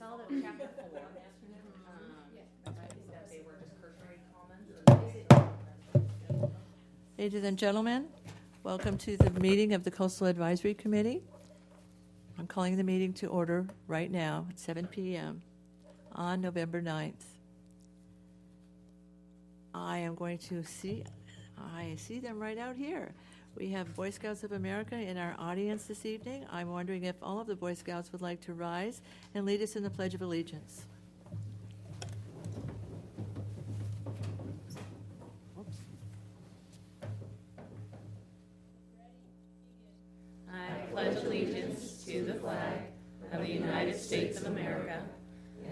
saw that chapter 4, that they were just cursory comments. Ladies and gentlemen, welcome to the meeting of the Coastal Advisory Committee. I'm calling the meeting to order right now at 7 p.m. on November 9th. I see them right out here. We have Boy Scouts of America in our audience this evening. I'm wondering if all of the Boy Scouts would like to rise and lead us in the Pledge of Allegiance. I pledge allegiance to the flag of the United States of America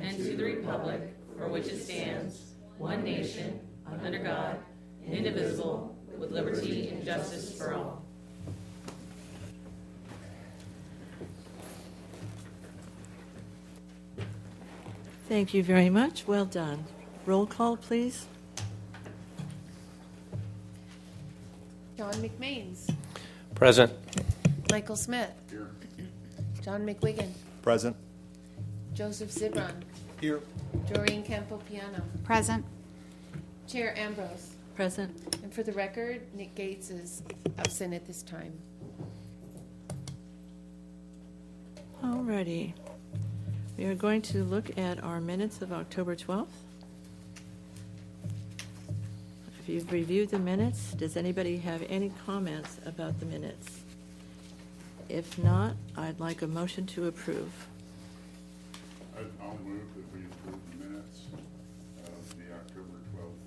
and to the republic for which it stands, one nation, under God, indivisible, with liberty and justice for all. Thank you very much. Well done. Roll call, please. John McMains. Present. Michael Smith. Here. John McWigan. Present. Joseph Zibron. Here. Doreen Campopiano. Present. Chair Ambrose. Present. And for the record, Nick Gates is absent at this time. Alrighty. We are going to look at our minutes of October 12th. If you've reviewed the minutes, does anybody have any comments about the minutes? If not, I'd like a motion to approve. I'll move that we approve the minutes of the October 12th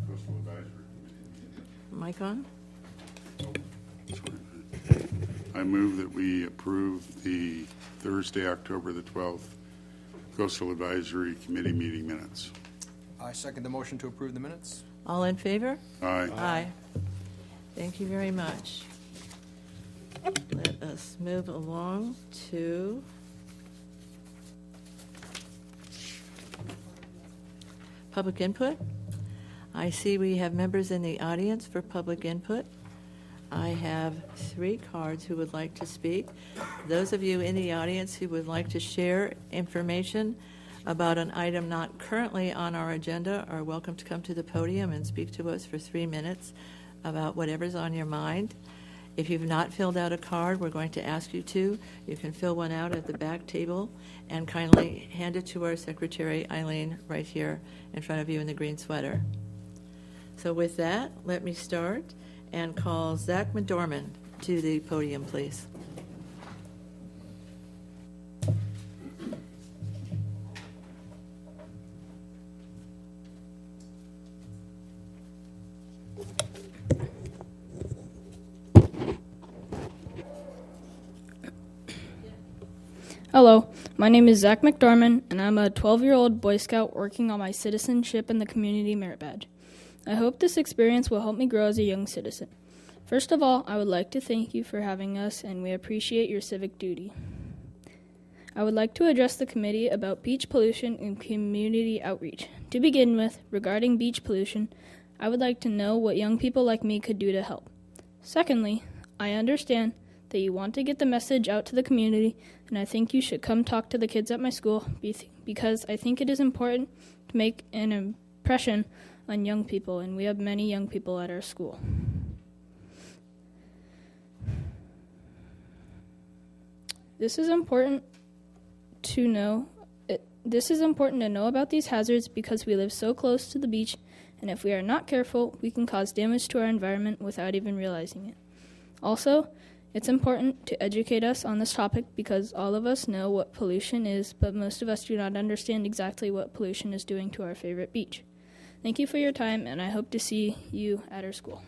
Coastal Advisory Committee meeting. Mic on? I move that we approve the Thursday, October the 12th Coastal Advisory Committee meeting minutes. I second the motion to approve the minutes. All in favor? Aye. Aye. Thank you very much. Let us move along to public input. I see we have members in the audience for public input. I have 3 cards who would like to speak. Those of you in the audience who would like to share information about an item not currently on our agenda are welcome to come to the podium and speak to us for 3 minutes about whatever's on your mind. If you've not filled out a card, we're going to ask you to. You can fill one out at the back table and kindly hand it to our secretary, Eileen, right here in front of you in the green sweater. So with that, let me start and call Zach McDormand to the podium, please. Hello, my name is Zach McDormand, and I'm a 12-year-old Boy Scout working on my citizenship and the community merit badge. I hope this experience will help me grow as a young citizen. First of all, I would like to thank you for having us, and we appreciate your civic duty. I would like to address the committee about beach pollution and community outreach. To begin with, regarding beach pollution, I would like to know what young people like me could do to help. Secondly, I understand that you want to get the message out to the community, and I think you should come talk to the kids at my school because I think it is important to make an impression on young people, and we have many young people at our school. This is important to know about these hazards because we live so close to the beach, and if we are not careful, we can cause damage to our environment without even realizing it. Also, it's important to educate us on this topic because all of us know what pollution is, but most of us do not understand exactly what pollution is doing to our favorite beach. Thank you for your time, and I hope to see you at our school.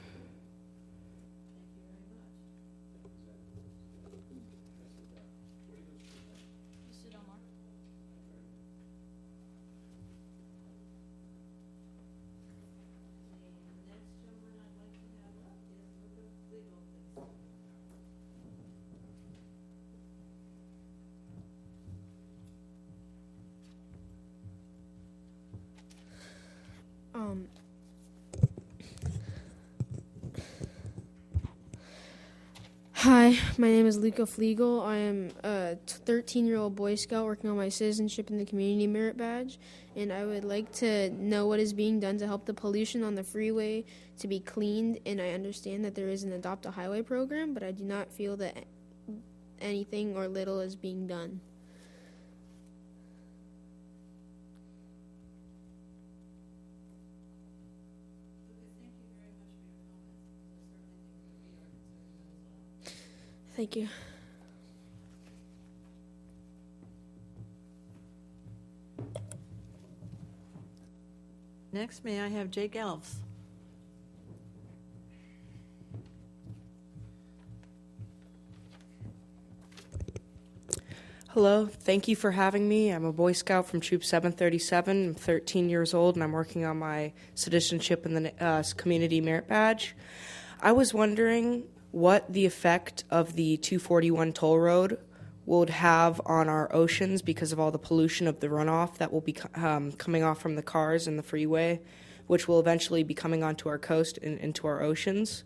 Hi, my name is Luca Flegel. I am a 13-year-old Boy Scout working on my citizenship in the community merit badge, and I would like to know what is being done to help the pollution on the freeway to be cleaned. And I understand that there is an Adopt a Highway program, but I do not feel that anything or little is being done. Thank you. Next, may I have Jake Elves? Hello, thank you for having me. I'm a Boy Scout from Troop 737. I'm 13 years old, and I'm working on my citizenship in the Community Merit Badge. I was wondering what the effect of the 241 toll road would have on our oceans because of all the pollution of the runoff that will be coming off from the cars and the freeway, which will eventually be coming onto our coast and into our oceans.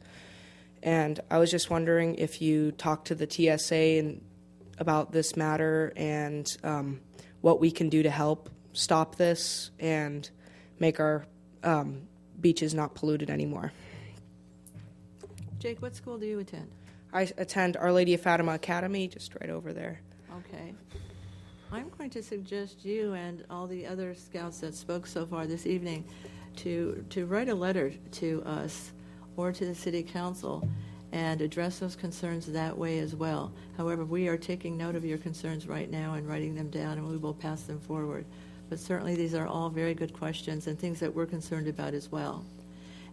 And I was just wondering if you talked to the TSA about this matter and what we can do to help stop this and make our beaches not polluted anymore. Jake, what school do you attend? I attend Our Lady of Fatima Academy, just right over there. Okay. I'm going to suggest you and all the other scouts that spoke so far this evening to write a letter to us or to the City Council and address those concerns that way as well. However, we are taking note of your concerns right now and writing them down, and we will pass them forward. But certainly these are all very good questions and things that we're concerned about as well.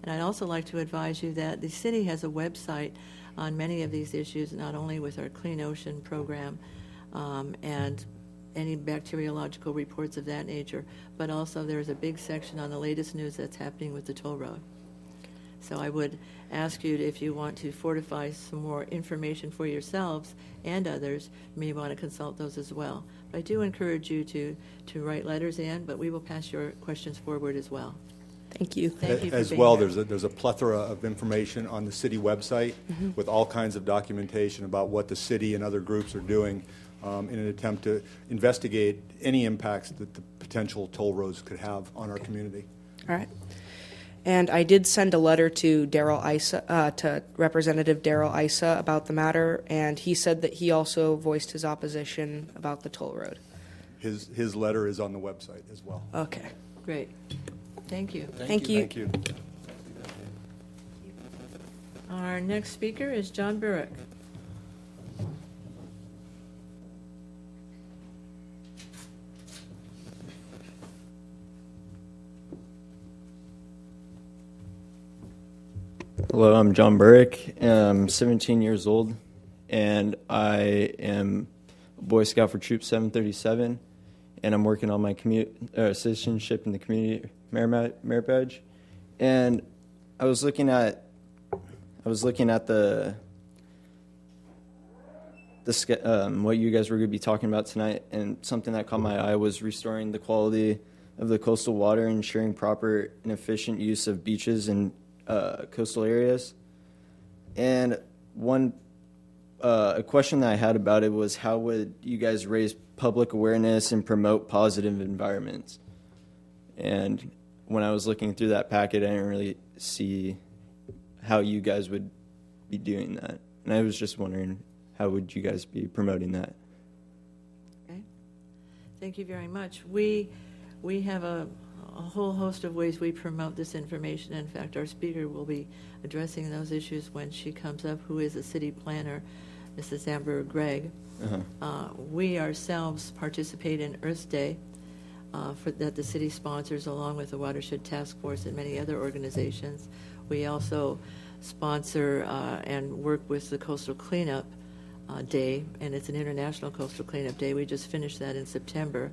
And I'd also like to advise you that the city has a website on many of these issues, not only with our Clean Ocean program and any bacteriological reports of that nature, but also there's a big section on the latest news that's happening with the toll road. So I would ask you, if you want to fortify some more information for yourselves and others, you may want to consult those as well. But I do encourage you to write letters in, but we will pass your questions forward as well. Thank you. Thank you for As being well, here. there's a plethora of information on the city website with all kinds of documentation about what the city and other groups are doing in an attempt to investigate any impacts that the potential toll roads could have on our community. All right. And I did send a letter to to Representative Daryl Issa about the matter, and he said that he also voiced his opposition about the toll road. His letter is on the website as well. Okay. Great. Thank you. Thank you. Thank you. Our next speaker is John Burek. Hello, I'm John Burek. I'm 17 years old, and I am a Boy Scout for Troop 737, and I'm working on my citizenship in the Community Merit Badge. And I was looking at the what you guys were going to be talking about tonight, and something that caught my eye was restoring the quality of the coastal water and ensuring proper and efficient use of beaches and coastal areas. And a question that I had about it was, how would you guys raise public awareness and promote positive environments? And when I was looking through that packet, I didn't really see how you guys would be doing that. And I was just wondering, how would you guys be promoting that? Okay. Thank you very much. We have a whole host of ways we promote this information. In fact, our speaker will be addressing those issues when she comes up, who is a city planner, Mrs. Amber Gregg. We ourselves participate in Earth Day that the city sponsors, along with the Watershed Task Force and many other organizations. We also sponsor and work with the Coastal Cleanup Day, and it's an International Coastal Cleanup Day. We just finished that in September.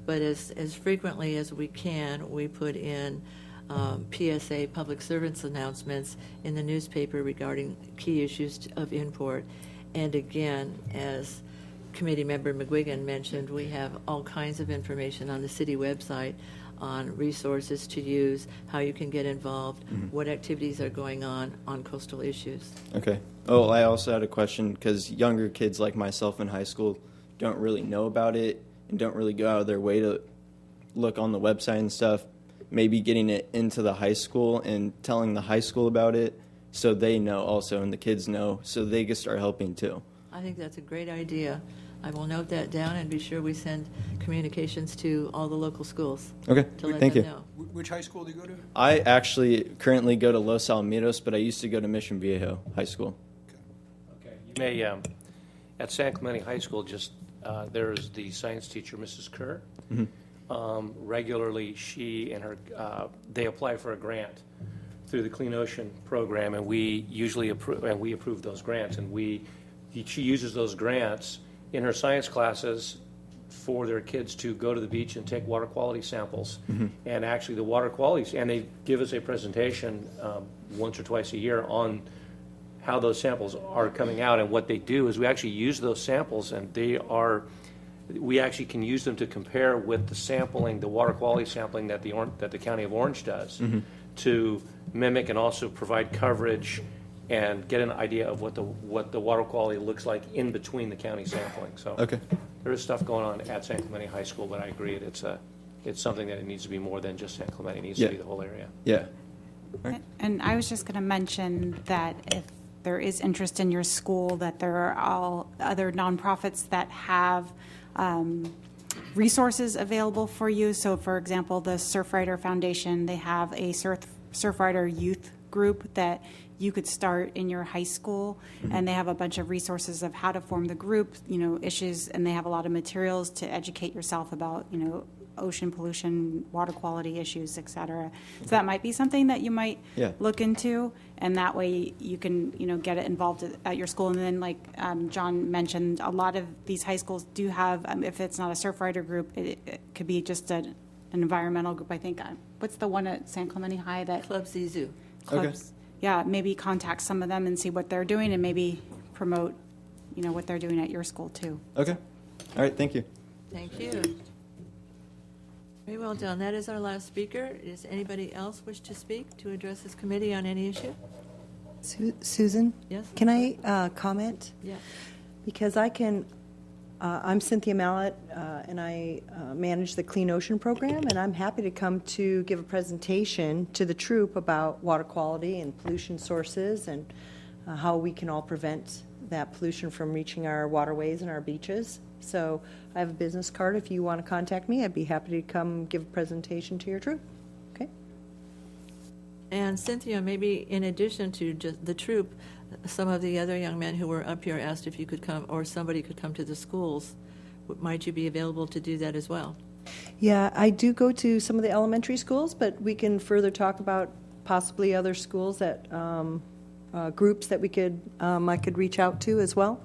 But as frequently as we can, we put in PSA, public servants announcements, in the newspaper regarding key issues of import. And again, as Committee Member McGuigan mentioned, we have all kinds of information on the city website on resources to use, how you can get involved, what activities are going on coastal issues. Okay, Oh, I also had a question because younger kids like myself in high school don't really know about it and don't really go out of their way to look on the website and stuff. Maybe getting it into the high school and telling the high school about it so they know also and the kids know so they can start helping too. I think that's a great idea. I will note that down and be sure we send communications to all the local schools Okay, to let thank them you. know. Which high school do you go to? I actually currently go to Los Alamitos, but I used to go to Mission Viejo High School. Okay. You may, at San Clemente High School, there's the science teacher, Mrs. Kerr. Regularly, she and her, they apply for a grant through the Clean Ocean program, and we usually approve those grants. And she uses those grants in her science classes for their kids to go to the beach and take water quality samples. And actually, the water quality, and they give us a presentation once or twice a year on how those samples are coming out. And what they do is we actually use those samples, and we actually can use them to compare with the sampling, the water quality sampling that the County of Orange does, to mimic and also provide coverage and get an idea of what the water quality looks like in between the county sampling. So Okay. there is stuff going on at San Clemente High School, but I agree it's something that it needs to be more than just San Clemente. It needs to be the whole area. Yeah. And I was just going to mention that if there is interest in your school, that there are all other nonprofits that have resources available for you. So, for example, the Surfrider Foundation, they have a Surfrider youth group that you could start in your high school, and they have a bunch of resources of how to form the group, issues, and they have a lot of materials to educate yourself about, ocean pollution, water quality issues, et cetera. So that might be something that you might look into, and that way you can, get it involved at your school. And then, like John mentioned, a lot of these high schools do have, if it's not a Surfrider group, it could be just an environmental group. I think, what's the one at San Clemente High that? Club Zizu. Clubs. Yeah, maybe contact some of them and see what they're doing, and maybe promote, what they're doing at your school too. Okay. All right, thank you. Thank you. Very well done. That is our last speaker. Does anybody else wish to speak to address this committee on any issue? Susan? Yes? Can I comment? Yeah. Because I'm Cynthia Mallett, and I manage the Clean Ocean program, and I'm happy to come to give a presentation to the troop about water quality and pollution sources and how we can all prevent that pollution from reaching our waterways and our beaches. So I have a business card. If you want to contact me, I'd be happy to come give a presentation to your troop. Okay? And Cynthia, maybe in addition to just the troop, some of the other young men who were up here asked if you could come, or somebody could come to the schools. Might you be available to do that as well? Yeah, I do go to some of the elementary schools, but we can further talk about possibly other schools that groups that I could reach out to as well.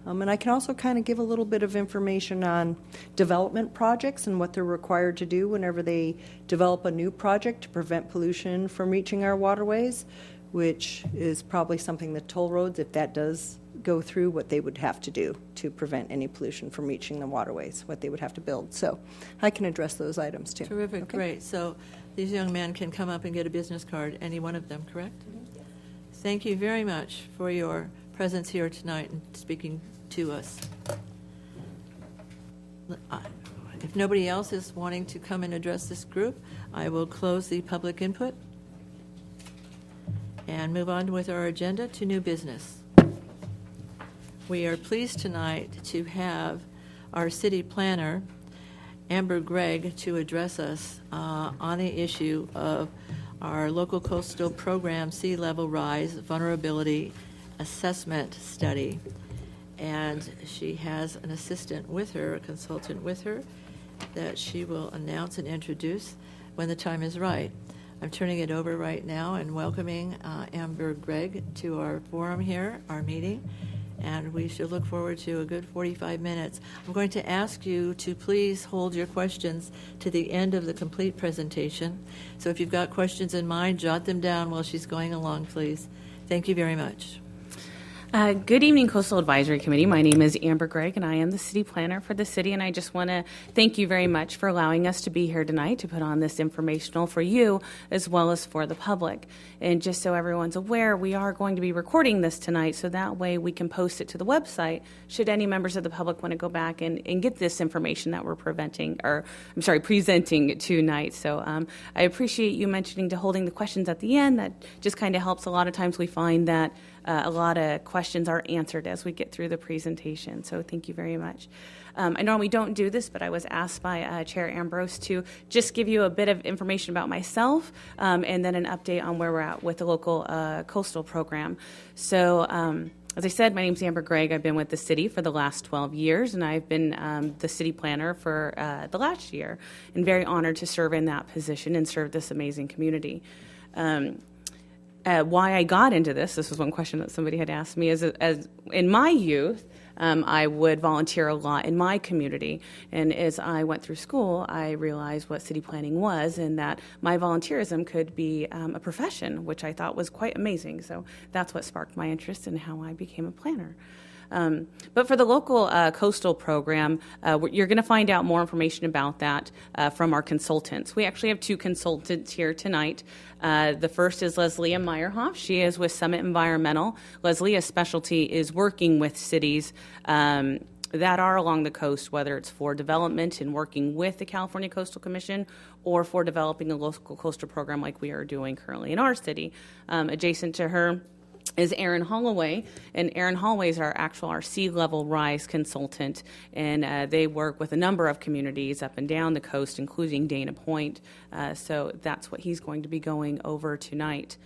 And I can also kind of give a little bit of information on development projects and what they're required to do whenever they develop a new project to prevent pollution from reaching our waterways, which is probably something that toll roads, if that does go through, what they would have to do to prevent any pollution from reaching the waterways, what they would have to build. So I can address those items too. Terrific, Okay? great. So these young men can come up and get a business card, any one of them, correct? Yes. Thank you very much for your presence here tonight and speaking to us. If nobody else is wanting to come and address this group, I will close the public input and move on with our agenda to new business. We are pleased tonight to have our city planner, Amber Gregg, to address us on the issue of our local coastal program sea level rise vulnerability assessment study. And she has an assistant with her, a consultant with her, that she will announce and introduce when the time is right. I'm turning it over right now and welcoming Amber Gregg to our forum here, our meeting, and we should look forward to a good 45 minutes. I'm going to ask you to please hold your questions to the end of the complete presentation. So if you've got questions in mind, jot them down while she's going along, please. Thank you very much. Good evening, Coastal Advisory Committee. My name is Amber Gregg, and I am the city planner for the city. And I just want to thank you very much for allowing us to be here tonight to put on this informational for you as well as for the public. And just so everyone's aware, we are going to be recording this tonight, so that way we can post it to the website should any members of the public want to go back and get this information that we're presenting tonight. So I appreciate you mentioning to holding the questions at the end. That just kind of helps. A lot of times we find that a lot of questions are answered as we get through the presentation, so thank you very much. I normally don't do this, but I was asked by Chair Ambrose to just give you a bit of information about myself and then an update on where we're at with the local coastal program. So as I said, my name's Amber Gregg. I've been with the city for the last 12 years, and I've been the city planner for the last year, and very honored to serve in that position and serve this amazing community. Why I got into this was one question that somebody had asked me, is as in my youth, I would volunteer a lot in my community. And as I went through school, I realized what city planning was and that my volunteerism could be a profession, which I thought was quite amazing. So that's what sparked my interest in how I became a planner. But for the local coastal program, you're going to find out more information about that from our consultants. We actually have two consultants here tonight. The first is Leslie Meyerhoff. She is with Summit Environmental. Leslie's specialty is working with cities that are along the coast, whether it's for development and working with the California Coastal Commission or for developing a local coastal program like we are doing currently in our city. Adjacent to her is Aaron Holloway, and Aaron Holloway is our sea level rise consultant, and they work with a number of communities up and down the coast, including Dana Point. So that's what he's going to be going over tonight.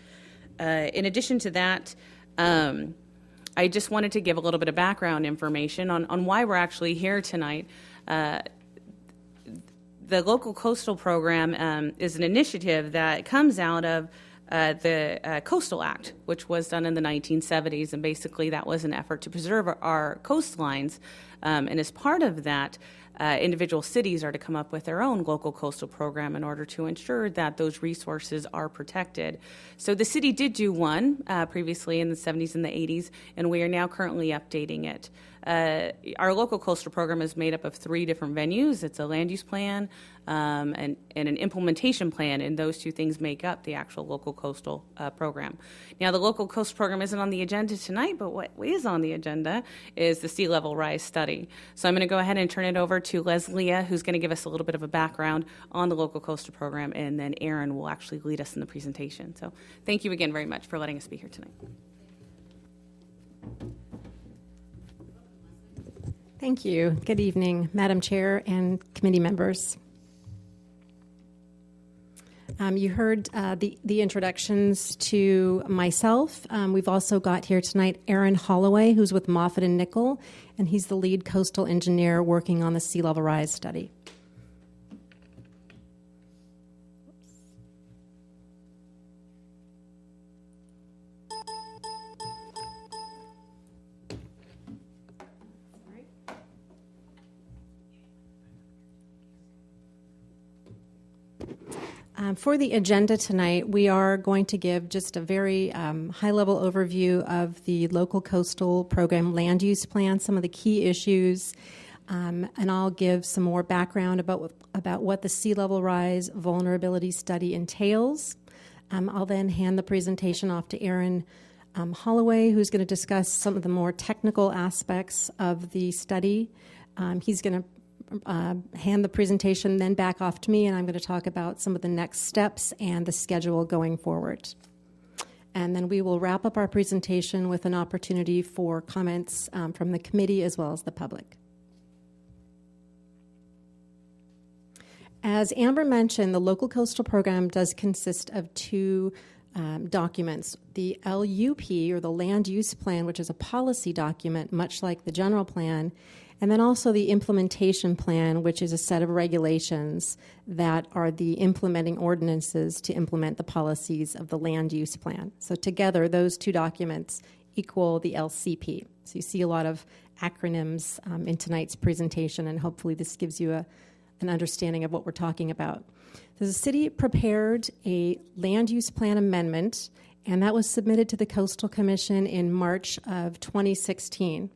In addition to that, I just wanted to give a little bit of background information on why we're actually here tonight. The local coastal program is an initiative that comes out of the Coastal Act, which was done in the 1970s, and basically that was an effort to preserve our coastlines. And as part of that, individual cities are to come up with their own local coastal program in order to ensure that those resources are protected. So the city did do one previously in the 70s and the 80s, and we are now currently updating it. Our local coastal program is made up of 3 different venues. It's a land use plan and an implementation plan, and those 2 things make up the actual local coastal program. Now, the local coastal program isn't on the agenda tonight, but what is on the agenda is the sea level rise study. So I'm going to go ahead and turn it over to Leslie, who's going to give us a little bit of a background on the local coastal program, and then Aaron will actually lead us in the presentation. So thank you again very much for letting us be here tonight. Thank you. Good evening, Madam Chair and committee members. You heard the introductions to myself. We've also got here tonight Aaron Holloway, who's with Moffitt and Nickel, and he's the lead coastal engineer working on the sea level rise study. For the agenda tonight, we are going to give just a very high-level overview of the local coastal program land use plan, some of the key issues, and I'll give some more background about what the sea level rise vulnerability study entails. I'll then hand the presentation off to Aaron Holloway, who's going to discuss some of the more technical aspects of the study. He's going to hand the presentation then back off to me, and I'm going to talk about some of the next steps and the schedule going forward. And then we will wrap up our presentation with an opportunity for comments from the committee as well as the public. As Amber mentioned, the local coastal program does consist of 2 documents. The LUP, or the land use plan, which is a policy document, much like the general plan, and then also the implementation plan, which is a set of regulations that are the implementing ordinances to implement the policies of the land use plan. So together, those 2 documents equal the LCP. So you see a lot of acronyms in tonight's presentation, and hopefully this gives you a an understanding of what we're talking about. The city prepared a land use plan amendment, and that was submitted to the Coastal Commission in March of 2016.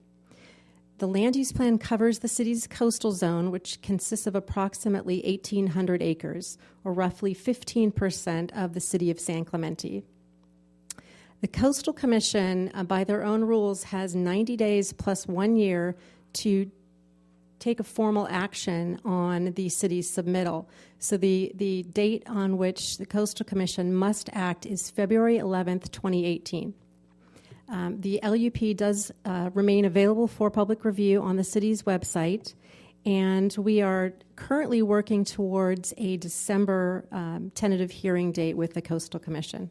The land use plan covers the city's coastal zone, which consists of approximately 1,800 acres, or roughly 15% of the city of San Clemente. The Coastal Commission, by their own rules, has 90 days plus 1 year to take a formal action on the city's submittal. So the date on which the Coastal Commission must act is February 11th, 2018. The LUP does remain available for public review on the city's website, and we are currently working towards a December tentative hearing date with the Coastal Commission.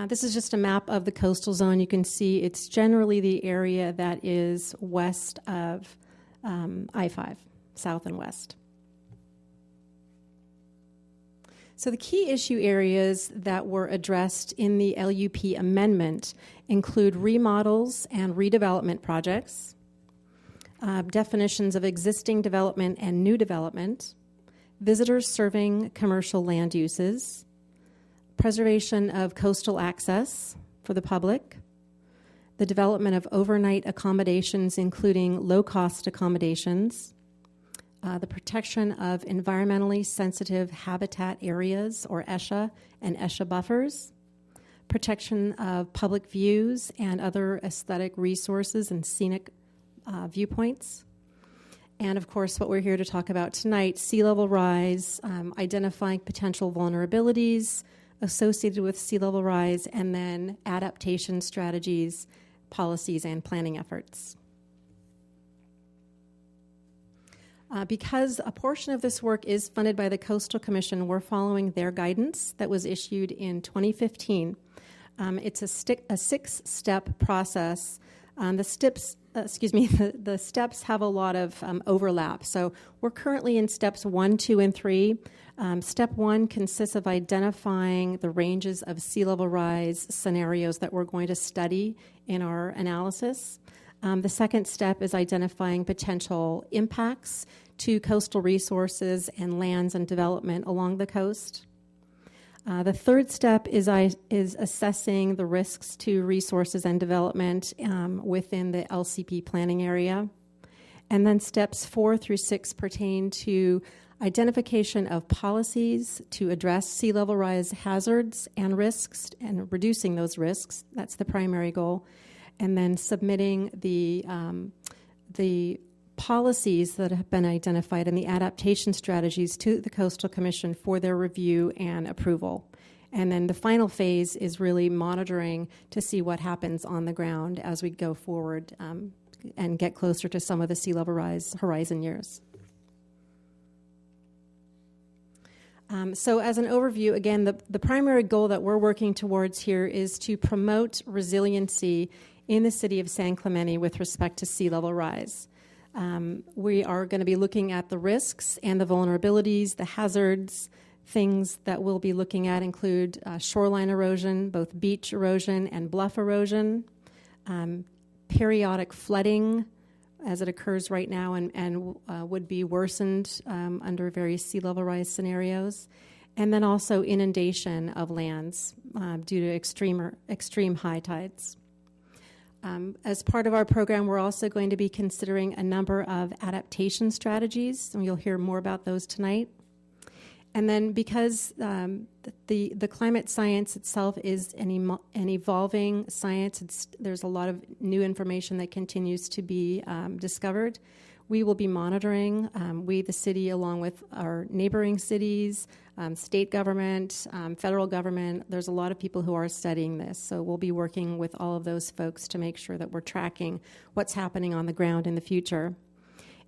This is just a map of the coastal zone. You can see it's generally the area that is west of I-5, south and west. So the key issue areas that were addressed in the LUP amendment include remodels and redevelopment projects, definitions of existing development and new development, visitors serving commercial land uses, preservation of coastal access for the public, the development of overnight accommodations, including low-cost accommodations, the protection of environmentally sensitive habitat areas, or ESHA, and ESHA buffers, protection of public views and other aesthetic resources and scenic viewpoints, and of course, what we're here to talk about tonight, sea level rise, identifying potential vulnerabilities associated with sea level rise, and then adaptation strategies, policies, and planning efforts. Because a portion of this work is funded by the Coastal Commission, we're following their guidance that was issued in 2015. It's a six-step process. The steps have a lot of overlap. So we're currently in steps 1, 2, and 3. Step 1 consists of identifying the ranges of sea level rise scenarios that we're going to study in our analysis. The second step is identifying potential impacts to coastal resources and lands and development along the coast. The third step is assessing the risks to resources and development within the LCP planning area. And then steps 4 through 6 pertain to identification of policies to address sea level rise hazards and risks and reducing those risks. That's the primary goal. And then submitting the policies that have been identified and the adaptation strategies to the Coastal Commission for their review and approval. And then the final phase is really monitoring to see what happens on the ground as we go forward and get closer to some of the sea level rise horizon years. So as an overview, again, the primary goal that we're working towards here is to promote resiliency in the city of San Clemente with respect to sea level rise. We are going to be looking at the risks and the vulnerabilities, the hazards. Things that we'll be looking at include shoreline erosion, both beach erosion and bluff erosion, periodic flooding as it occurs right now and would be worsened under various sea level rise scenarios, and then also inundation of lands due to extreme high tides. As part of our program, we're also going to be considering a number of adaptation strategies, and you'll hear more about those tonight. And then because the climate science itself is an evolving science, there's a lot of new information that continues to be discovered. We will be monitoring, we, the city, along with our neighboring cities, state government, federal government. There's a lot of people who are studying this. So we'll be working with all of those folks to make sure that we're tracking what's happening on the ground in the future.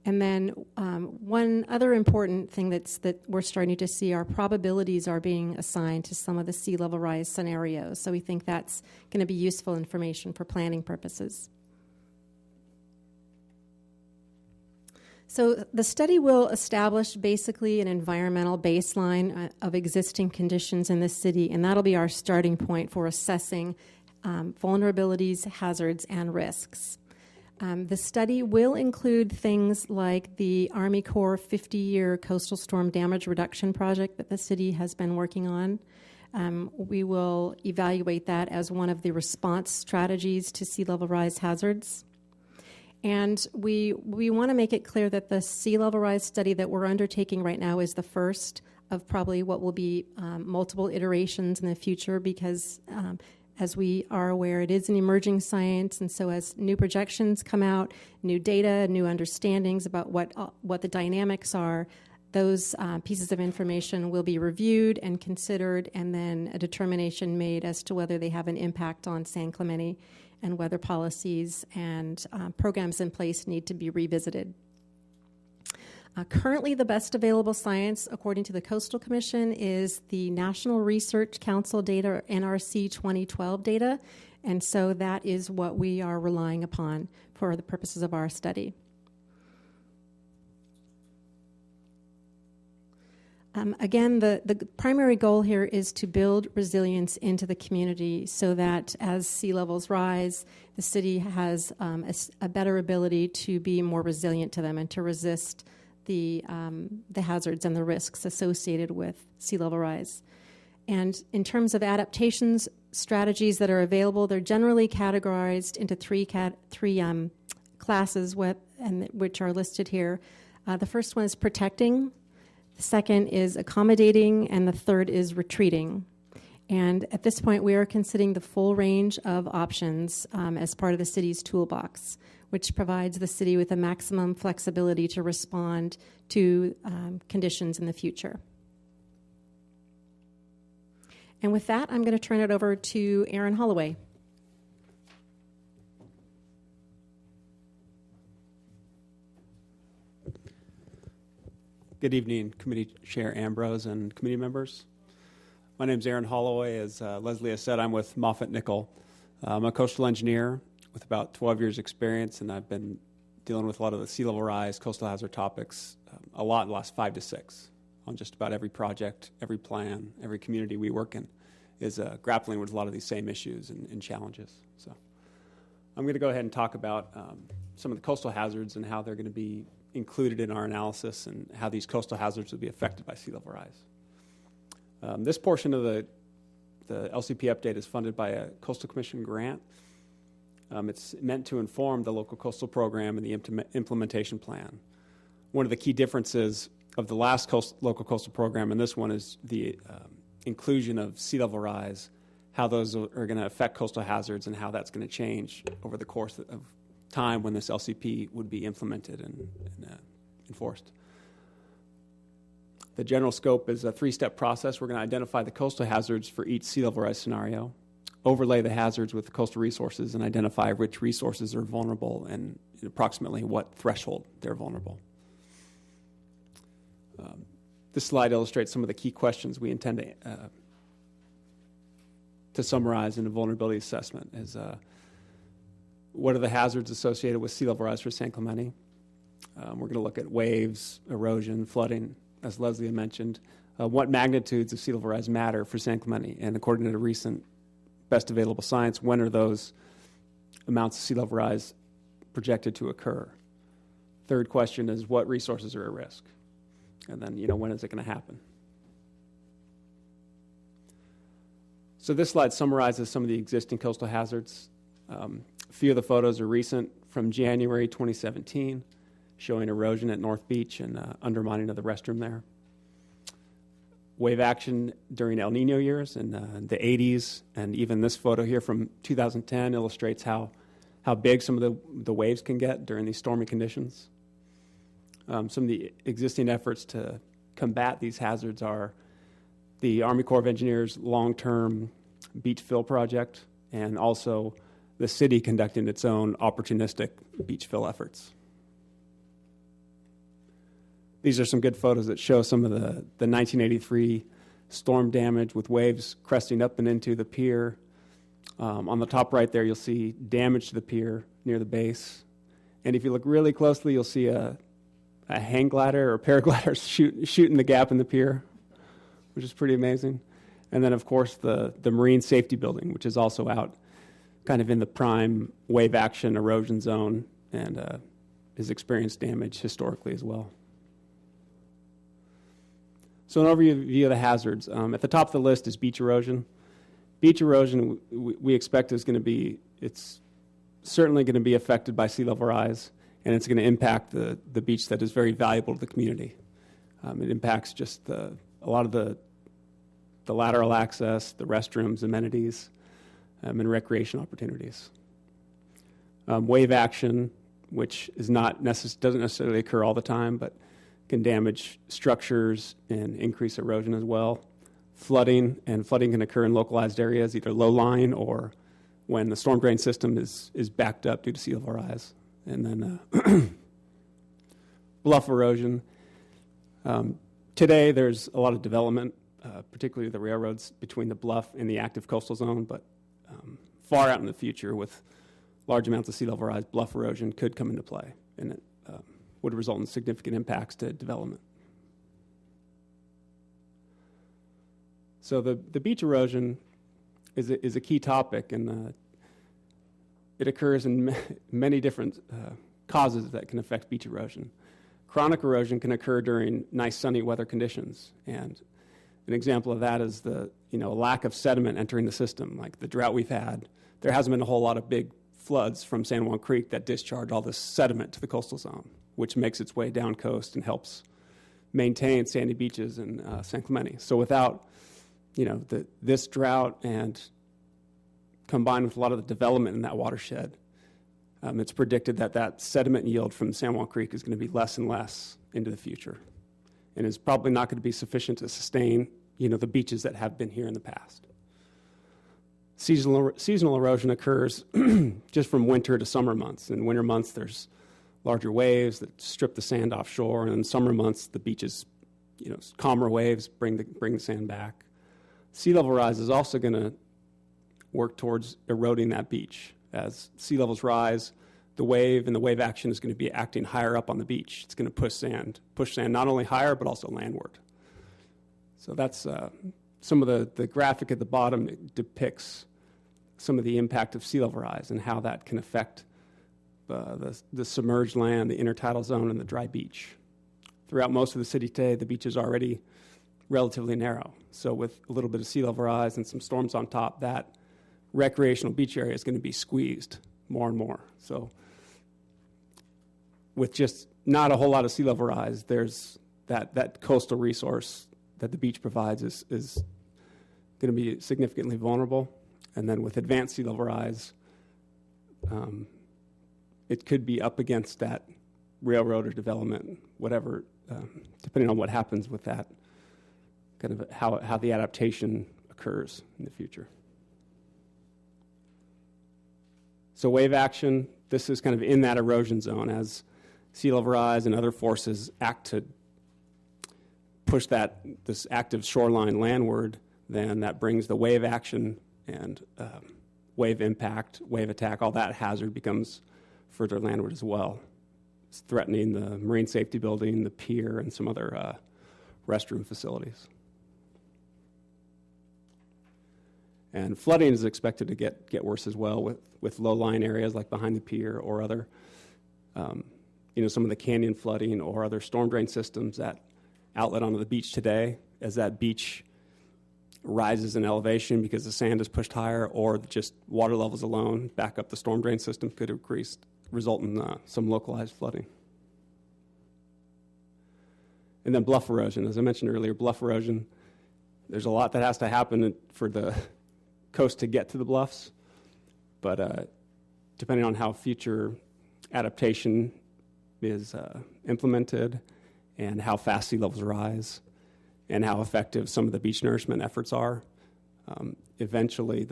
And then one other important thing that we're starting to see are probabilities are being assigned to some of the sea level rise scenarios. So we think that's going to be useful information for planning purposes. So the study will establish basically an environmental baseline of existing conditions in the city, and that'll be our starting point for assessing vulnerabilities, hazards, and risks. The study will include things like the Army Corps 50-year coastal storm damage reduction project that the city has been working on. We will evaluate that as one of the response strategies to sea level rise hazards. And we want to make it clear that the sea level rise study that we're undertaking right now is the first of probably what will be multiple iterations in the future, because as we are aware, it is an emerging science, and so as new projections come out, new data, new understandings about what the dynamics are, those pieces of information will be reviewed and considered, and then a determination made as to whether they have an impact on San Clemente and whether policies and programs in place need to be revisited. Currently, the best available science, according to the Coastal Commission, is the National Research Council data, NRC 2012 data, and so that is what we are relying upon for the purposes of our study. Again, the primary goal here is to build resilience into the community so that as sea levels rise, the city has a better ability to be more resilient to them and to resist the hazards and the risks associated with sea level rise. And in terms of adaptations strategies that are available, they're generally categorized into three classes, which are listed here. The first one is protecting, the second is accommodating, and the third is retreating. And at this point, we are considering the full range of options as part of the city's toolbox, which provides the city with a maximum flexibility to respond to conditions in the future. And with that, I'm going to turn it over to Aaron Holloway. Good evening, Committee Chair Ambrose and committee members. My name is Aaron Holloway. As Leslie has said, I'm with Moffitt Nickel. I'm a coastal engineer with about 12 years experience, and I've been dealing with a lot of the sea level rise, coastal hazard topics a lot in the last 5 to 6 on just about every project, every plan, every community we work in is grappling with a lot of these same issues and challenges. So I'm going to go ahead and talk about some of the coastal hazards and how they're going to be included in our analysis and how these coastal hazards will be affected by sea level rise. This portion of the LCP update is funded by a Coastal Commission grant. It's meant to inform the local coastal program and the implementation plan. One of the key differences of the last local coastal program and this one is the inclusion of sea level rise, how those are going to affect coastal hazards and how that's going to change over the course of time when this LCP would be implemented and enforced. The general scope is a 3-step process. We're going to identify the coastal hazards for each sea level rise scenario, overlay the hazards with the coastal resources, and identify which resources are vulnerable and approximately what threshold they're vulnerable. This slide illustrates some of the key questions we intend to summarize in a vulnerability assessment. What are the hazards associated with sea level rise for San Clemente? We're going to look at waves, erosion, flooding, as Leslie had mentioned. What magnitudes of sea level rise matter for San Clemente? And according to the recent best available science, when are those amounts of sea level rise projected to occur? Third question is what resources are at risk? And then, when is it going to happen? So this slide summarizes some of the existing coastal hazards. A few of the photos are recent from January 2017, showing erosion at North Beach and undermining of the restroom there. Wave action during El Nino years in the 80s, and even this photo here from 2010 illustrates how big some of the waves can get during these stormy conditions. Some of the existing efforts to combat these hazards are the Army Corps of Engineers long-term beach fill project and also the city conducting its own opportunistic beach fill efforts. These are some good photos that show some of the 1983 storm damage with waves cresting up and into the pier. On the top right there, you'll see damage to the pier near the base. And if you look really closely, you'll see a hang glider or paraglider shooting the gap in the pier, which is pretty amazing. And then, of course, the marine safety building, which is also out kind of in the prime wave action erosion zone and has experienced damage historically as well. So an overview of the hazards. At the top of the list is beach erosion. Beach erosion, we expect it's certainly going to be affected by sea level rise, and it's going to impact the beach that is very valuable to the community. It impacts just a lot of the lateral access, the restrooms, amenities, and recreation opportunities. Wave action, which doesn't necessarily occur all the time, but can damage structures and increase erosion as well. Flooding can occur in localized areas, either low lying or when the storm drain system is backed up due to sea level rise. And then bluff erosion. Today there's a lot of development, particularly the railroads between the bluff and the active coastal zone, but far out in the future with large amounts of sea level rise, bluff erosion could come into play, and it would result in significant impacts to development. So the beach erosion is a key topic, and it occurs in many different causes that can affect beach erosion. Chronic erosion can occur during nice sunny weather conditions, and an example of that is the lack of sediment entering the system. Like the drought we've had, there hasn't been a whole lot of big floods from San Juan Creek that discharge all this sediment to the coastal zone, which makes its way down coast and helps maintain sandy beaches in San Clemente. So without this drought and combined with a lot of the development in that watershed, it's predicted that sediment yield from San Juan Creek is going to be less and less into the future, and is probably not going to be sufficient to sustain the beaches that have been here in the past. Seasonal erosion occurs just from winter to summer months. In winter months, there's larger waves that strip the sand offshore, and in summer months, the beaches, calmer waves bring the sand back. Sea level rise is also going to work towards eroding that beach. As sea levels rise, the wave action is going to be acting higher up on the beach. It's going to push sand not only higher but also landward. So that's some of the graphic at the bottom depicts some of the impact of sea level rise and how that can affect the submerged land, the intertidal zone, and the dry beach. Throughout most of the city today, the beach is already relatively narrow. So with a little bit of sea level rise and some storms on top, that recreational beach area is going to be squeezed more and more. So with just not a whole lot of sea level rise, there's that coastal resource that the beach provides is going to be significantly vulnerable. And then with advanced sea level rise, it could be up against that railroad or development, whatever, depending on what happens with that, kind of how the adaptation occurs in the future. So wave action, this is kind of in that erosion zone as sea level rise and other forces act to push this active shoreline landward, then that brings the wave action and wave impact, wave attack, all that hazard becomes further landward as well. It's threatening the marine safety building, the pier, and some other restroom facilities. And flooding is expected to get worse as well with low-lying areas like behind the pier or other, some of the canyon flooding or other storm drain systems that outlet onto the beach today. As that beach rises in elevation because the sand is pushed higher, or just water levels alone back up the storm drain system could result in some localized flooding. And then bluff erosion. As I mentioned earlier, bluff erosion, there's a lot that has to happen for the coast to get to the bluffs, but depending on how future adaptation is implemented and how fast sea levels rise and how effective some of the beach nourishment efforts are, eventually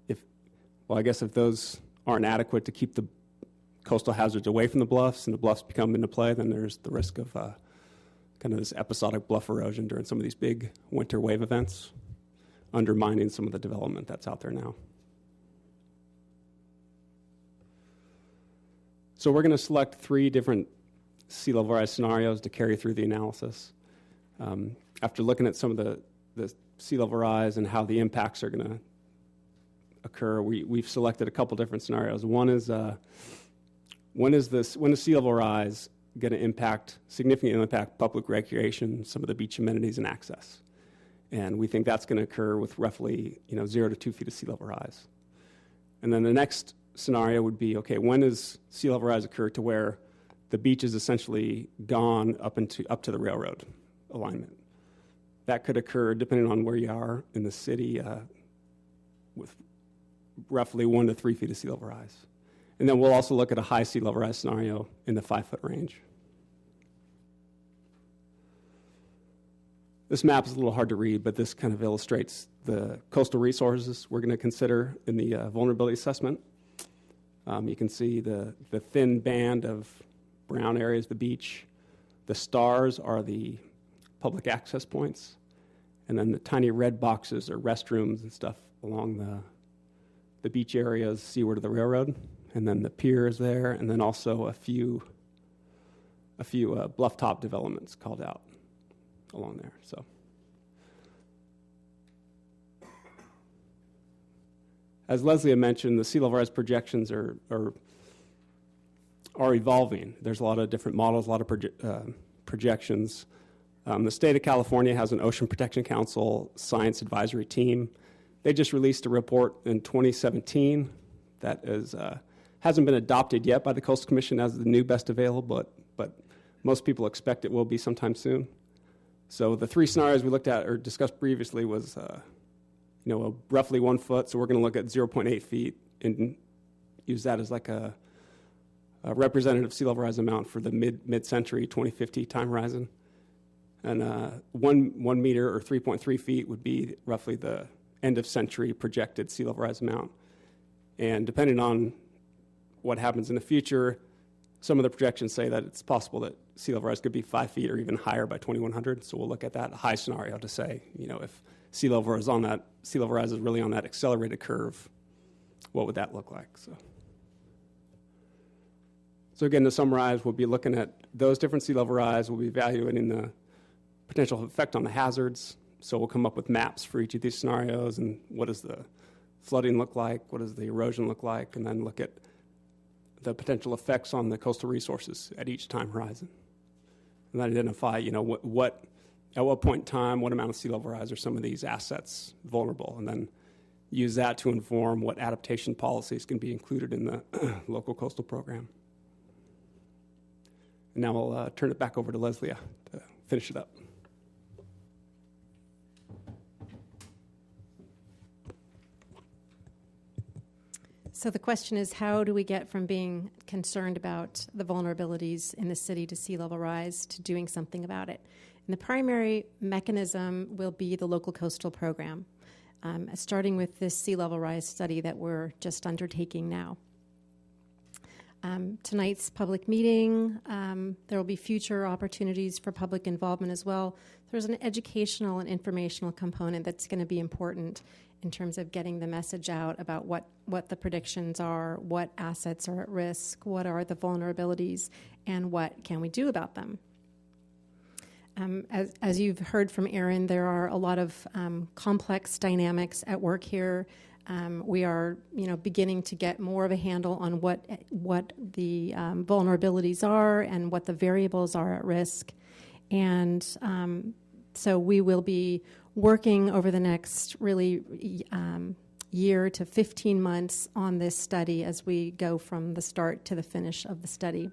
if those aren't adequate to keep the coastal hazards away from the bluffs and the bluffs become into play, then there's the risk of kind of this episodic bluff erosion during some of these big winter wave events, undermining some of the development that's out there now. So we're going to select 3 different sea level rise scenarios to carry through the analysis. After looking at some of the sea level rise and how the impacts are going to occur, we've selected a couple different scenarios. One is when is sea level rise going to significantly impact public recreation, some of the beach amenities and access? And we think that's going to occur with roughly 0 to 2 feet of sea level rise. And then the next scenario would be, okay, when does sea level rise occur to where the beach is essentially gone up to the railroad alignment? That could occur depending on where you are in the city with roughly 1 to 3 feet of sea level rise. And then we'll also look at a high sea level rise scenario in the 5-foot range. This map is a little hard to read, but this kind of illustrates the coastal resources we're going to consider in the vulnerability assessment. You can see the thin band of brown areas, the beach. The stars are the public access points. And then the tiny red boxes are restrooms and stuff along the beach areas seaward of the railroad. And then the pier is there, and then also a few bluff top developments called out along there. So, as Leslie had mentioned, the sea level rise projections are evolving. There's a lot of different models, a lot of projections. The state of California has an Ocean Protection Council science advisory team. They just released a report in 2017 that hasn't been adopted yet by the Coastal Commission as the new best available, but most people expect it will be sometime soon. So the 3 scenarios we looked at or discussed previously was roughly 1 foot, so we're going to look at 0.8 feet and use that as like a representative sea level rise amount for the mid-century 2050 time horizon. And 1 meter or 3.3 feet would be roughly the end of century projected sea level rise amount. And depending on what happens in the future, some of the projections say that it's possible that sea level rise could be 5 feet or even higher by 2100. So we'll look at that high scenario to say, if sea level rise is really on that accelerated curve, what would that look like? So again, to summarize, we'll be looking at those different sea level rise. We'll be evaluating the potential effect on the hazards. So we'll come up with maps for each of these scenarios and what does the flooding look like, what does the erosion look like, and then look at the potential effects on the coastal resources at each time horizon. And then identify, at what point in time, what amount of sea level rise are some of these assets vulnerable, and then use that to inform what adaptation policies can be included in the local coastal program. And now I'll turn it back over to Leslie to finish it up. So the question is, how do we get from being concerned about the vulnerabilities in the city to sea level rise to doing something about it? And the primary mechanism will be the local coastal program, starting with this sea level rise study that we're just undertaking now. Tonight's public meeting, there will be future opportunities for public involvement as well. There's an educational and informational component that's going to be important in terms of getting the message out about what the predictions are, what assets are at risk, what are the vulnerabilities, and what can we do about them. As you've heard from Aaron, there are a lot of complex dynamics at work here. We are, beginning to get more of a handle on what the vulnerabilities are and what the variables are at risk, and so we will be working over the next really year to 15 months on this study as we go from the start to the finish of the study.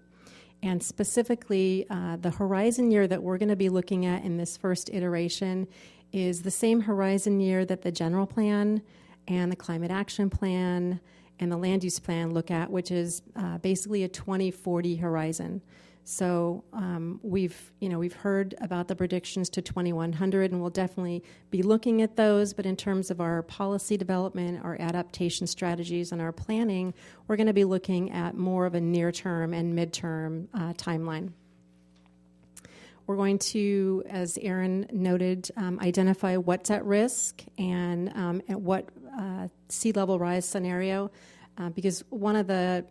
And specifically, the horizon year that we're going to be looking at in this first iteration is the same horizon year that the general plan and the climate action plan and the land use plan look at, which is basically a 2040 horizon. So we've heard about the predictions to 2100, and we'll definitely be looking at those. But in terms of our policy development, our adaptation strategies, and our planning, we're going to be looking at more of a near-term and mid-term timeline. We're going to, as Aaron noted, identify what's at risk and what sea level rise scenario, because one of the,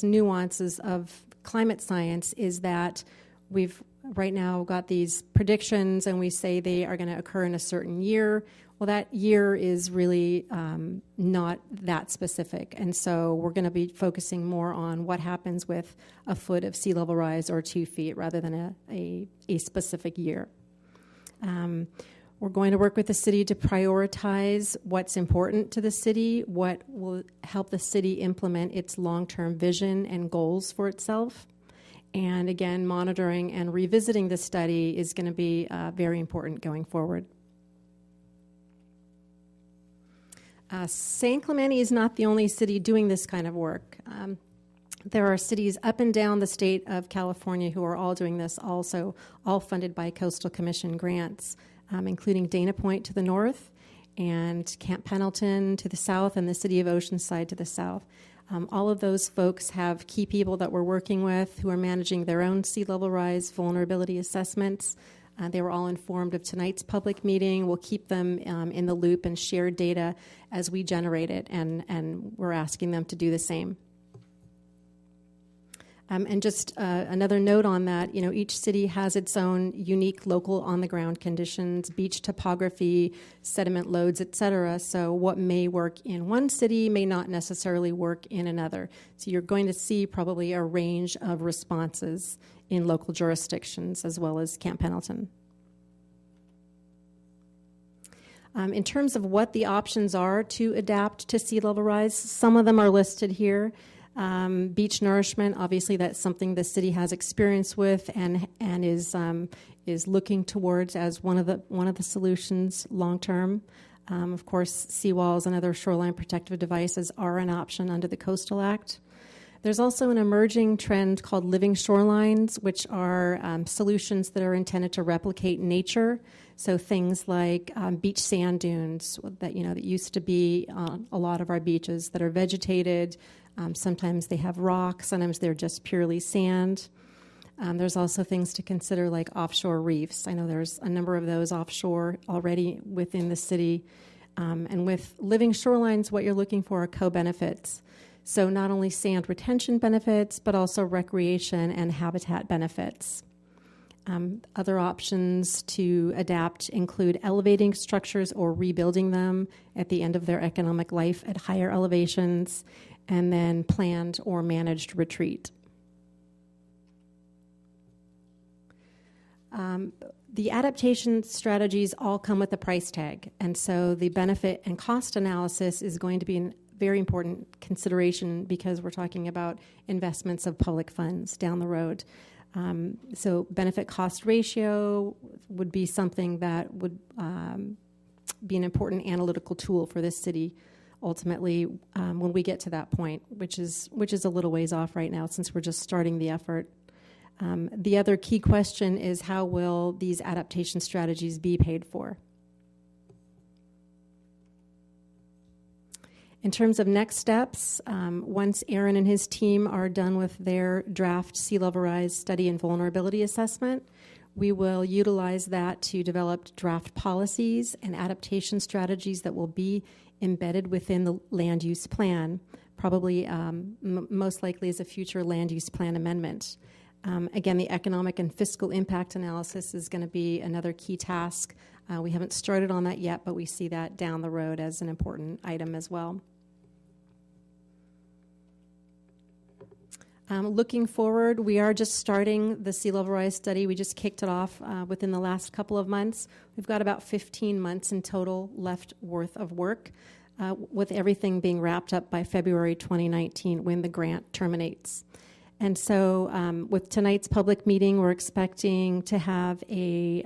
nuances of climate science is that we've right now got these predictions and we say they are going to occur in a certain year. Well, that year is really not that specific. And so we're going to be focusing more on what happens with a foot of sea level rise or 2 feet rather than a specific year. We're going to work with the city to prioritize what's important to the city, what will help the city implement its long-term vision and goals for itself. And again, monitoring and revisiting the study is going to be very important going forward. San Clemente is not the only city doing this kind of work. There are cities up and down the state of California who are all doing this also, all funded by Coastal Commission grants, including Dana Point to the north and Camp Pendleton to the south and the city of Oceanside to the south. All of those folks have key people that we're working with who are managing their own sea level rise vulnerability assessments. They were all informed of tonight's public meeting. We'll keep them in the loop and share data as we generate it, and we're asking them to do the same. And just another note on that, each city has its own unique local on-the-ground conditions, beach topography, sediment loads, et cetera. So what may work in one city may not necessarily work in another. So you're going to see probably a range of responses in local jurisdictions as well as Camp Pendleton. In terms of what the options are to adapt to sea level rise, some of them are listed here. Beach nourishment, obviously that's something the city has experience with and is looking towards as one of the solutions long term. Of course, seawalls and other shoreline protective devices are an option under the Coastal Act. There's also an emerging trend called living shorelines, which are solutions that are intended to replicate nature. So things like beach sand dunes that used to be on a lot of our beaches that are vegetated. Sometimes they have rocks. Sometimes they're just purely sand. There's also things to consider like offshore reefs. I know there's a number of those offshore already within the city. And with living shorelines, what you're looking for are co-benefits. So not only sand retention benefits, but also recreation and habitat benefits. Other options to adapt include elevating structures or rebuilding them at the end of their economic life at higher elevations, and then planned or managed retreat. The adaptation strategies all come with a price tag, and so the benefit and cost analysis is going to be a very important consideration because we're talking about investments of public funds down the road. So benefit cost ratio would be something that would be an important analytical tool for this city ultimately when we get to that point, which is a little ways off right now since we're just starting the effort. The other key question is how will these adaptation strategies be paid for? In terms of next steps, once Aaron and his team are done with their draft sea level rise study and vulnerability assessment, we will utilize that to develop draft policies and adaptation strategies that will be embedded within the land use plan, probably most likely as a future land use plan amendment. Again, the economic and fiscal impact analysis is going to be another key task. We haven't started on that yet, but we see that down the road as an important item as well. Looking forward, we are just starting the sea level rise study. We just kicked it off within the last couple of months. We've got about 15 months in total left worth of work, with everything being wrapped up by February 2019 when the grant terminates. And so with tonight's public meeting, we're expecting to have a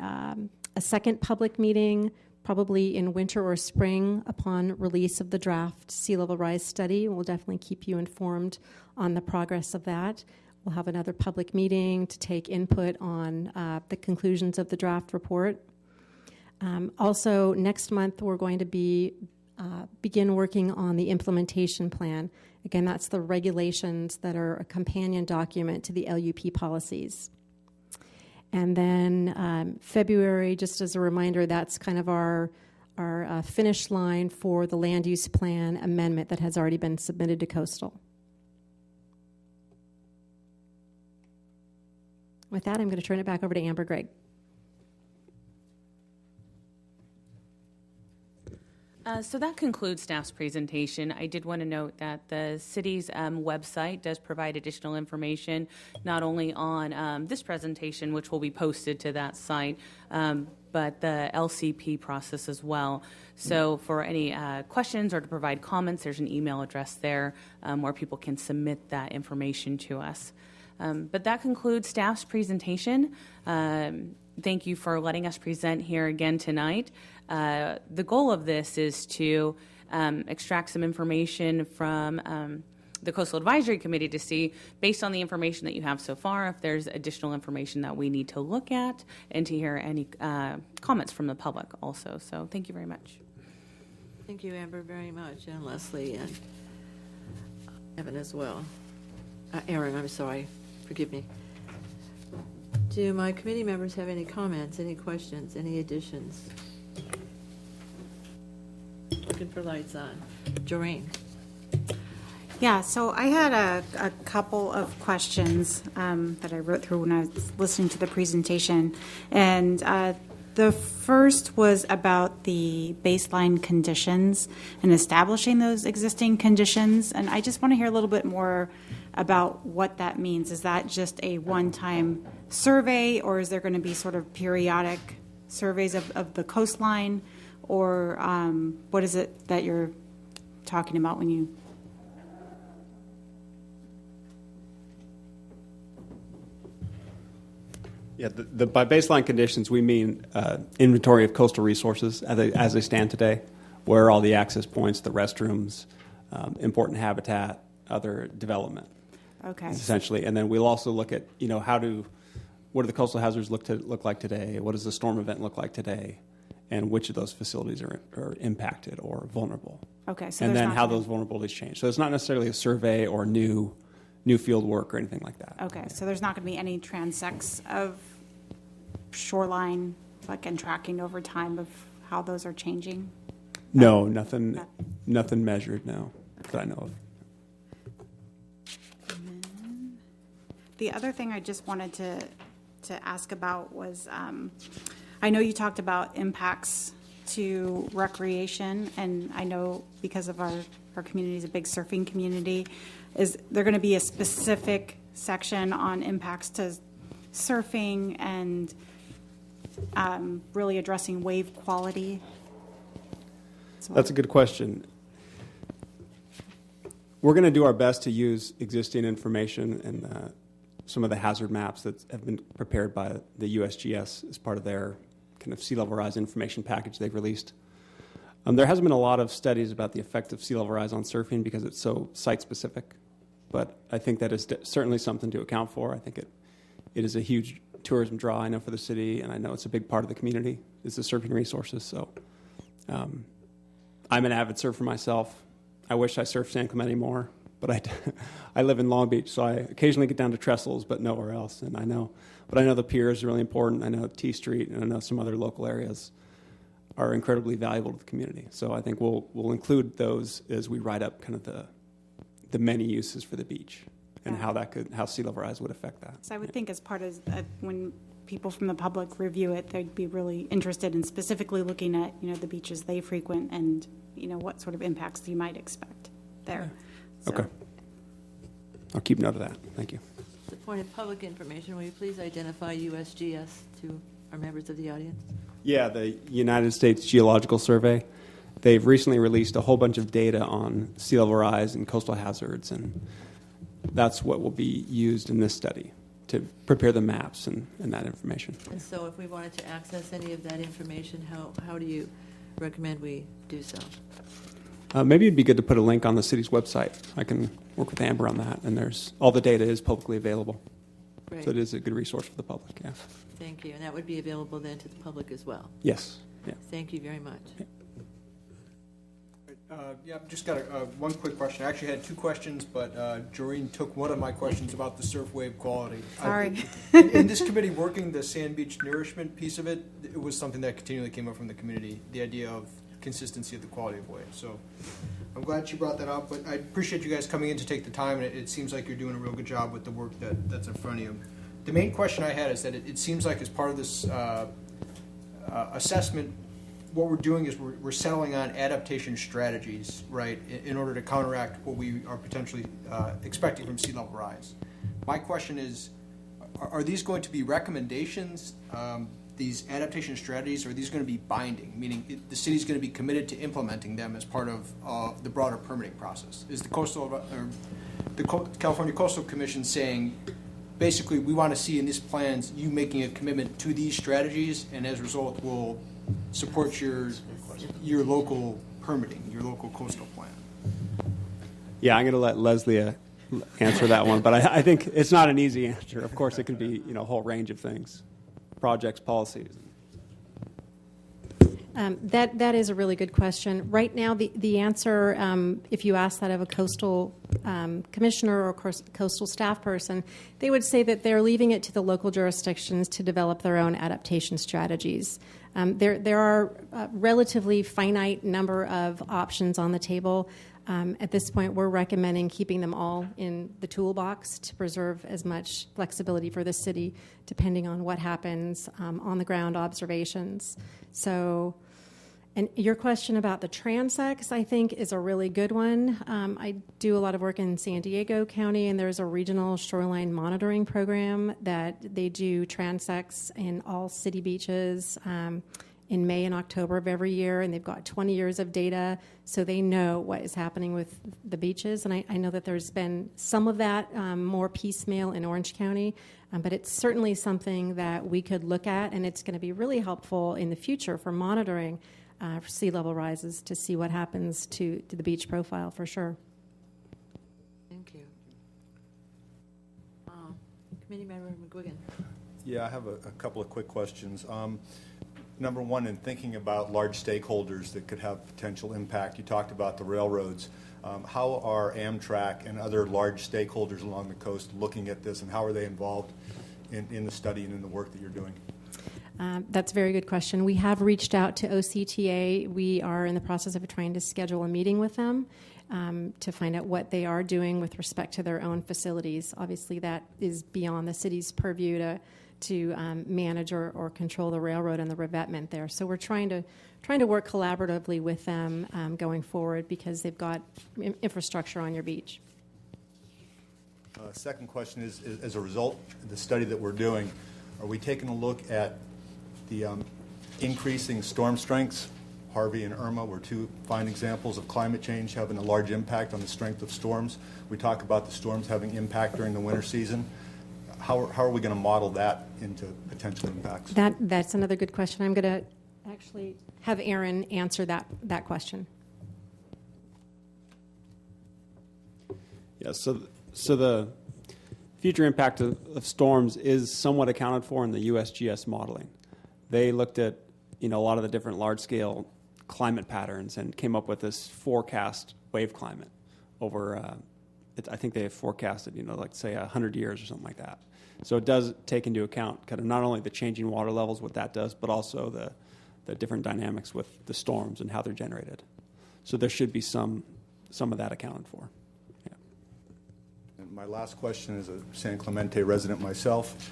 second public meeting probably in winter or spring upon release of the draft sea level rise study. We'll definitely keep you informed on the progress of that. We'll have another public meeting to take input on the conclusions of the draft report. Also, next month, we're going to begin working on the implementation plan. Again, that's the regulations that are a companion document to the LUP policies. And then February, just as a reminder, that's kind of our finish line for the land use plan amendment that has already been submitted to Coastal. With that, I'm going to turn it back over to Amber Gregg. So that concludes staff's presentation. I did want to note that the city's website does provide additional information, not only on this presentation, which will be posted to that site, but the LCP process as well. So for any questions or to provide comments, there's an email address there where people can submit that information to us. But that concludes staff's presentation. Thank you for letting us present here again tonight. The goal of this is to extract some information from the Coastal Advisory Committee to see, based on the information that you have so far, if there's additional information that we need to look at, and to hear any comments from the public also. So thank you very much. Thank you, Amber, very much, and Leslie, and Evan as well. Aaron, I'm sorry. Forgive me. Do my committee members have any comments, any questions, any additions? Looking for lights on. Joreen. Yeah, so I had a couple of questions that I wrote through when I was listening to the presentation. And the first was about the baseline conditions and establishing those existing conditions. And I just want to hear a little bit more about what that means. Is that just a one-time survey, or is there going to be sort of periodic surveys of the coastline? Or what is it that you're talking about when you... Yeah, by baseline conditions, we mean inventory of coastal resources as they stand today, where are all the access points, the restrooms, important habitat, other development. Okay. Essentially, and then we'll also look at, what do the coastal hazards look like today? What does the storm event look like today? And which of those facilities are impacted or vulnerable? Okay. So and then how those vulnerabilities change. So it's not necessarily a survey or new field work or anything like that. Okay, so there's not going to be any transects of shoreline, and tracking over time of how those are changing? No, nothing measured, no, that I know of. The other thing I just wanted to ask about was, I know you talked about impacts to recreation, and I know because of our community is a big surfing community, is there going to be a specific section on impacts to surfing and really addressing wave quality? That's a good question. We're going to do our best to use existing information and some of the hazard maps that have been prepared by the USGS as part of their kind of sea level rise information package they've released. There hasn't been a lot of studies about the effect of sea level rise on surfing because it's so site specific, but I think that is certainly something to account for. I think it is a huge tourism draw, I know, for the city, and I know it's a big part of the community is the surfing resources. So I'm an avid surfer myself. I wish I surfed San Clemente more, but I live in Long Beach, so I occasionally get down to Trestles, but nowhere else. And I know the pier is really important. I know T Street, and I know some other local areas are incredibly valuable to the community. So I think we'll include those as we write up kind of the many uses for the beach and how sea level rise would affect that. So I would think as part of when people from the public review it, they'd be really interested in specifically looking at the beaches they frequent and what sort of impacts you might expect there. So. Okay. I'll keep note of that. Thank you. As a point of public information, will you please identify USGS to our members of the audience? Yeah, the United States Geological Survey. They've recently released a whole bunch of data on sea level rise and coastal hazards, and that's what will be used in this study to prepare the maps and that information. And so if we wanted to access any of that information, how do you recommend we do so? Maybe it'd be good to put a link on the city's website. I can work with Amber on that, and all the data is publicly available. Great. So it is a good resource for the public, yeah. Thank you. And that would be available then to the public as well? Yes. Yeah. Thank you very much. Yeah. Just got one quick question. I actually had two questions, but Joreen took one of my questions about the surf wave quality. Sorry. In this committee working the sand beach nourishment piece of it, it was something that continually came up from the community, the idea of consistency of the quality of waves. So I'm glad she brought that up, but I appreciate you guys coming in to take the time, and it seems like you're doing a real good job with the work that's in front of you. the main question I had is that it seems like as part of this assessment, what we're doing is we're settling on adaptation strategies, right, in order to counteract what we are potentially expecting from sea level rise. My question is, are these going to be recommendations, these adaptation strategies, or are these going to be binding, meaning the city's going to be committed to implementing them as part of the broader permitting process? Is the California Coastal Commission saying, basically, we want to see in these plans you making a commitment to these strategies, and as a result, we'll support your local permitting, your local coastal plan? Yeah, I'm going to let Leslie answer that one, but I think it's not an easy answer. Of course, it could be a whole range of things, projects, policies. That is a really good question. Right now, the answer, if you ask that of a coastal commissioner or coastal staff person, they would say that they're leaving it to the local jurisdictions to develop their own adaptation strategies. There are a relatively finite number of options on the table. At this point, we're recommending keeping them all in the toolbox to preserve as much flexibility for the city, depending on what happens on the ground observations. So, and your question about the transects, I think, is a really good one. I do a lot of work in San Diego County, and there's a regional shoreline monitoring program that they do transects in all city beaches in May and October of every year, and they've got 20 years of data, so they know what is happening with the beaches. And I know that there's been some of that more piecemeal in Orange County, but it's certainly something that we could look at, and it's going to be really helpful in the future for monitoring for sea level rises to see what happens to the beach profile for sure. Thank you. Committee Member McGuigan. Yeah, I have a couple of quick questions. Number one, in thinking about large stakeholders that could have potential impact, you talked about the railroads. How are Amtrak and other large stakeholders along the coast looking at this, and how are they involved in the study and in the work that you're doing? That's a very good question. We have reached out to OCTA. We are in the process of trying to schedule a meeting with them to find out what they are doing with respect to their own facilities. Obviously, that is beyond the city's purview to manage or control the railroad and the revetment there. So we're trying to work collaboratively with them going forward because they've got infrastructure on your beach. Second question is, as a result of the study that we're doing, are we taking a look at the increasing storm strengths? Harvey and Irma were two fine examples of climate change having a large impact on the strength of storms. We talk about the storms having impact during the winter season. How are we going to model that into potential impacts? That's another good question. I'm going to actually have Aaron answer that question. Yeah, so the future impact of storms is somewhat accounted for in the USGS modeling. They looked at a lot of the different large-scale climate patterns and came up with this forecast wave climate over. I think they have forecasted, like say 100 years or something like that. So it does take into account kind of not only the changing water levels, what that does, but also the different dynamics with the storms and how they're generated. So there should be some of that accounted for. Yeah. And my last question is a San Clemente resident myself.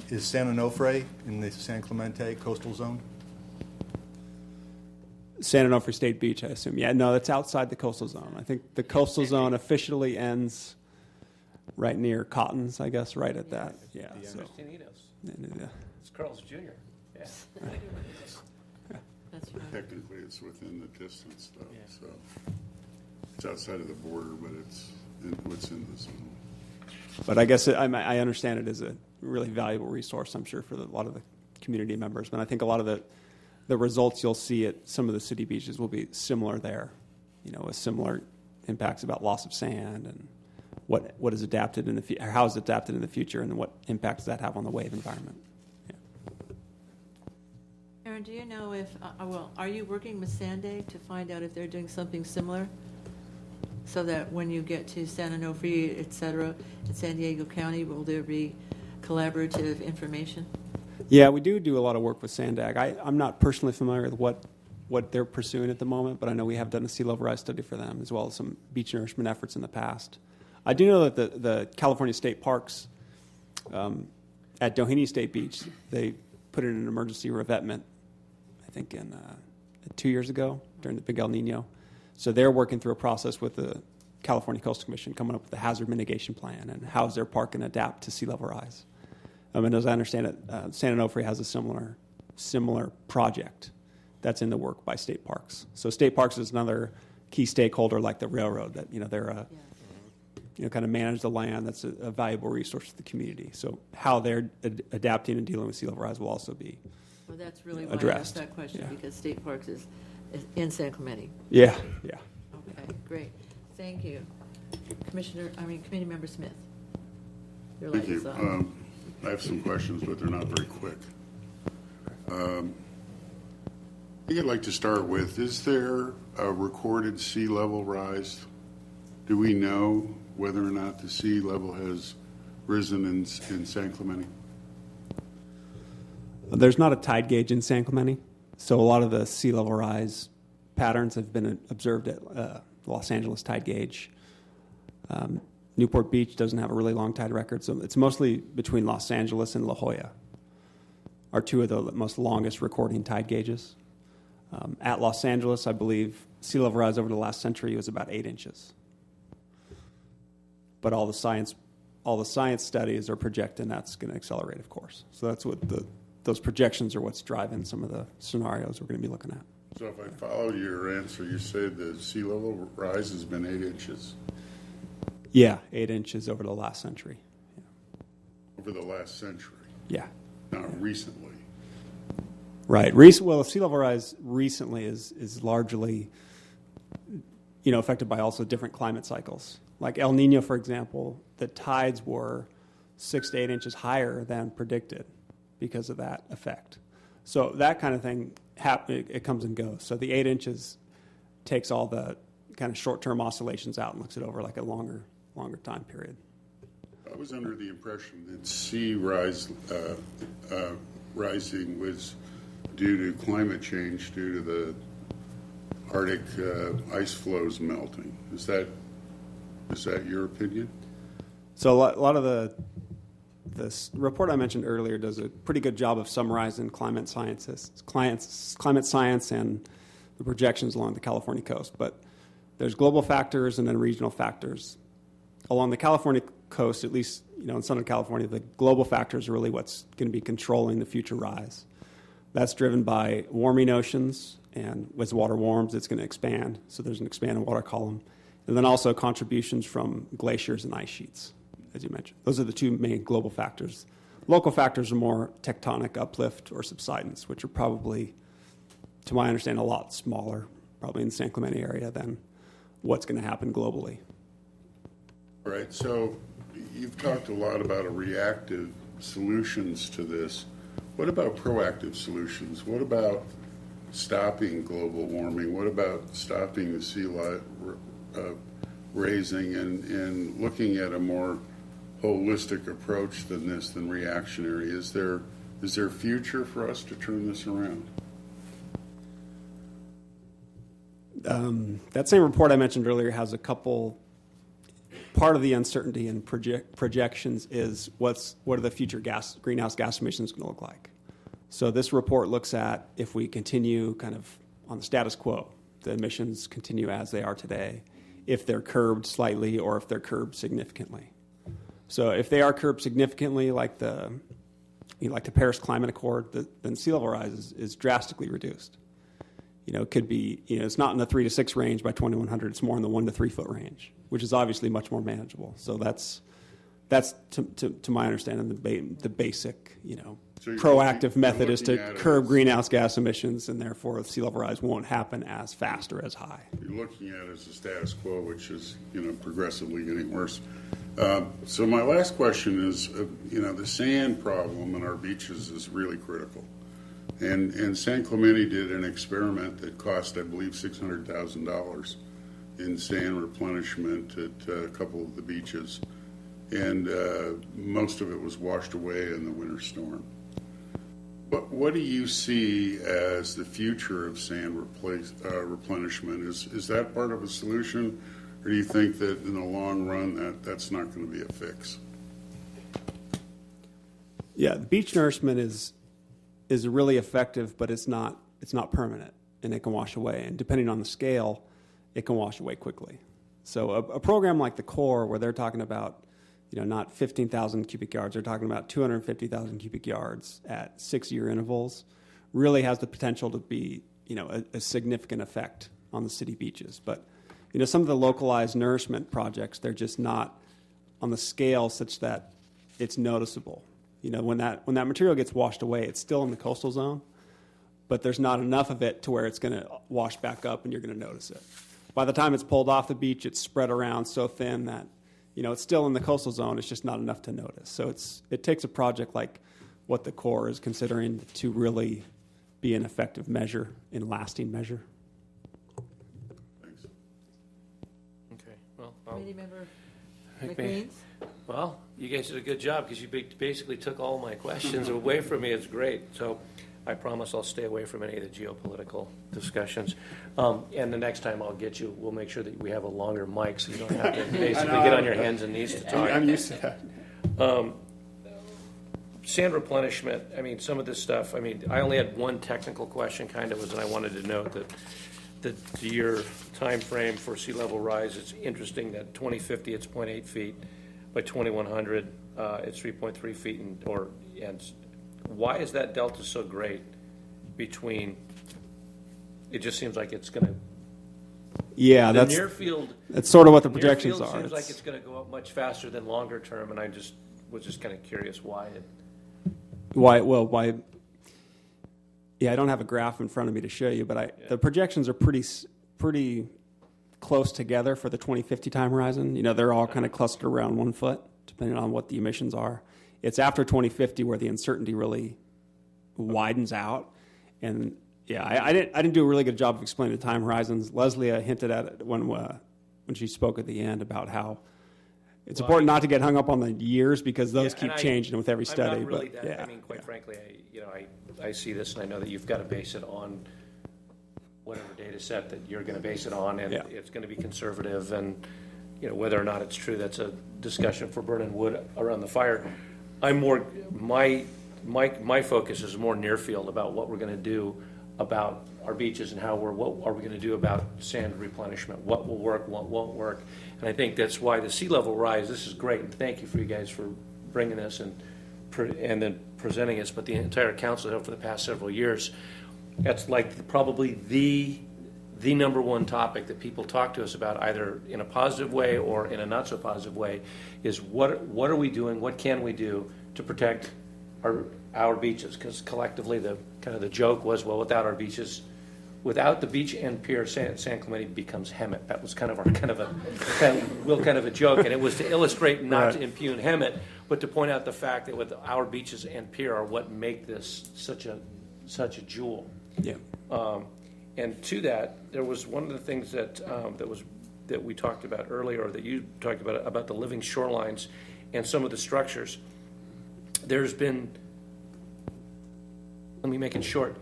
Is San Onofre in the San Clemente coastal zone? San Onofre State Beach, I assume. Yeah, no, that's outside the coastal zone. I think the coastal zone officially ends right near Cotton's, I guess, right at that. Yeah. So. It's Carl's Jr. Yeah. Right. That's right. Technically, it's within the distance, though. Yeah. So it's outside of the border, but it's in the zone. But I guess I understand it as a really valuable resource, I'm sure, for a lot of the community members. But I think a lot of the results you'll see at some of the city beaches will be similar there, with similar impacts about loss of sand and what is adapted or how is it adapted in the future, and what impact does that have on the wave environment. Yeah. Aaron, do you know if, are you working with Sandag to find out if they're doing something similar? So that when you get to San Onofre, et cetera, in San Diego County, will there be collaborative information? Yeah, we do a lot of work with Sandag. I'm not personally familiar with what they're pursuing at the moment, but I know we have done a sea level rise study for them, as well as some beach nourishment efforts in the past. I do know that the California State Parks at Doheny State Beach, they put in an emergency revetment, I think, in 2 years ago during the big El Nino. So they're working through a process with the California Coastal Commission, coming up with a hazard mitigation plan and how is their park going to adapt to sea level rise. And as I understand it, San Onofre has a similar project that's in the work by state parks. So state parks is another key stakeholder, like the railroad, that they're kind of manage the land. That's a valuable resource to the community. So how they're adapting and dealing with sea level rise will also be Well, that's really why addressed. I asked that question, Yeah. because State Parks is in San Clemente. Yeah. Okay, great. Thank you. Committee Member Smith. Your light Thank is you. on. I have some questions, but they're not very quick. I think I'd like to start with, is there a recorded sea level rise? Do we know whether or not the sea level has risen in San Clemente? There's not a tide gauge in San Clemente, so a lot of the sea level rise patterns have been observed at Los Angeles tide gauge. Newport Beach doesn't have a really long tide record, so it's mostly between Los Angeles and La Jolla are two of the most longest recording tide gauges. At Los Angeles, I believe sea level rise over the last century was about 8 inches. But all the science studies are projecting that's going to accelerate, of course. So that's what those projections are what's driving some of the scenarios we're going to be looking at. So if I follow your answer, you said the sea level rise has been 8 inches. Yeah, 8 inches over the last century. Yeah. Over the last century? Yeah. Not recently. Right. Well, sea level rise recently is largely, affected by also different climate cycles. Like El Nino, for example, the tides were 6 to 8 inches higher than predicted because of that effect. So that kind of thing, it comes and goes. So the 8 inches takes all the kind of short-term oscillations out and looks it over like a longer time period. I was under the impression that sea rise rising was due to climate change, due to the Arctic ice flows melting. Is that your opinion? So a lot of this report I mentioned earlier does a pretty good job of summarizing climate science and the projections along the California coast. But there's global factors and then regional factors. Along the California coast, at least in Southern California, the global factors are really what's going to be controlling the future rise. That's driven by warming oceans, and as water warms, it's going to expand. So there's an expanding water column. And then also contributions from glaciers and ice sheets, as you mentioned. Those are the two main global factors. Local factors are more tectonic uplift or subsidence, which are probably, to my understanding, a lot smaller, probably in the San Clemente area, than what's going to happen globally. All right, so you've talked a lot about reactive solutions to this. What about proactive solutions? What about stopping global warming? What about stopping the sea level raising and looking at a more holistic approach than reactionary? Is there a future for us to turn this around? That same report I mentioned earlier has a couple. Part of the uncertainty in projections is what are the future greenhouse gas emissions going to look like. So this report looks at if we continue kind of on the status quo, the emissions continue as they are today, if they're curbed slightly or if they're curbed significantly. So if they are curbed significantly, like the Paris Climate Accord, then sea level rise is drastically reduced. It could be, it's not in the 3 to 6 range by 2100. It's more in the 1 to 3 foot range, which is obviously much more manageable. So that's to my understanding the basic, So proactive you're method is to looking at it curb as- greenhouse gas emissions, and therefore sea level rise won't happen as fast or as high. You're looking at it as a status quo, which is, progressively getting worse. So my last question is, the sand problem in our beaches is really critical. And San Clemente did an experiment that cost, I believe, $600,000 in sand replenishment at a couple of the beaches. And most of it was washed away in the winter storm. But what do you see as the future of sand replenishment? Is that part of a solution, or do you think that in the long run that's not going to be a fix? Yeah, the beach nourishment is really effective, but it's not permanent, and it can wash away. And depending on the scale, it can wash away quickly. So a program like the Core, where they're talking about, not 15,000 cubic yards, they're talking about 250,000 cubic yards at 6-year intervals, really has the potential to be, a significant effect on the city beaches. But, some of the localized nourishment projects, they're just not on the scale such that it's noticeable. When that material gets washed away, it's still in the coastal zone, but there's not enough of it to where it's going to wash back up and you're going to notice it. By the time it's pulled off the beach, it's spread around so thin that, it's still in the coastal zone. It's just not enough to notice. So it takes a project like what the Corps is considering to really be an effective measure and lasting measure. Thanks. Okay, well, Committee member McQueen? Well, you guys did a good job because you basically took all my questions away from me. It's great. So I promise I'll stay away from any of the geopolitical discussions. And the next time I'll get you, we'll make sure that we have a longer mic so you don't have to basically get on your hands and knees to talk. I'm used to that. Sand replenishment, some of this stuff, I only had one technical question and I wanted to note that your time frame for sea level rise, it's interesting that 2050 it's 0.8 feet. By 2100, it's 3.3 feet, and why is that delta so great between? It just seems like it's going to. Yeah, that's near field. That's sort of what the projections are. Seems like it's going to go up much faster than longer term, and I was just kind of curious why it. Why? Yeah, I don't have a graph in front of me to show you, but the projections are pretty close together for the 2050 time horizon. They're all kind of clustered around 1 foot, depending on what the emissions are. It's after 2050 where the uncertainty really widens out. And yeah, I didn't do a really good job of explaining the time horizons. Leslie hinted at it when she spoke at the end about how it's important not to get hung up on the years because those keep changing with every study. I'm not really but, that. Quite frankly, I see this and I know that you've got to base it on whatever data set that you're going to base it on, and it's going to be conservative, and whether or not it's true, that's a discussion for burning wood around the fire. I'm more my focus is more near field about what we're going to do about our beaches and what are we going to do about sand replenishment, what will work, what won't work, and I think that's why the sea level rise. This is great, and thank you for you guys for bringing this and then presenting this. But the entire council for the past several years. That's like probably the number one topic that people talk to us about, either in a positive way or in a not so positive way, is what are we doing? What can we do to protect our beaches? Because collectively, the joke was, well, without our beaches, without the beach and pier, San Clemente becomes Hemet. That was kind of a joke, and it was to illustrate, not to impugn Hemet, but to point out the fact that with our beaches and pier are what make this such a jewel. Yeah. And to that, there was one of the things that we talked about earlier, or that you talked about the living shorelines and some of the structures. There's been, let me make it short.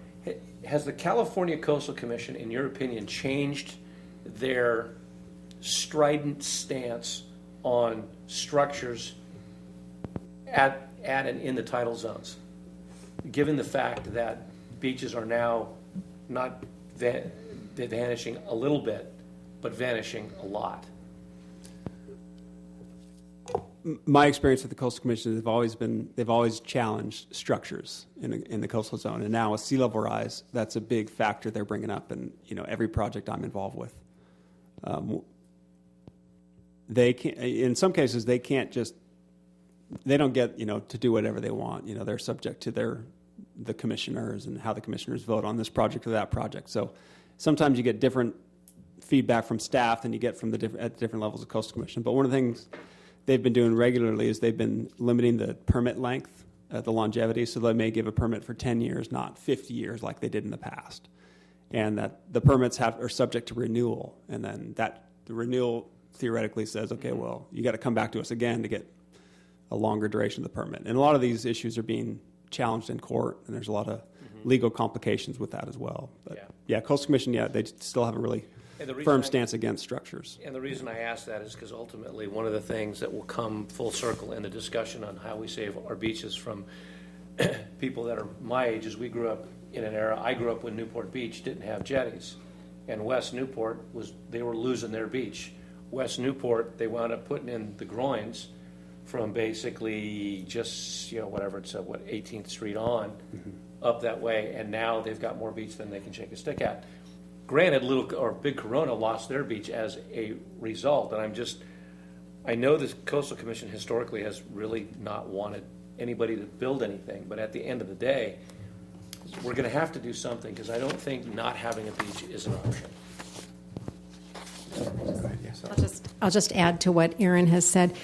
Has the California Coastal Commission, in your opinion, changed their strident stance on structures at and in the tidal zones, given the fact that beaches are now not vanishing a little bit, but vanishing a lot? My experience with the Coastal Commission they've always challenged structures in the coastal zone, and now with sea level rise, that's a big factor they're bringing up in every project I'm involved with. They can, in some cases, they can't just, they don't get to do whatever they want. They're subject to the commissioners and how the commissioners vote on this project or that project. So sometimes you get different feedback from staff than you get from at different levels of Coastal Commission. But one of the things they've been doing regularly is they've been limiting the permit length, the longevity, so they may give a permit for 10 years, not 50 years like they did in the past. And that the permits are subject to renewal, and then the renewal theoretically says, okay, well, you got to come back to us again to get a longer duration of the permit. And a lot of these issues are being challenged in court, and there's a lot of legal complications with that as well. But yeah, Coastal Commission, they still have a really firm stance against structures. And the reason I ask that is because ultimately one of the things that will come full circle in the discussion on how we save our beaches from people that are my age, as we grew up in an era, I grew up when Newport Beach didn't have jetties. And West Newport they were losing their beach. West Newport, they wound up putting in the groins from basically just, whatever it's 18th Street on, up that way, and now they've got more beach than they can shake a stick at. Granted, Big Corona lost their beach as a result, and I know the Coastal Commission historically has really not wanted anybody to build anything, but at the end of the day, we're going to have to do something, because I don't think not having a beach is an option. I'll just add to what Aaron has said.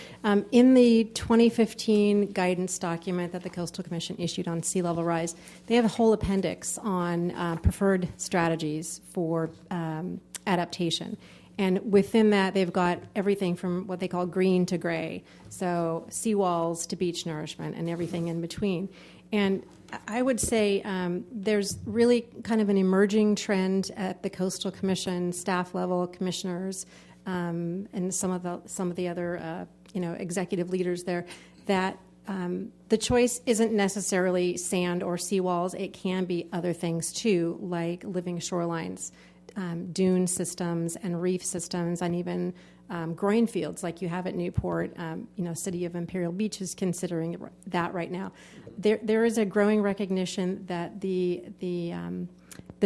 In the 2015 guidance document that the Coastal Commission issued on sea level rise, they have a whole appendix on preferred strategies for adaptation. And within that, they've got everything from what they call green to gray, so seawalls to beach nourishment and everything in between. And I would say there's really kind of an emerging trend at the Coastal Commission staff level, commissioners, and some of the other executive leaders there, that the choice isn't necessarily sand or seawalls. It can be other things too, like living shorelines, dune systems and reef systems, and even groin fields like you have at Newport. City of Imperial Beach is considering that right now. There is a growing recognition that the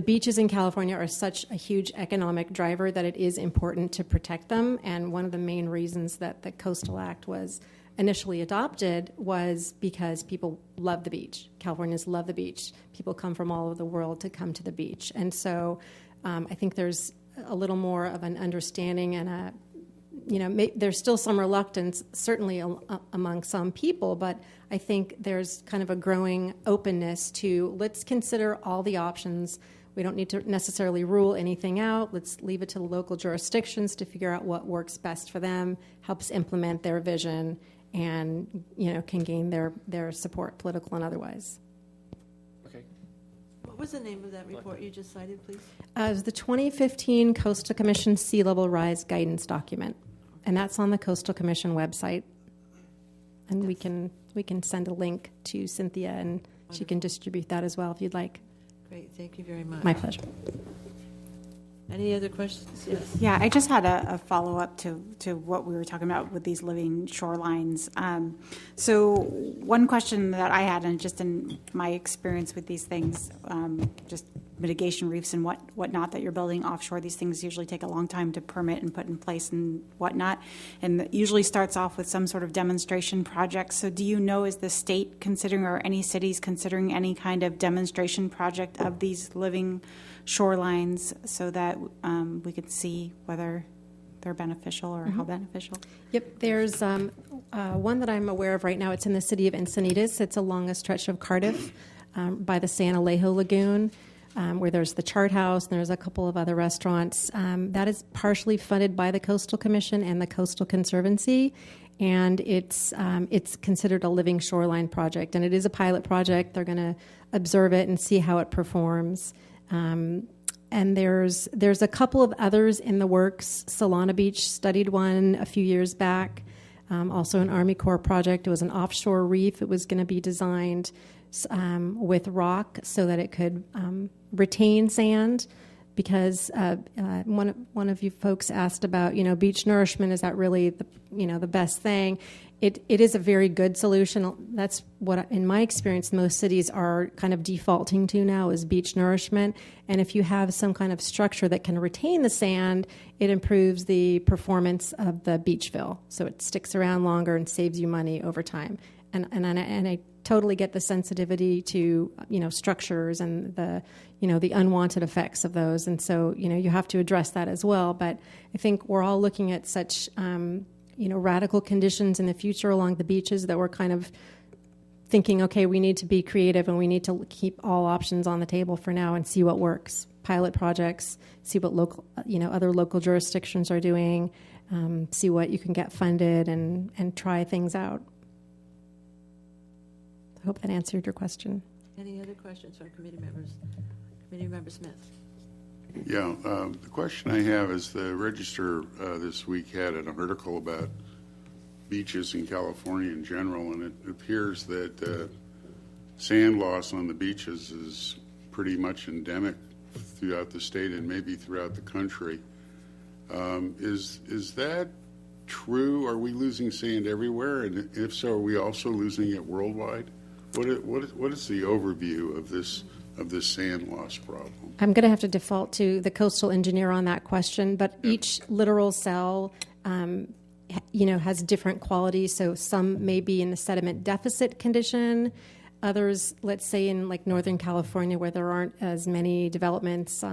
beaches in California are such a huge economic driver that it is important to protect them. And one of the main reasons that the Coastal Act was initially adopted was because people love the beach. Californians love the beach. People come from all over the world to come to the beach. And so I think there's a little more of an understanding and there's still some reluctance, certainly among some people, but I think there's kind of a growing openness to let's consider all the options. We don't need to necessarily rule anything out. Let's leave it to the local jurisdictions to figure out what works best for them, helps implement their vision, and can gain their support, political and otherwise. Okay. What was the name of that report you just cited, please? It was the 2015 Coastal Commission Sea Level Rise Guidance Document, and that's on the Coastal Commission website. And yes, we can send a link to Cynthia, and wonderful. She can distribute that as well if you'd like. Great, thank you very much. My pleasure. Any other questions? Yes. Yeah, I just had a follow-up to what we were talking about with these living shorelines. So one question that I had, and just in my experience with these things, just mitigation reefs and whatnot that you're building offshore, these things usually take a long time to permit and put in place and whatnot, and it usually starts off with some sort of demonstration project. So do you know, is the state considering, or any cities considering, any kind of demonstration project of these living shorelines so that we could see whether they're beneficial or how beneficial? Yep, there's one that I'm aware of right now. It's in the city of Encinitas. It's along a stretch of Cardiff by the San Alejo Lagoon, where there's the Chart House, and there's a couple of other restaurants. That is partially funded by the Coastal Commission and the Coastal Conservancy, and it's considered a living shoreline project, and it is a pilot project. They're going to observe it and see how it performs. And there's a couple of others in the works. Solana Beach studied one a few years back, also an Army Corps project. It was an offshore reef. It was going to be designed with rock so that it could retain sand, because one of you folks asked about, beach nourishment, is that really the best thing? It is a very good solution. That's what, in my experience, most cities are kind of defaulting to now, is beach nourishment. And if you have some kind of structure that can retain the sand, it improves the performance of the beach fill. So it sticks around longer and saves you money over time. And I totally get the sensitivity to structures and the unwanted effects of those. And so you have to address that as well. But I think we're all looking at such radical conditions in the future along the beaches that we're kind of thinking, okay, we need to be creative and we need to keep all options on the table for now and see what works. Pilot projects, see what other local jurisdictions are doing, see what you can get funded, and try things out. I hope that answered your question. Any other questions from committee members? Committee Member Smith. Yeah, the question I have is the Register this week had an article about beaches in California in general, and it appears that sand loss on the beaches is pretty much endemic throughout the state and maybe throughout the country. Is that true? Are we losing sand everywhere? And if so, are we also losing it worldwide? What is the overview of this sand loss problem? I'm going to have to default to the coastal engineer on that question, but each littoral cell has different qualities. So some may be in a sediment deficit condition. Others, let's say in like Northern California, where there aren't as many developments,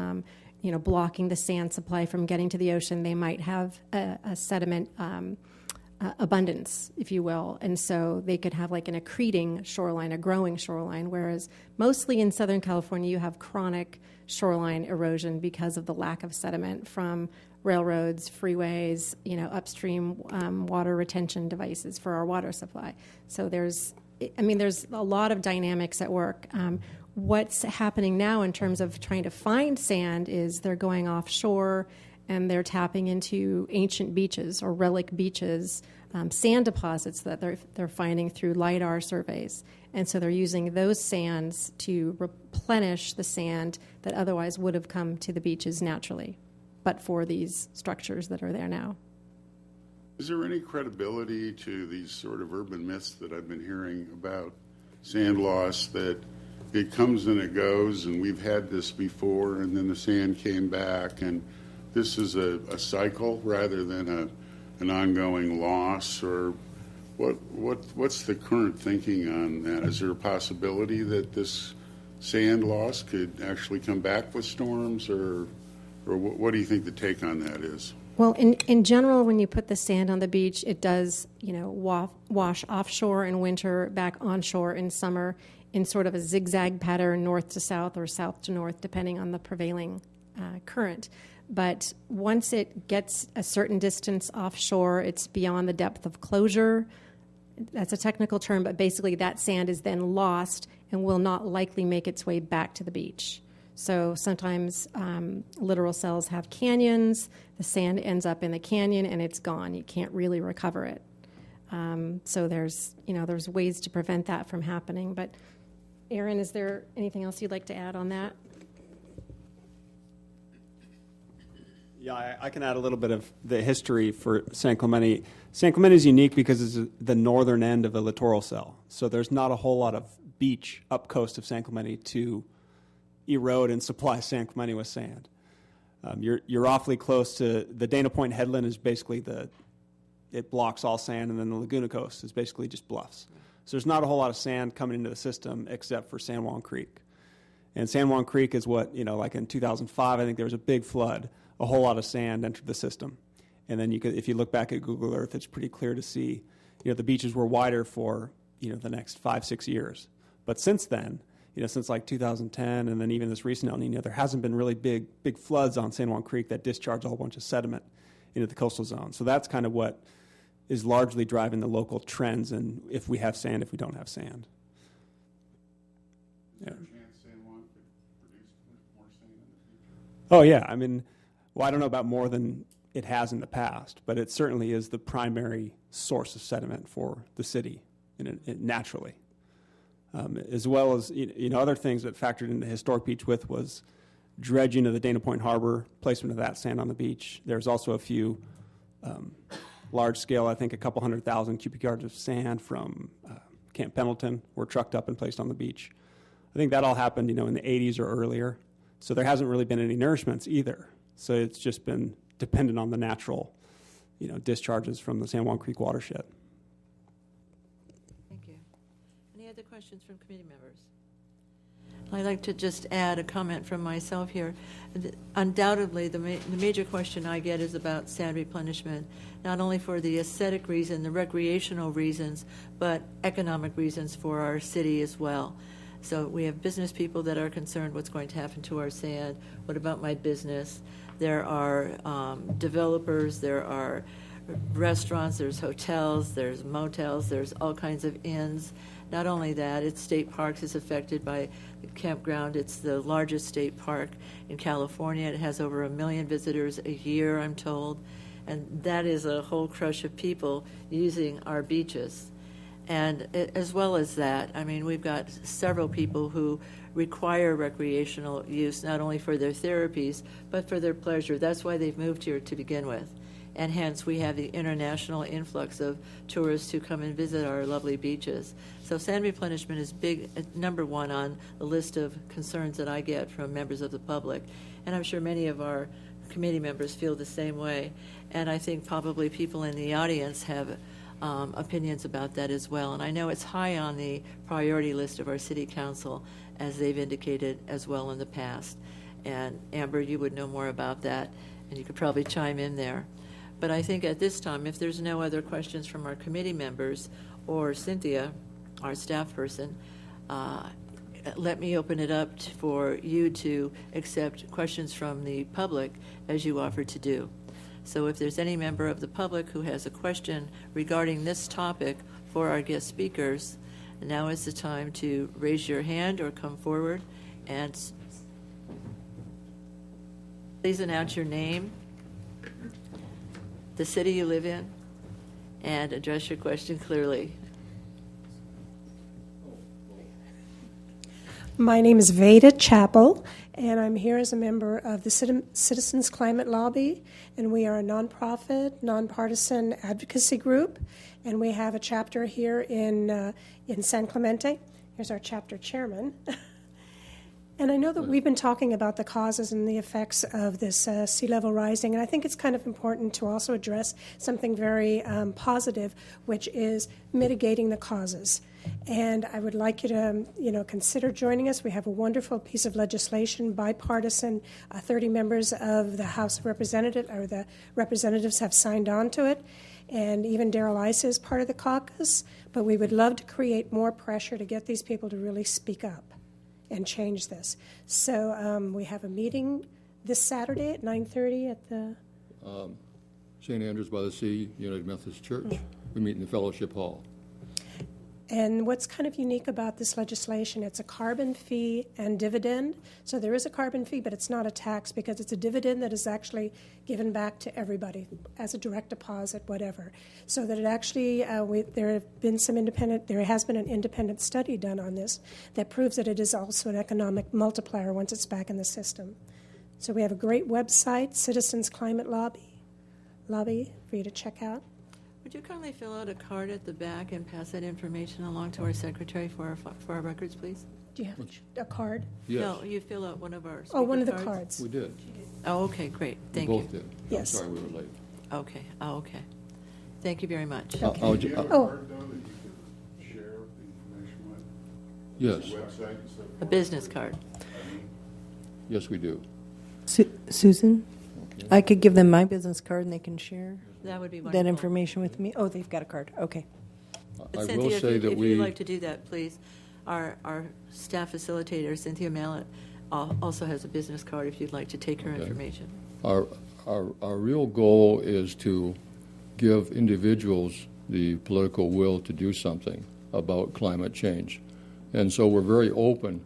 blocking the sand supply from getting to the ocean, they might have a sediment abundance, if you will. And so they could have like an accreting shoreline, a growing shoreline, whereas mostly in Southern California, you have chronic shoreline erosion because of the lack of sediment from railroads, freeways, upstream water retention devices for our water supply. So there's a lot of dynamics at work. What's happening now in terms of trying to find sand is they're going offshore and they're tapping into ancient beaches or relic beaches, sand deposits that they're finding through LIDAR surveys. And so they're using those sands to replenish the sand that otherwise would have come to the beaches naturally, but for these structures that are there now. Is there any credibility to these sort of urban myths that I've been hearing about sand loss, that it comes and it goes, and we've had this before, and then the sand came back, and this is a cycle rather than an ongoing loss? Or what's the current thinking on that? Is there a possibility that this sand loss could actually come back with storms, or what do you think the take on that is? Well, in general, when you put the sand on the beach, it does, wash offshore in winter, back onshore in summer, in sort of a zigzag pattern, north to south or south to north, depending on the prevailing current. But once it gets a certain distance offshore, it's beyond the depth of closure. That's a technical term, but basically that sand is then lost and will not likely make its way back to the beach. So sometimes littoral cells have canyons. The sand ends up in the canyon and it's gone. You can't really recover it. So there's ways to prevent that from happening. But Aaron, is there anything else you'd like to add on that? Yeah, I can add a little bit of the history for San Clemente. San Clemente is unique because it's the northern end of a littoral cell. So there's not a whole lot of beach up coast of San Clemente to erode and supply San Clemente with sand. You're awfully close to the Dana Point headland is basically it blocks all sand, and then the Laguna coast is basically just bluffs. So there's not a whole lot of sand coming into the system except for San Juan Creek. And San Juan Creek is what, like in 2005, I think there was a big flood. A whole lot of sand entered the system. And then if you look back at Google Earth, it's pretty clear to see, the beaches were wider for, the next 5-6 years. But since then, since like 2010 and then even this recent El Nino, there hasn't been really big floods on San Juan Creek that discharge a whole bunch of sediment into the coastal zone. So that's kind of what is largely driving the local trends, and if we have sand, if we don't have sand. Yeah. Oh, yeah. I don't know about more than it has in the past, but it certainly is the primary source of sediment for the city naturally. As well as other things that factored into historic beach width was dredging of the Dana Point Harbor, placement of that sand on the beach. There's also a few large scale, I think a couple 100,000 cubic yards of sand from Camp Pendleton were trucked up and placed on the beach. I think that all happened, in the 80s or earlier. So there hasn't really been any nourishments either. So it's just been dependent on the natural, discharges from the San Juan Creek watershed. Thank you. Any other questions from committee members? I'd like to just add a comment from myself here. Undoubtedly, the major question I get is about sand replenishment, not only for the aesthetic reason, the recreational reasons, but economic reasons for our city as well. So we have business people that are concerned what's going to happen to our sand. What about my business? There are developers, there are restaurants, there's hotels, there's motels, there's all kinds of inns. Not only that, it's state parks is affected by the campground. It's the largest state park in California. It has over 1 million visitors a year, I'm told. And that is a whole crush of people using our beaches. And as well as that, I mean, we've got several people who require recreational use, not only for their therapies, but for their pleasure. That's why they've moved here to begin with. And hence, we have the international influx of tourists who come and visit our lovely beaches. So sand replenishment is number one on the list of concerns that I get from members of the public. And I'm sure many of our committee members feel the same way. And I think probably people in the audience have opinions about that as well. And I know it's high on the priority list of our city council, as they've indicated as well in the past. And Amber, you would know more about that, and you could probably chime in there. But I think at this time, if there's no other questions from our committee members or Cynthia, our staff person, let me open it up for you to accept questions from the public as you offered to do. So if there's any member of the public who has a question regarding this topic for our guest speakers, now is the time to raise your hand or come forward and please announce your name, the city you live in, and address your question clearly. My name is Veda Chappell, and I'm here as a member of the Citizens Climate Lobby, and we are a nonprofit, nonpartisan advocacy group, and we have a chapter here in San Clemente. Here's our chapter chairman. And I know that we've been talking about the causes and the effects of this sea level rising, and I think it's kind of important to also address something very positive, which is mitigating the causes. And I would like you to, consider joining us. We have a wonderful piece of legislation, bipartisan. 30 members of the House of Representatives, or the representatives, have signed on to it. And even Darrell Issa is part of the caucus. But we would love to create more pressure to get these people to really speak up and change this. So we have a meeting this Saturday at 9:30 at the St. Andrews by the Sea United Methodist Church. We meet in the Fellowship Hall. And what's kind of unique about this legislation, it's a carbon fee and dividend. So there is a carbon fee, but it's not a tax because it's a dividend that is actually given back to everybody as a direct deposit, whatever. So that it actually, there has been an independent study done on this that proves that it is also an economic multiplier once it's back in the system. So we have a great website, Citizens Climate Lobby for you to check out. Would you kindly fill out a card at the back and pass that information along to our secretary for our records, please? Do you have a card? Yes. No, you fill out one of our one of the cards. cards. We did. Oh, okay, great. Thank you. We both did. Yes. I'm sorry we were late. Okay. Oh, okay. Thank you very much. Okay. Do you have a card, though, that you could share the information with? Yes. Website and stuff? A business card. Yes, we do. Susan, I could give them my business card and they can share That would be wonderful. that information with me. Oh, they've got a card. Okay. I will Cynthia, say that if you'd like to do that, please. Our staff facilitator, Cynthia Mallett, also has a business card if you'd like to take her information. Our real goal is to give individuals the political will to do something about climate change. And so we're very open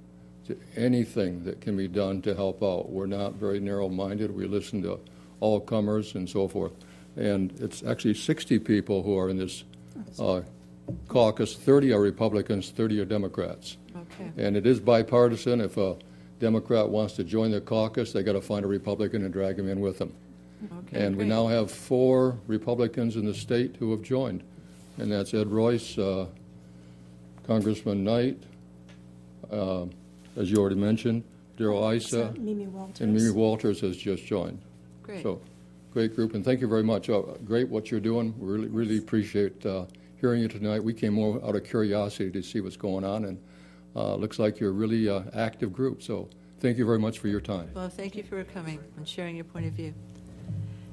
to anything that can be done to help out. We're not very narrow-minded. We listen to all comers and so forth. And it's actually 60 people who are in this caucus. 30 are Republicans, 30 are Democrats. Okay. And it is bipartisan. If a Democrat wants to join the caucus, they got to find a Republican and drag him in with them. Okay, And we great. now have 4 Republicans in the state who have joined. And that's Ed Royce, Congressman Knight, as you already mentioned, Darrell Issa, Mimi Walters. and Mimi Walters has just joined. Great. So, great group, and thank you very much. Great what you're doing. We really appreciate hearing you tonight. We came more out of curiosity to see what's going on, and looks like you're a really active group. So, thank you very much for your time. Well, thank you for coming and sharing your point of view.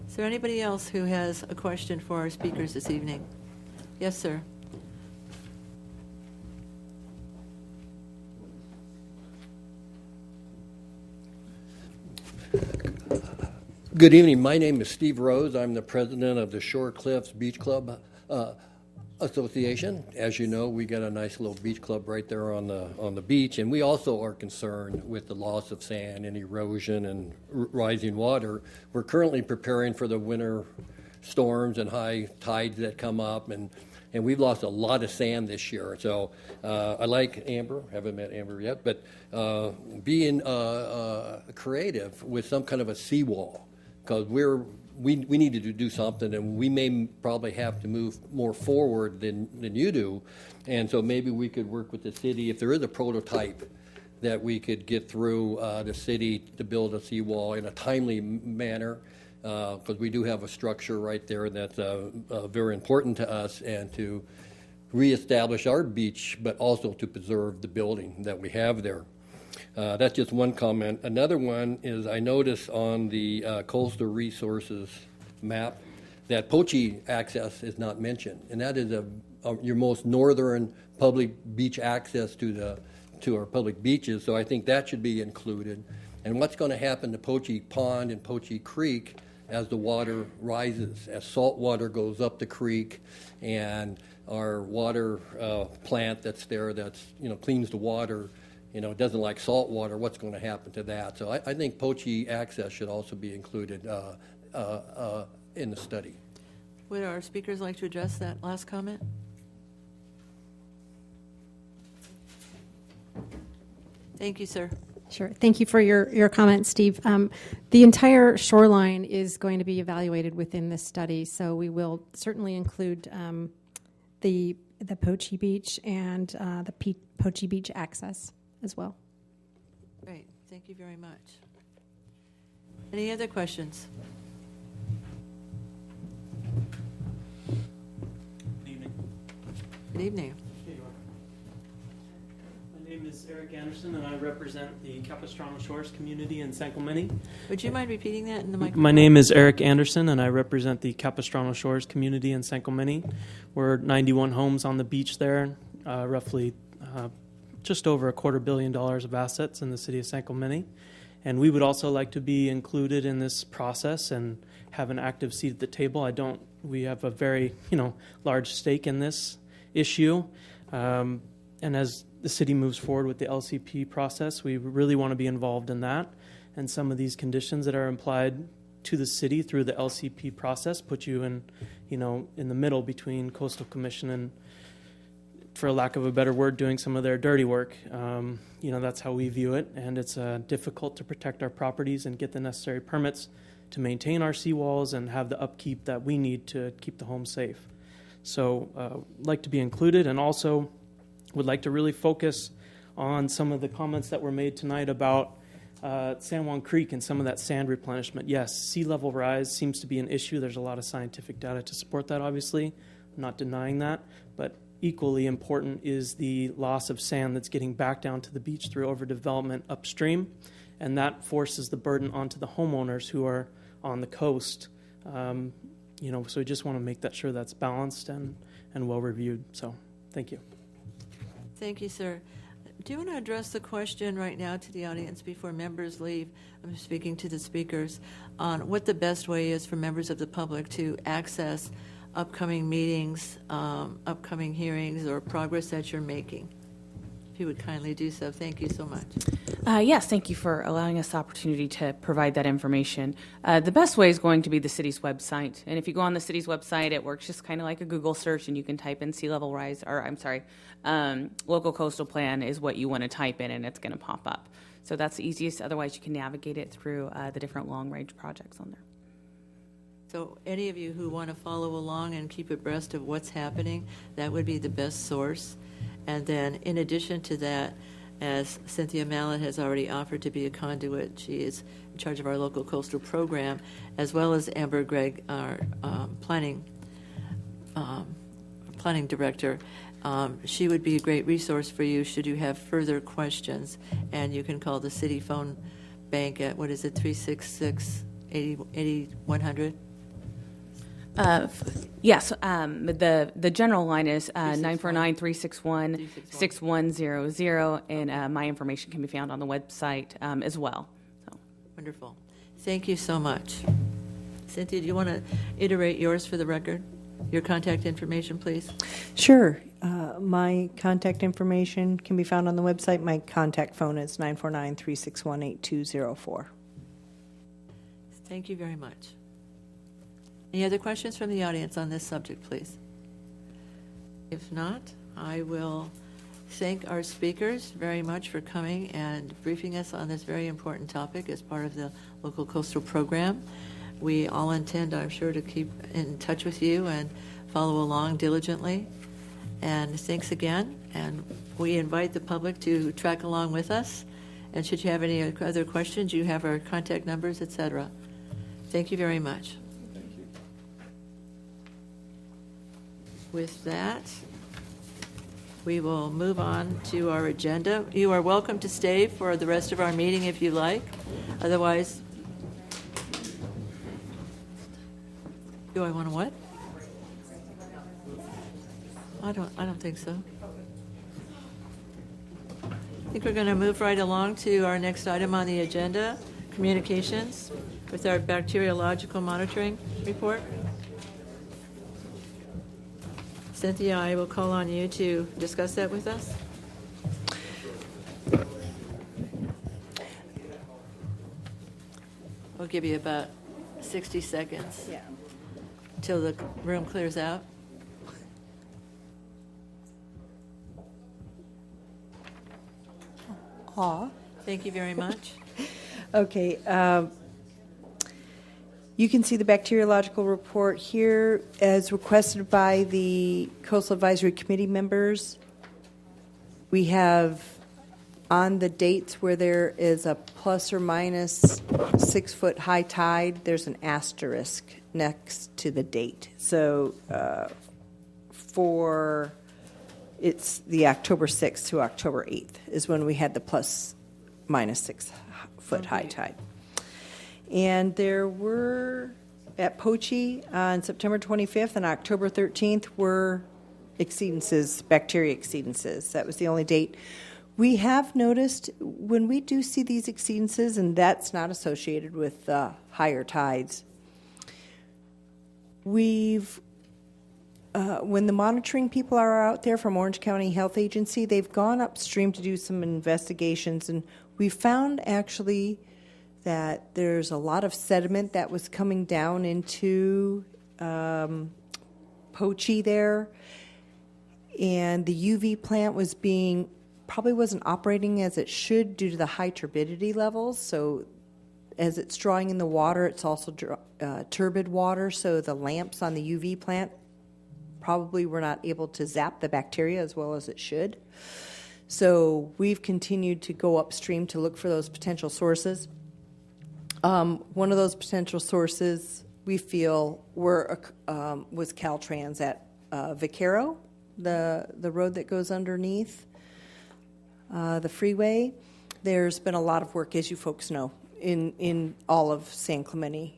Is there anybody else who has a question for our speakers this evening? Yes, sir. Good evening. My name is Steve Rose. I'm the president of the Shore Cliffs Beach Club Association. As you know, we got a nice little beach club right there on the beach, and we also are concerned with the loss of sand and erosion and rising water. We're currently preparing for the winter storms and high tides that come up, and and we've lost a lot of sand this year. So I like Amber, haven't met Amber yet, but being creative with some kind of a seawall, because we needed to do something, and we may probably have to move more forward than you do. And so maybe we could work with the city, if there is a prototype that we could get through the city to build a seawall in a timely manner, because we do have a structure right there that's very important to us, and to reestablish our beach, but also to preserve the building that we have there. That's just one comment. Another one is I noticed on the coastal resources map that Poche access is not mentioned, and that is your most northern public beach access to our public beaches. So I think that should be included. And what's going to happen to Poche Pond and Poche Creek as the water rises, as salt water goes up the creek, and our water plant that's there that's cleans the water. It doesn't like salt water. What's going to happen to that? So I think Poche access should also be included in the study. Would our speakers like to address that last comment? Thank you, sir. Sure. Thank you for your comment, Steve. The entire shoreline is going to be evaluated within this study, so we will certainly include the Poche Beach and the Poche Beach access as well. Great. Thank you very much. Any other questions? Good evening. Good evening. My name is Eric Anderson, and I represent the Capistrano Shores community in San Clemente. Would you mind repeating that in the microphone? My name is Eric Anderson, and I represent the Capistrano Shores community in San Clemente. We're 91 homes on the beach there, roughly just over $250 million of assets in the city of San Clemente. And we would also like to be included in this process and have an active seat at the table. We have a very, large stake in this issue. And as the city moves forward with the LCP process, we really want to be involved in that. And some of these conditions that are implied to the city through the LCP process put you in, in the middle between Coastal Commission and, for lack of a better word, doing some of their dirty work. That's how we view it, and it's difficult to protect our properties and get the necessary permits to maintain our seawalls and have the upkeep that we need to keep the home safe. So like to be included, and also would like to really focus on some of the comments that were made tonight about San Juan Creek and some of that sand replenishment. Yes, sea level rise seems to be an issue. There's a lot of scientific data to support that, obviously. I'm not denying that, but equally important is the loss of sand that's getting back down to the beach through overdevelopment upstream, and that forces the burden onto the homeowners who are on the coast. So we just want to make that sure that's balanced and well reviewed. So thank you. Thank you, sir. Do you want to address the question right now to the audience before members leave? I'm speaking to the speakers on what the best way is for members of the public to access upcoming meetings, upcoming hearings, or progress that you're making. If you would kindly do so. Thank you so much. Yes, thank you for allowing us the opportunity to provide that information. The best way is going to be the city's website. And if you go on the city's website, it works just kind of like a Google search, and you can type in sea level rise, local coastal plan is what you want to type in, and it's going to pop up. So that's the easiest. Otherwise, you can navigate it through the different long-range projects on there. So any of you who want to follow along and keep abreast of what's happening, that would be the best source. And then in addition to that, as Cynthia Mallett has already offered to be a conduit, she is in charge of our local coastal program, as well as Amber Gregg, our planning director. She would be a great resource for you should you have further questions. And you can call the city phone bank at, 366-8100? Yes, the general line is 949-361-6100, and my information can be found on the website as well. So. Wonderful. Thank you so much. Cynthia, do you want to iterate yours for the record? Your contact information, please. Sure. My contact information can be found on the website. My contact phone is 949-361-8204. Thank you very much. Any other questions from the audience on this subject, please? If not, I will thank our speakers very much for coming and briefing us on this very important topic as part of the local coastal program. We all intend, I'm sure, to keep in touch with you and follow along diligently. And thanks again. And we invite the public to track along with us. And should you have any other questions, you have our contact numbers, etc. Thank you very much. Thank you. With that, we will move on to our agenda. You are welcome to stay for the rest of our meeting if you like. Otherwise, do I want to what? I don't think so. I think we're going to move right along to our next item on the agenda, communications, with our bacteriological monitoring report. Cynthia, I will call on you to discuss that with us. I'll give you about 60 seconds till the room clears out. Aw. Thank you very much. Okay. You can see the bacteriological report here as requested by the Coastal Advisory Committee members. We have on the dates where there is a plus or minus 6 foot high tide, there's an asterisk next to the date. So for it's the October 6th to October 8th is when we had the plus minus 6 foot high tide. And there were, at Poche on September 25th and October 13th were exceedances, bacteria exceedances. That was the only date. We have noticed when we do see these exceedances, and that's not associated with higher tides, we've when the monitoring people are out there from Orange County Health Agency, they've gone upstream to do some investigations, and we found actually that there's a lot of sediment that was coming down into Poche there, and the UV plant was probably wasn't operating as it should due to the high turbidity levels. So as it's drawing in the water, it's also turbid water, so the lamps on the UV plant probably were not able to zap the bacteria as well as it should. So we've continued to go upstream to look for those potential sources. One of those potential sources we feel was Caltrans at Vaquero, the road that goes underneath the freeway. There's been a lot of work, as you folks know, in all of San Clemente,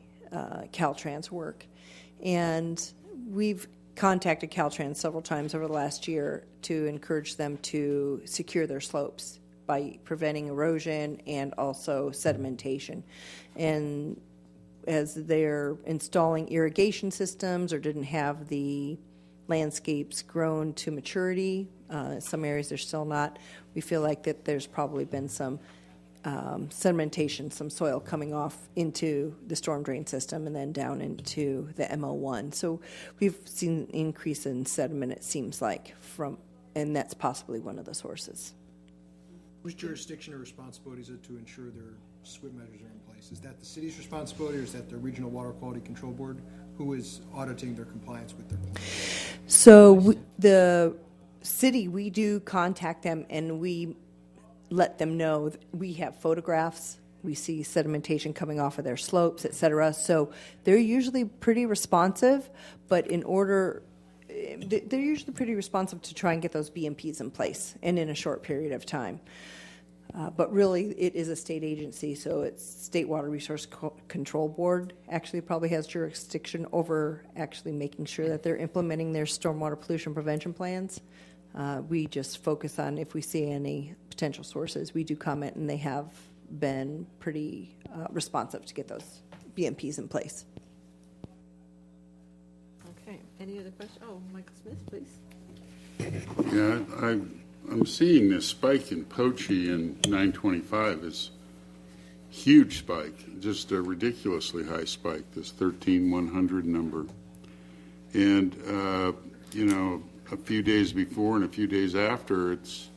Caltrans work. And we've contacted Caltrans several times over the last year to encourage them to secure their slopes by preventing erosion and also sedimentation. And as they're installing irrigation systems or didn't have the landscapes grown to maturity, some areas they're still not, we feel like that there's probably been some sedimentation, some soil coming off into the storm drain system and then down into the MO1. So we've seen an increase in sediment, it seems like, and that's possibly one of the sources. Whose jurisdiction or responsibility is it to ensure their SWIP measures are in place? Is that the city's responsibility, or is that the Regional Water Quality Control Board who is auditing their compliance with their plans? So the city, we do contact them and we let them know that we have photographs, we see sedimentation coming off of their slopes, et cetera. So they're usually pretty responsive, but they're usually pretty responsive to try and get those BMPs in place and in a short period of time. But really, it is a state agency, so it's State Water Resource Control Board actually probably has jurisdiction over actually making sure that they're implementing their stormwater pollution prevention plans. We just focus on if we see any potential sources. We do comment, and they have been pretty responsive to get those BMPs in place. Okay. Any other questions? Oh, Michael Smith, please. Yeah, I'm seeing this spike in Poche in 925. It's huge spike, just a ridiculously high spike, this 13,100 number. And, a few days before and a few days after, it's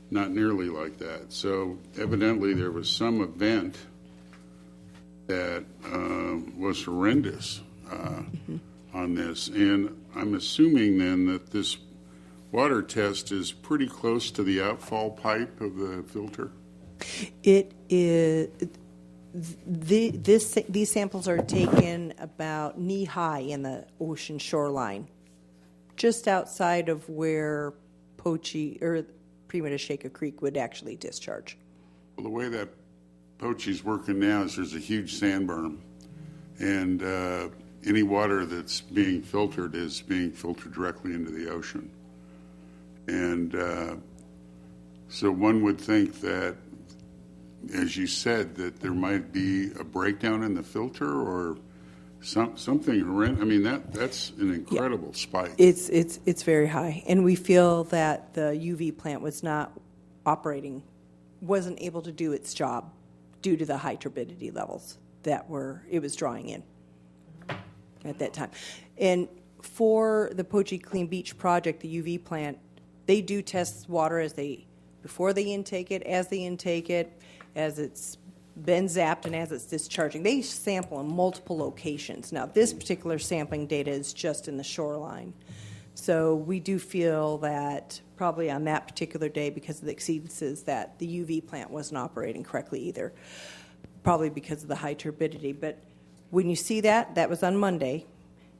not nearly like that. So evidently there was some event that was horrendous on this. And I'm assuming then that this water test is pretty close to the outfall pipe of the filter? It is. These samples are taken about knee-high in the ocean shoreline, just outside of where Poche or Prima-to-Shaka Creek would actually discharge. Well, the way that Poche's working now is there's a huge sand berm, and any water that's being filtered is being filtered directly into the ocean. And so one would think that, as you said, that there might be a breakdown in the filter or something horrendous. I mean, that's an incredible spike. It's very high, and we feel that the UV plant was not operating, wasn't able to do its job due to the high turbidity levels that it was drawing in at that time. And for the Poche Clean Beach project, the UV plant, they do test water before they intake it, as they intake it, as it's been zapped, and as it's discharging. They sample in multiple locations. Now, this particular sampling data is just in the shoreline. So we do feel that probably on that particular day, because of the exceedances, that the UV plant wasn't operating correctly either, probably because of the high turbidity. But when you see that was on Monday,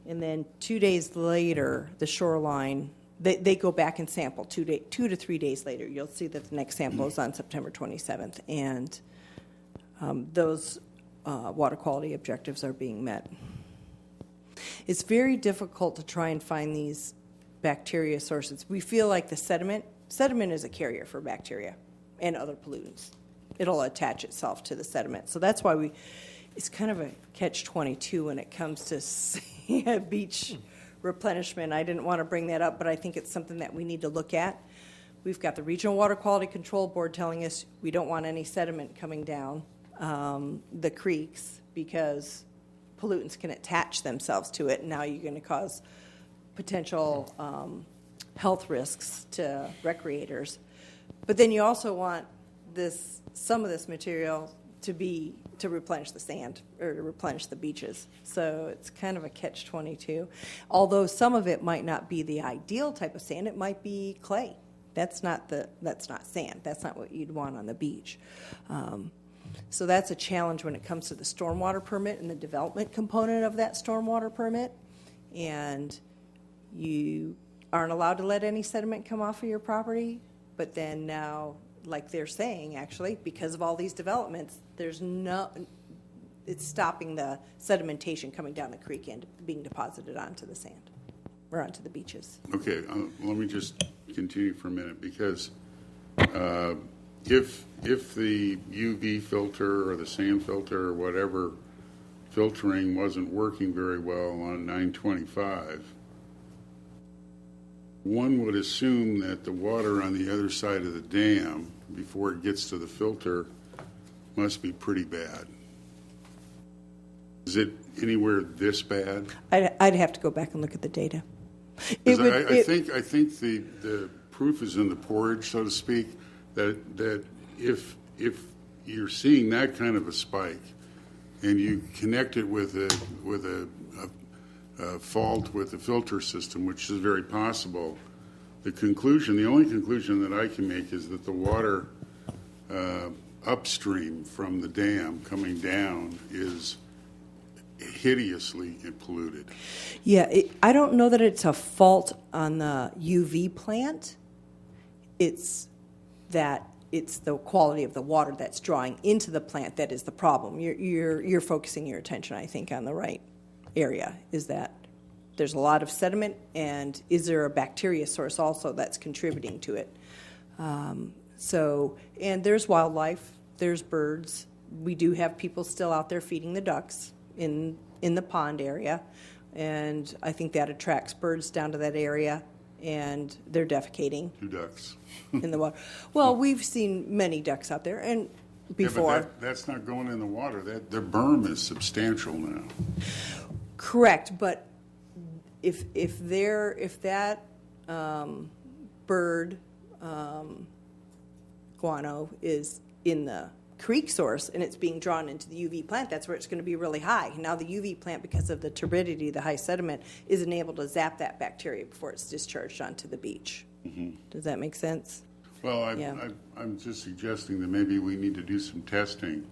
and then 2 days later, the shoreline, they go back and sample 2 to 3 days later. You'll see that the next sample is on September 27th, and those water quality objectives are being met. It's very difficult to try and find these bacteria sources. We feel like the sediment is a carrier for bacteria and other pollutants. It'll attach itself to the sediment. So that's why it's kind of a catch-22 when it comes to beach replenishment. I didn't want to bring that up, but I think it's something that we need to look at. We've got the Regional Water Quality Control Board telling us we don't want any sediment coming down the creeks because pollutants can attach themselves to it, and now you're going to cause potential health risks to recreators. But then you also want some of this material to replenish the sand or to replenish the beaches. So it's kind of a catch-22. Although some of it might not be the ideal type of sand, it might be clay. That's not sand. That's not what you'd want on the beach. So that's a challenge when it comes to the stormwater permit and the development component of that stormwater permit. And you aren't allowed to let any sediment come off of your property, but then now, like they're saying, actually, because of all these developments, it's stopping the sedimentation coming down the creek and being deposited onto the sand or onto the beaches. Okay, let me just continue for a minute, because if the UV filter or the sand filter or whatever filtering wasn't working very well on 925, one would assume that the water on the other side of the dam, before it gets to the filter, must be pretty bad. Is it anywhere this bad? I'd have to go back and look at the data. I think the proof is in the porridge, so to speak, that if you're seeing that kind of a spike and you connect it with a fault with the filter system, which is very possible, the only conclusion that I can make is that the water upstream from the dam coming down is hideously polluted. Yeah, I don't know that it's a fault on the UV plant. It's that it's the quality of the water that's drawing into the plant that is the problem. You're focusing your attention, I think, on the right area, is that there's a lot of sediment, and is there a bacteria source also that's contributing to it? And there's wildlife, there's birds. We do have people still out there feeding the ducks in the pond area, and I think that attracts birds down to that area, and they're defecating. 2 ducks. In the water. Well, we've seen many ducks out there, and before. Yeah, but that's not going in the water. Their berm is substantial now. Correct, but if that bird guano is in the creek source and it's being drawn into the UV plant, that's where it's going to be really high. Now the UV plant, because of the turbidity, the high sediment, isn't able to zap that bacteria before it's discharged onto the beach. Does that make sense? Well, I'm just suggesting that maybe we need to do some testing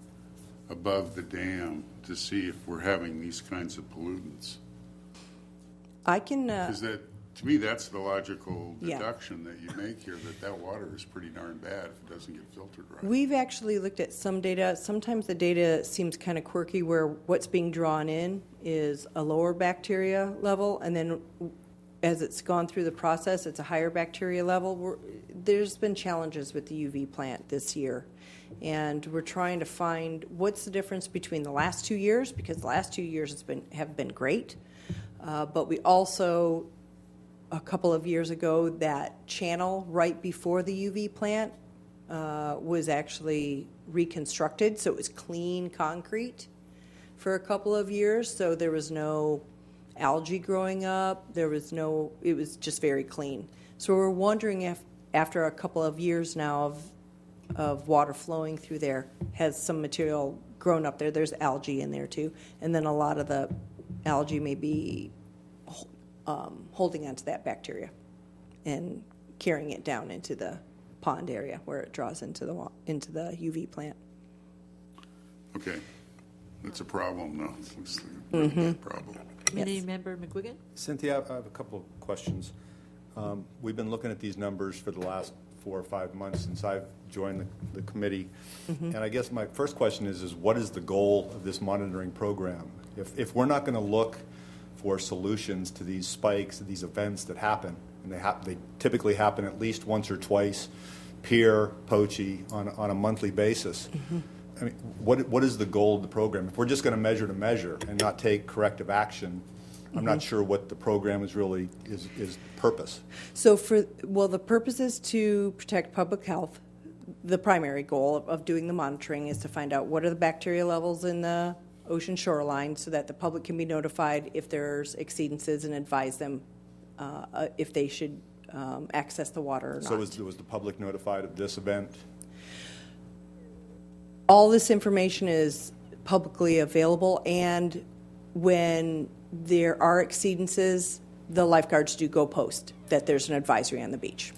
above the dam to see if we're having these kinds of pollutants. I can... Because to me, that's the logical deduction that you make here, that water is pretty darn bad if it doesn't get filtered right. We've actually looked at some data. Sometimes the data seems kind of quirky where what's being drawn in is a lower bacteria level, and then as it's gone through the process, it's a higher bacteria level. There's been challenges with the UV plant this year, and we're trying to find what's the difference between the last 2 years, because the last 2 years have been great, but we also... A couple of years ago, that channel right before the UV plant was actually reconstructed, so it was clean concrete for a couple of years, so there was no algae growing up, it was just very clean. So we're wondering if after a couple of years now of water flowing through there, has some material grown up there. There's algae in there too, and then a lot of the algae may be holding onto that bacteria and carrying it down into the pond area where it draws into the UV plant. Okay, that's a problem, though. It's a really bad problem. Committee Member McGuigan? Cynthia, I have a couple of questions. We've been looking at these numbers for the last 4 or 5 months since I've joined the committee, and I guess my first question is what is the goal of this monitoring program? If we're not going to look for solutions to these spikes, these events that happen, and they typically happen at least once or twice, Pier, Poche, on a monthly basis. I mean, what is the goal of the program? If we're just going to measure and not take corrective action, I'm not sure what the program is really is purpose. So the purpose is to protect public health. The primary goal of doing the monitoring is to find out what are the bacteria levels in the ocean shoreline so that the public can be notified if there's exceedances and advise them if they should access the water or not. So was the public notified of this event? All this information is publicly available, and when there are exceedances, the lifeguards do go post that there's an advisory on the beach.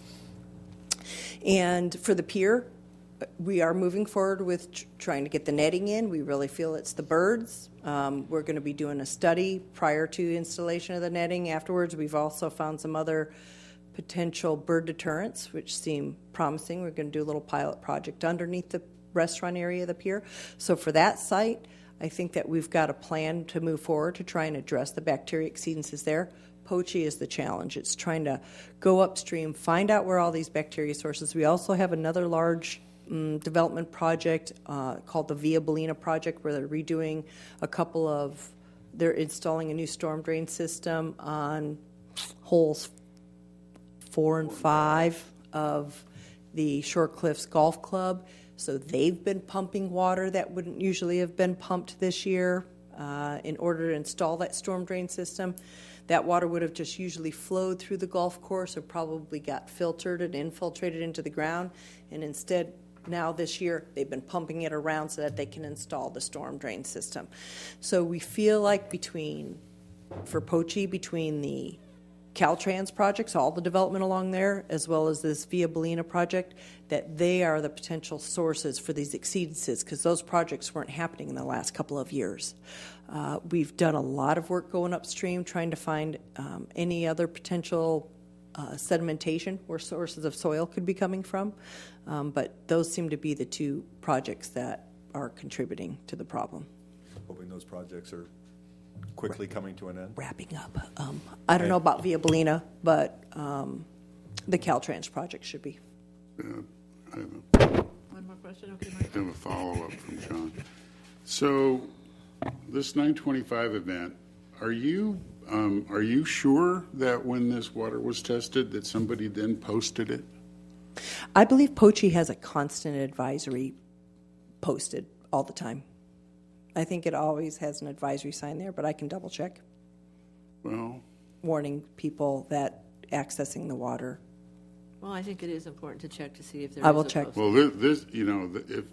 And for the pier, we are moving forward with trying to get the netting in. We really feel it's the birds. We're going to be doing a study prior to installation of the netting. Afterwards, we've also found some other potential bird deterrents, which seem promising. We're going to do a little pilot project underneath the restaurant area of the pier. So for that site, I think that we've got a plan to move forward to try and address the bacteria exceedances there. Poche is the challenge. It's trying to go upstream, find out where all these bacteria sources. We also have another large development project called the Via Bellina project, where they're redoing they're installing a new storm drain system on holes 4 and 5 of the Shore Cliffs Golf Club. So they've been pumping water that wouldn't usually have been pumped this year in order to install that storm drain system. That water would have just usually flowed through the golf course or probably got filtered and infiltrated into the ground, and instead now this year they've been pumping it around so that they can install the storm drain system. So we feel like for Poche, between the Caltrans projects, all the development along there, as well as this Via Bellina project, that they are the potential sources for these exceedances, because those projects weren't happening in the last couple of years. We've done a lot of work going upstream trying to find any other potential sedimentation where sources of soil could be coming from, but those seem to be the two projects that are contributing to the problem. Hoping those projects are quickly coming to an end? Wrapping up. I don't know about Via Bellina, but the Caltrans project should be. One more question? Okay, Mike. I have a follow-up from John. So this 925 event, are you sure that when this water was tested that somebody then posted it? I believe Poche has a constant advisory posted all the time. I think it always has an advisory sign there, but I can double check. Well, warning people that accessing the water. Well, I think it is important to check to see if there I is will a check. post. Well, this,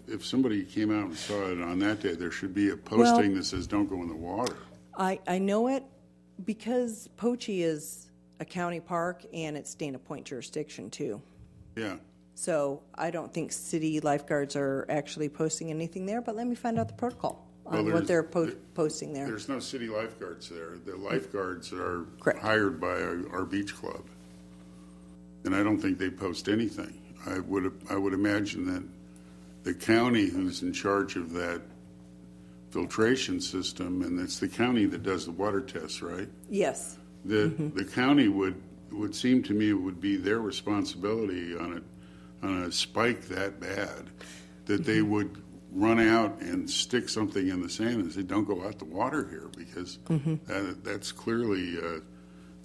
if somebody came out and saw it on that day, there should be a posting that says, don't go in the water. I know it because Poche is a county park and it's Dana Point jurisdiction too. Yeah. So I don't think city lifeguards are actually posting anything there, but let me find out the protocol on what they're posting there. There's no city lifeguards there. The lifeguards are Correct. hired by our beach club. And I don't think they post anything. I would imagine that the county who's in charge of that filtration system, and it's the county that does the water tests, right? Yes. The county would seem to me it would be their responsibility on a spike that bad that they would run out and stick something in the sand and say, don't go out the water here, because that's clearly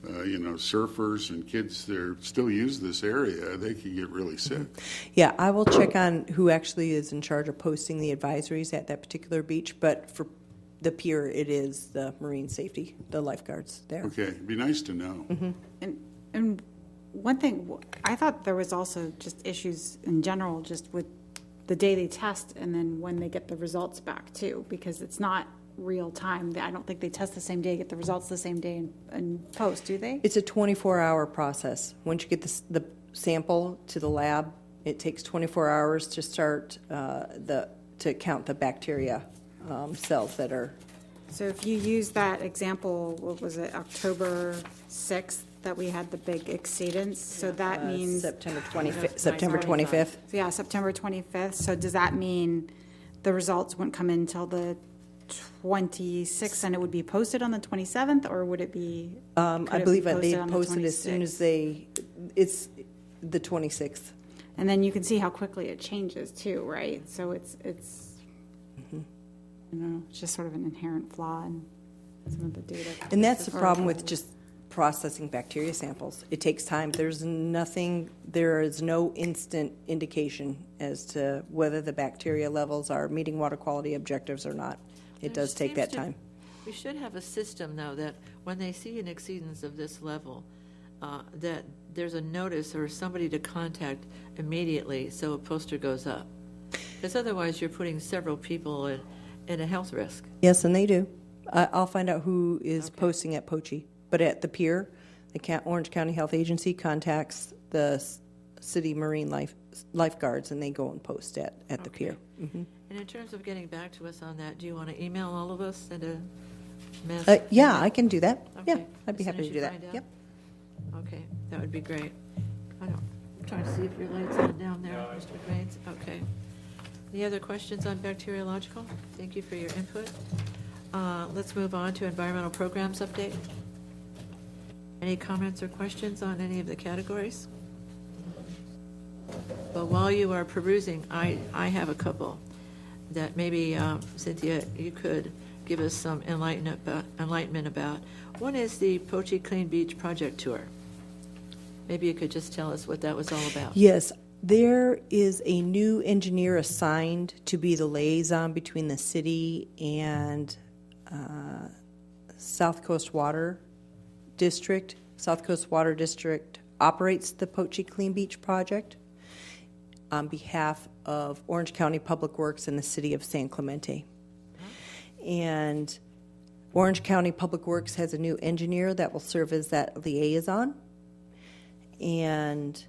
surfers and kids that still use this area, they could get really sick. Yeah, I will check on who actually is in charge of posting the advisories at that particular beach, but for the pier, it is the marine safety, the lifeguards there. Okay, it'd be nice to know. And one thing, I thought there was also just issues in general, just with the day they test and then when they get the results back too, because it's not real time. I don't think they test the same day, get the results the same day and post, do they? It's a 24-hour process. Once you get the sample to the lab, it takes 24 hours to start to count the bacteria cells that are. So if you use that example, what was it, October 6th, that we had the big exceedance, so that means September 25th. September 25th. Yeah, September 25th. So does that mean the results wouldn't come in until the 26th, and it would be posted on the 27th, or would it be? I believe they posted as soon as it's the 26th. And then you can see how quickly it changes too, right? So it's it's just sort of an inherent flaw in some of the data. And that's the problem with just processing bacteria samples. It takes time. There is no instant indication as to whether the bacteria levels are meeting water quality objectives or not. It does take that time. We should have a system, though, that when they see an exceedance of this level, that there's a notice or somebody to contact immediately so a poster goes up. Because otherwise you're putting several people in a health risk. Yes, and they do. I'll find out who is posting at Poche. But at the pier, the Orange County Health Agency contacts the city marine lifeguards, and they go and post at the pier. And in terms of getting back to us on that, do you want to email all of us and a message? Yeah, I can do that. Okay. Yeah, I'd be As soon happy as to you do that. find out? Yep. Okay, that would be great. I'm trying to see if your light's on down there, Mr. McGrains. Okay. Any other questions on bacteriological? Thank you for your input. Let's move on to environmental programs update. Any comments or questions on any of the categories? Well, while you are perusing, I have a couple that maybe, Cynthia, you could give us some enlightenment about. One is the Poche Clean Beach Project Tour. Maybe you could just tell us what that was all about. Yes, there is a new engineer assigned to be the liaison between the city and South Coast Water District. South Coast Water District operates the Poche Clean Beach Project on behalf of Orange County Public Works and the city of San Clemente. And Orange County Public Works has a new engineer that will serve as that liaison. And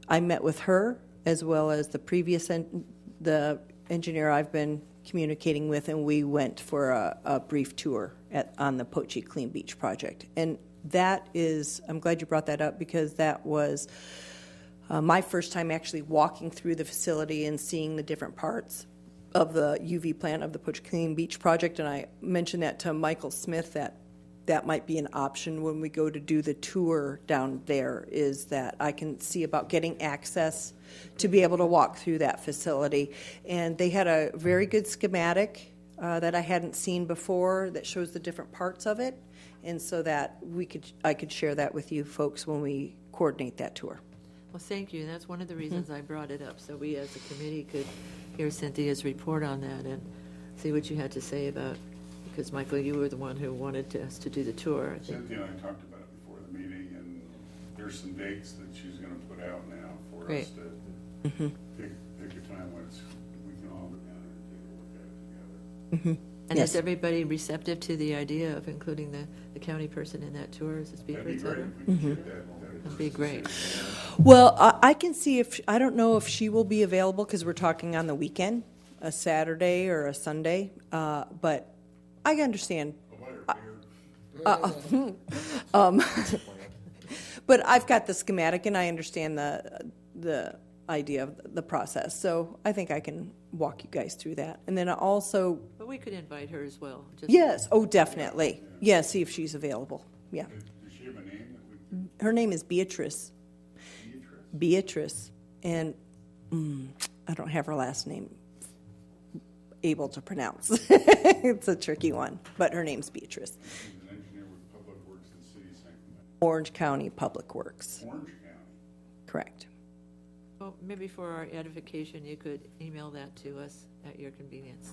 I met with her as well as the engineer I've been communicating with, and we went for a brief tour on the Poche Clean Beach Project. And that is, I'm glad you brought that up, because that was my first time actually walking through the facility and seeing the different parts of the UV plant of the Poche Clean Beach Project. And I mentioned that to Michael Smith, that might be an option when we go to do the tour down there, is that I can see about getting access to be able to walk through that facility. And they had a very good schematic that I hadn't seen before that shows the different parts of it. And so that I could share that with you folks when we coordinate that tour. Well, thank you. That's one of the reasons I brought it up, so we as a committee could hear Cynthia's report on that and see what you had to say about, because Michael, you were the one who wanted us to do the tour. Cynthia and I talked about it before the meeting, and there's some dates that she's going to put out now for Great. us to pick a time when we can all get down and take a look at it together. And Yes. is everybody receptive to the idea of including the county person in that tour as a speaker, That'd et be great. cetera? If we could get that That'd be great. Well, I can see if, I don't know if she will be available because we're talking on the weekend, a Saturday or a Sunday, but I understand. But I've got the schematic and I understand the idea of the process, so I think I can walk you guys through that. And then also, But we could invite her as well. yes, oh, definitely. Yeah, see if she's available. Yeah. Does she have a name that we Her name is Beatrice. Beatrice. And I don't have her last name able to pronounce. It's a tricky one, but her name's Beatrice. She's an engineer with Public Works in the city of St. Clement. Orange County Public Works. Orange County. Correct. Well, maybe for our edification, you could email that to us at your convenience,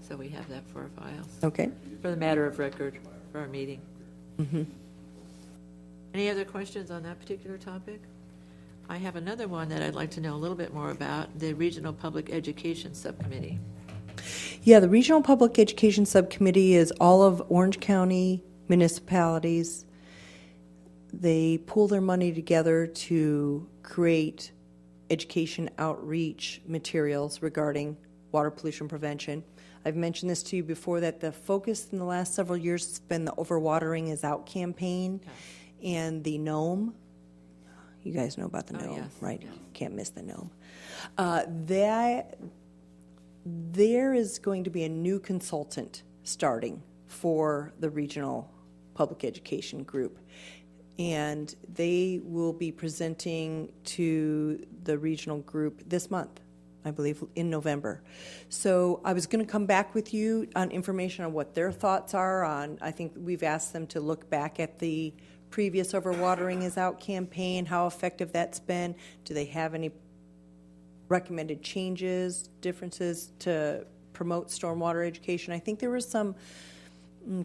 so we have that for our files. Okay. For the matter of record for our meeting. Mm-hmm. Any other questions on that particular topic? I have another one that I'd like to know a little bit more about, the Regional Public Education Subcommittee. Yeah, the Regional Public Education Subcommittee is all of Orange County municipalities. They pool their money together to create education outreach materials regarding water pollution prevention. I've mentioned this to you before, that the focus in the last several years has been the Overwatering is Out campaign and the GNOME. You guys know about the GNOME, yes, right? yes. Can't miss the GNOME. There is going to be a new consultant starting for the Regional Public Education Group. And they will be presenting to the regional group this month, I believe, in November. So I was going to come back with you on information on what their thoughts are on, I think we've asked them to look back at the previous Overwatering is Out campaign, how effective that's been. Do they have any recommended changes, differences to promote stormwater education? I think there were some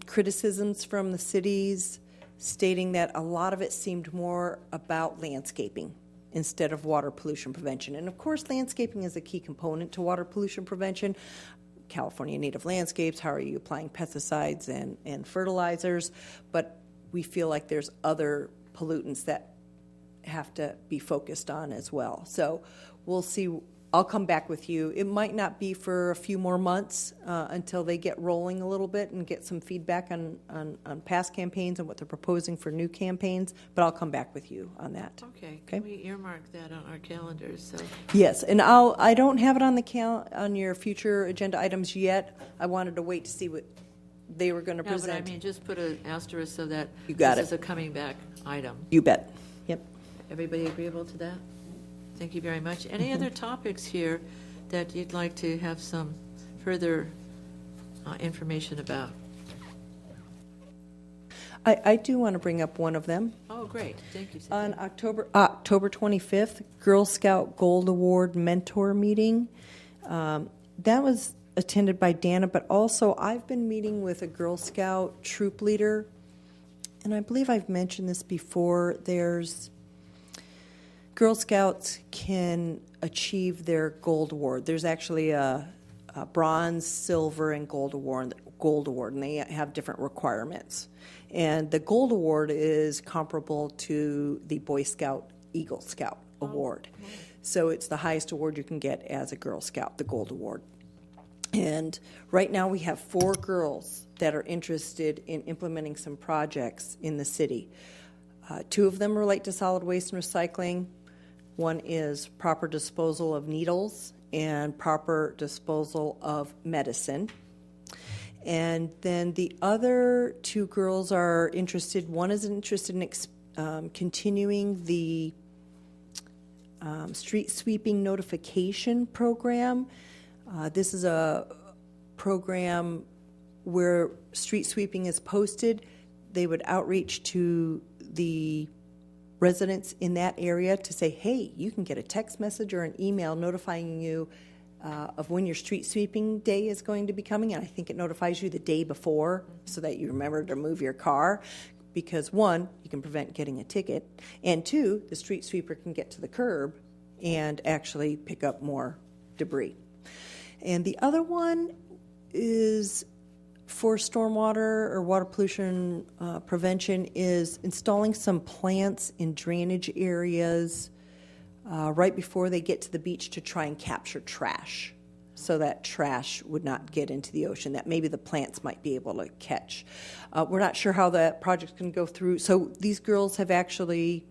criticisms from the cities stating that a lot of it seemed more about landscaping instead of water pollution prevention. And of course, landscaping is a key component to water pollution prevention. California native landscapes, how are you applying pesticides and fertilizers? But we feel like there's other pollutants that have to be focused on as well. So we'll see. I'll come back with you. It might not be for a few more months until they get rolling a little bit and get some feedback on past campaigns and what they're proposing for new campaigns, but I'll come back with you on that. Okay, can we earmark that on our calendars? So Yes, and I don't have it on on your future agenda items yet. I wanted to wait to see what they were going to no, present. but I mean, just put an asterisk so that You got this it. is a coming back item. You bet. Yep. Everybody agreeable to that? Thank you very much. Any other topics here that you'd like to have some further information about? I do want to bring up one of them. Oh, great. Thank you, On Cynthia. October 25th, Girl Scout Gold Award mentor meeting. That was attended by Dana, but also I've been meeting with a Girl Scout troop leader, and I believe I've mentioned this before. There's Girl Scouts can achieve their gold award. There's actually a bronze, silver, and gold award, and they have different requirements. And the gold award is comparable to the Boy Scout Eagle Scout award. So it's the highest award you can get as a Girl Scout, the gold award. And right now we have 4 girls that are interested in implementing some projects in the city. 2 of them relate to solid waste and recycling. One is proper disposal of needles and proper disposal of medicine. And then the other 2 girls are interested, one is interested in continuing the street sweeping notification program. This is a program where street sweeping is posted. They would outreach to the residents in that area to say, hey, you can get a text message or an email notifying you of when your street sweeping day is going to be coming, and I think it notifies you the day before so that you remember to move your car. because one, you can prevent getting a ticket, and two, the street sweeper can get to the curb and actually pick up more debris. And the other one is for stormwater or water pollution prevention is installing some plants in drainage areas right before they get to the beach to try and capture trash, so that trash would not get into the ocean, that maybe the plants might be able to catch. We're not sure how that project's going to go through. So these girls have actually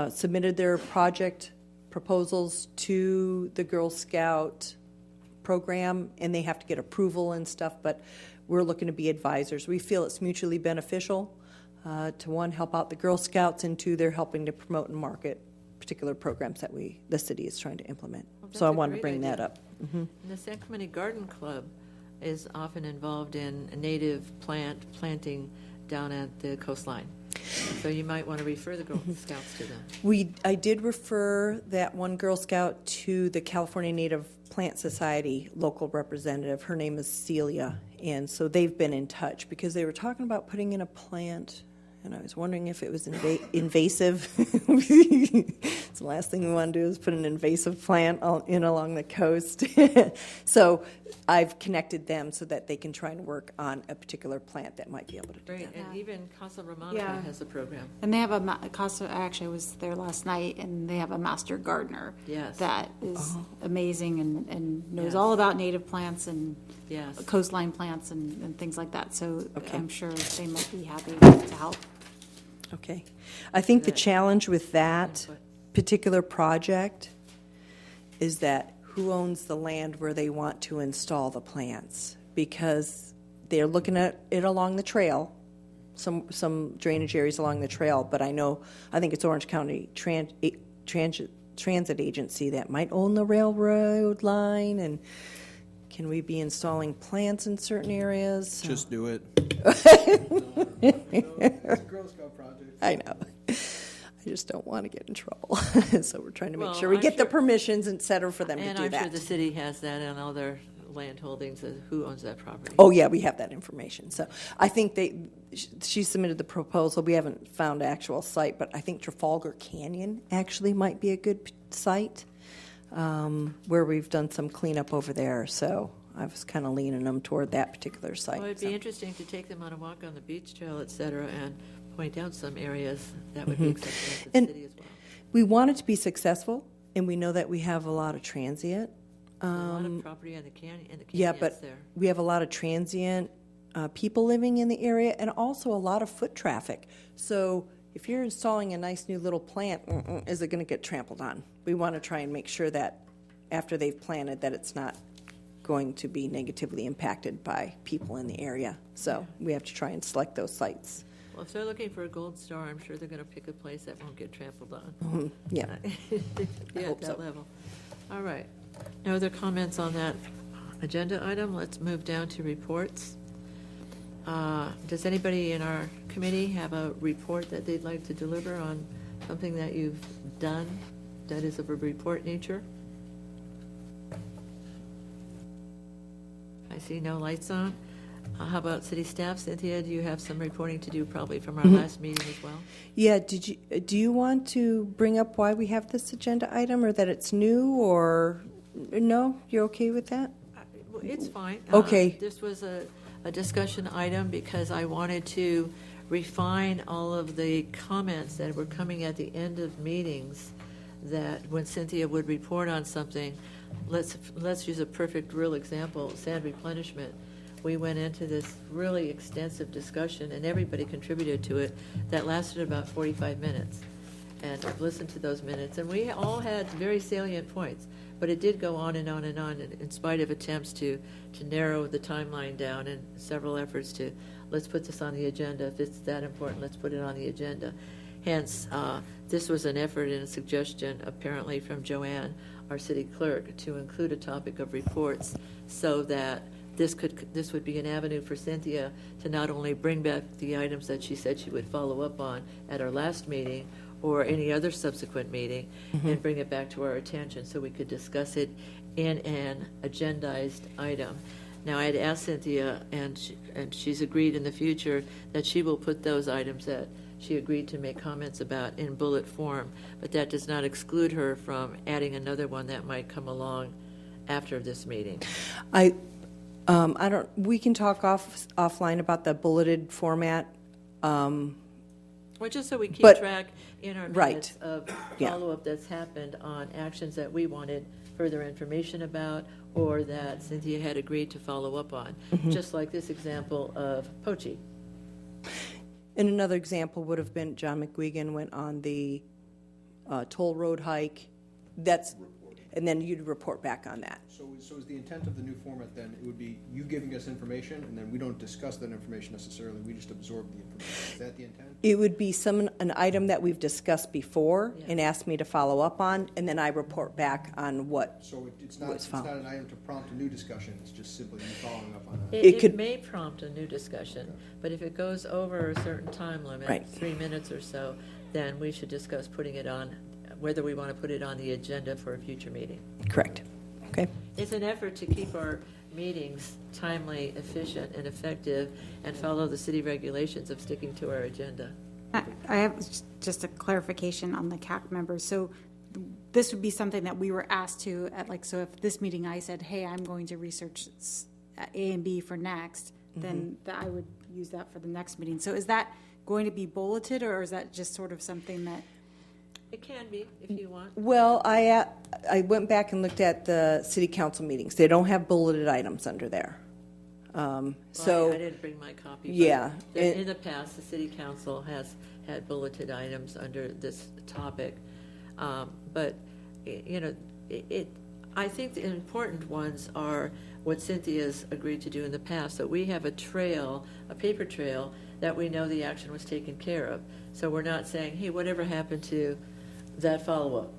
submitted their project proposals to the Girl Scout program, and they have to get approval and stuff, but we're looking to be advisors. We feel it's mutually beneficial to, one, help out the Girl Scouts, and two, they're helping to promote and market particular programs that the city is trying to implement. Well, so I that's a wanted to great bring that idea. up. Mm-hmm. And the San Clemente Garden Club is often involved in native planting down at the coastline. So you might want to refer the Girl Scouts to them. I did refer that one Girl Scout to the California Native Plant Society local representative. Her name is Celia, and so they've been in touch because they were talking about putting in a plant, and I was wondering if it was invasive. It's the last thing we want to do is put an invasive plant in along the coast. So I've connected them so that they can try and work on a particular plant that might be able to do Great, that. and even Casa Romana Yeah. has a program. And they have actually I was there last night, and they have a master gardener. Yes. That is amazing and knows Yes. all about native plants and Yes. coastline plants and things like that. So Okay. I'm sure they might be happy to help. Okay. I think the challenge with that particular project is that who owns the land where they want to install the plants? Because they're looking at it along the trail, some drainage areas along the trail, but I think it's Orange County Transit Agency that might own the railroad line, and can we be installing plants in certain areas? Just do it. Girl Scout project. I know. I just don't want to get in trouble. So we're trying to make Well, sure we I'm get the sure- permissions, et cetera, for them to And do I'm that. sure the city has that on all their land holdings, who owns that property. Oh, yeah, we have that information. So I think she submitted the proposal. We haven't found actual site, but I think Trafalgar Canyon actually might be a good site where we've done some cleanup over there. So I was kind of leaning them toward that particular site. Well, it'd be interesting to take them on a walk on the beach trail, et cetera, and point out some areas that would be acceptable to the city as well. We want it to be successful, and we know that we have a lot of transient. A lot of property in the canyons Yeah, but there. we have a lot of transient people living in the area, and also a lot of foot traffic. So if you're installing a nice new little plant, is it going to get trampled on? We want to try and make sure that after they've planted that it's not going to be negatively impacted by people in the area. So we have to try and select those sites. Well, if they're looking for a gold star, I'm sure they're going to pick a place that won't get trampled on. Yeah. Yeah, hope at that so. level. All right. No other comments on that agenda item? Let's move down to reports. Does anybody in our committee have a report that they'd like to deliver on something that you've done that is of a report nature? I see no lights on. How about city staff? Cynthia, do you have some reporting to do probably from our last meeting as well? Yeah, do you want to bring up why we have this agenda item, or that it's new, or no? You're okay with that? Well, it's fine. Okay. This was a discussion item because I wanted to refine all of the comments that were coming at the end of meetings, that when Cynthia would report on something, let's use a perfect real example, sand replenishment. We went into this really extensive discussion, and everybody contributed to it, that lasted about 45 minutes. And I've listened to those minutes, and we all had very salient points, but it did go on and on and on, in spite of attempts to narrow the timeline down, and several efforts to, let's put this on the agenda. If it's that important, let's put it on the agenda. Hence, this was an effort and a suggestion, apparently from Joanne, our city clerk, to include a topic of reports, so that this would be an avenue for Cynthia to not only bring back the items that she said she would follow up on at our last meeting or any other subsequent meeting, and bring it back to our attention so we could discuss it in an agendized item. Now, I had asked Cynthia, and she's agreed in the future that she will put those items that she agreed to make comments about in bullet form, but that does not exclude her from adding another one that might come along after this meeting. I don't. We can talk offline about the bulleted format. Well, just so we keep But- track in our right. minutes of Yeah. follow-up that's happened on actions that we wanted further information about, or that Cynthia had agreed to follow up on, just like this example of Pochi. And another example would have been John McGuigan went on the toll road hike. And then you'd report back on that. So is the intent of the new format then, it would be you giving us information, and then we don't discuss that information necessarily, we just absorb the information. Is that the intent? It would be an item that we've discussed before and asked me to follow up on, and then I report back on what So it's was not found. an item to prompt a new discussion, it's just simply you following up on that. It may prompt a new discussion, but if it goes over a certain time limit, Right. 3 minutes or so, then we should discuss putting it on, whether we want to put it on the agenda for a future meeting. Correct. Okay. It's an effort to keep our meetings timely, efficient, and effective, and follow the city regulations of sticking to our agenda. I have just a clarification on the CAC members. So this would be something that we were asked to, so if this meeting I said, hey, I'm going to research A and B for next, then I would use that for the next meeting. So is that going to be bulleted, or is that just sort of something that? It can be, if you want. Well, I went back and looked at the city council meetings. They don't have bulleted items under there. Well, So I didn't bring my copy. But yeah, in the past, the city council has had bulleted items under this topic. But, I think the important ones are what Cynthia's agreed to do in the past. So we have a trail, a paper trail, that we know the action was taken care of. So we're not saying, hey, whatever happened to that follow-up?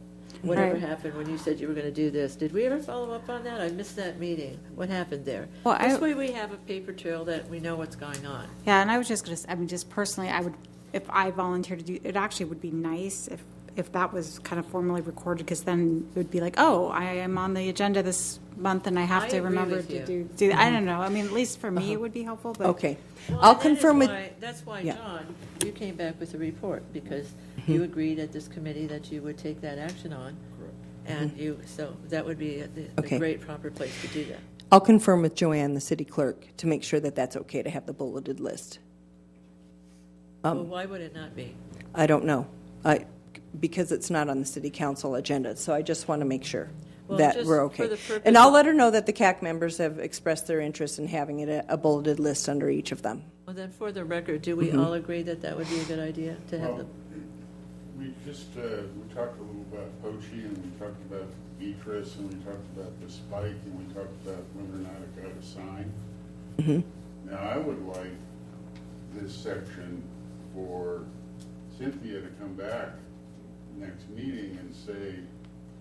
Whatever Right. happened when you said you were going to do this? Did we ever follow up on that? I missed that meeting. What happened there? Well, This way we have a paper trail that we know what's going on. Yeah, and I was just going to, just personally, I would, if I volunteered to do, it actually would be nice if that was kind of formally recorded, because then it would be like, oh, I am on the agenda this month and I have I to agree remember with to you. do that. I don't know. I mean, at least for me, it would be helpful, but. okay, Well, I'll that is confirm with. why- That's why, Yeah. John, you came back with a report, because you agreed at this committee that you would take that action on. And so that would be the Okay. great proper place to do that. I'll confirm with Joanne, the city clerk, to make sure that that's okay to have the bulleted list. Well, why would it not be? I don't know, because it's not on the city council agenda, so I just want to make sure Well, that just we're for okay. the purpose And I'll of- let her know that the CAC members have expressed their interest in having it a bulleted list under each of them. Well, then, for the record, do we all agree that that would be a good idea to have Well, the? we just, we talked a little about Pochi, and we talked about Beatrice, and we talked about the spike, and we talked about whether or not it got a sign. Now, I would like this section for Cynthia to come back next meeting and say,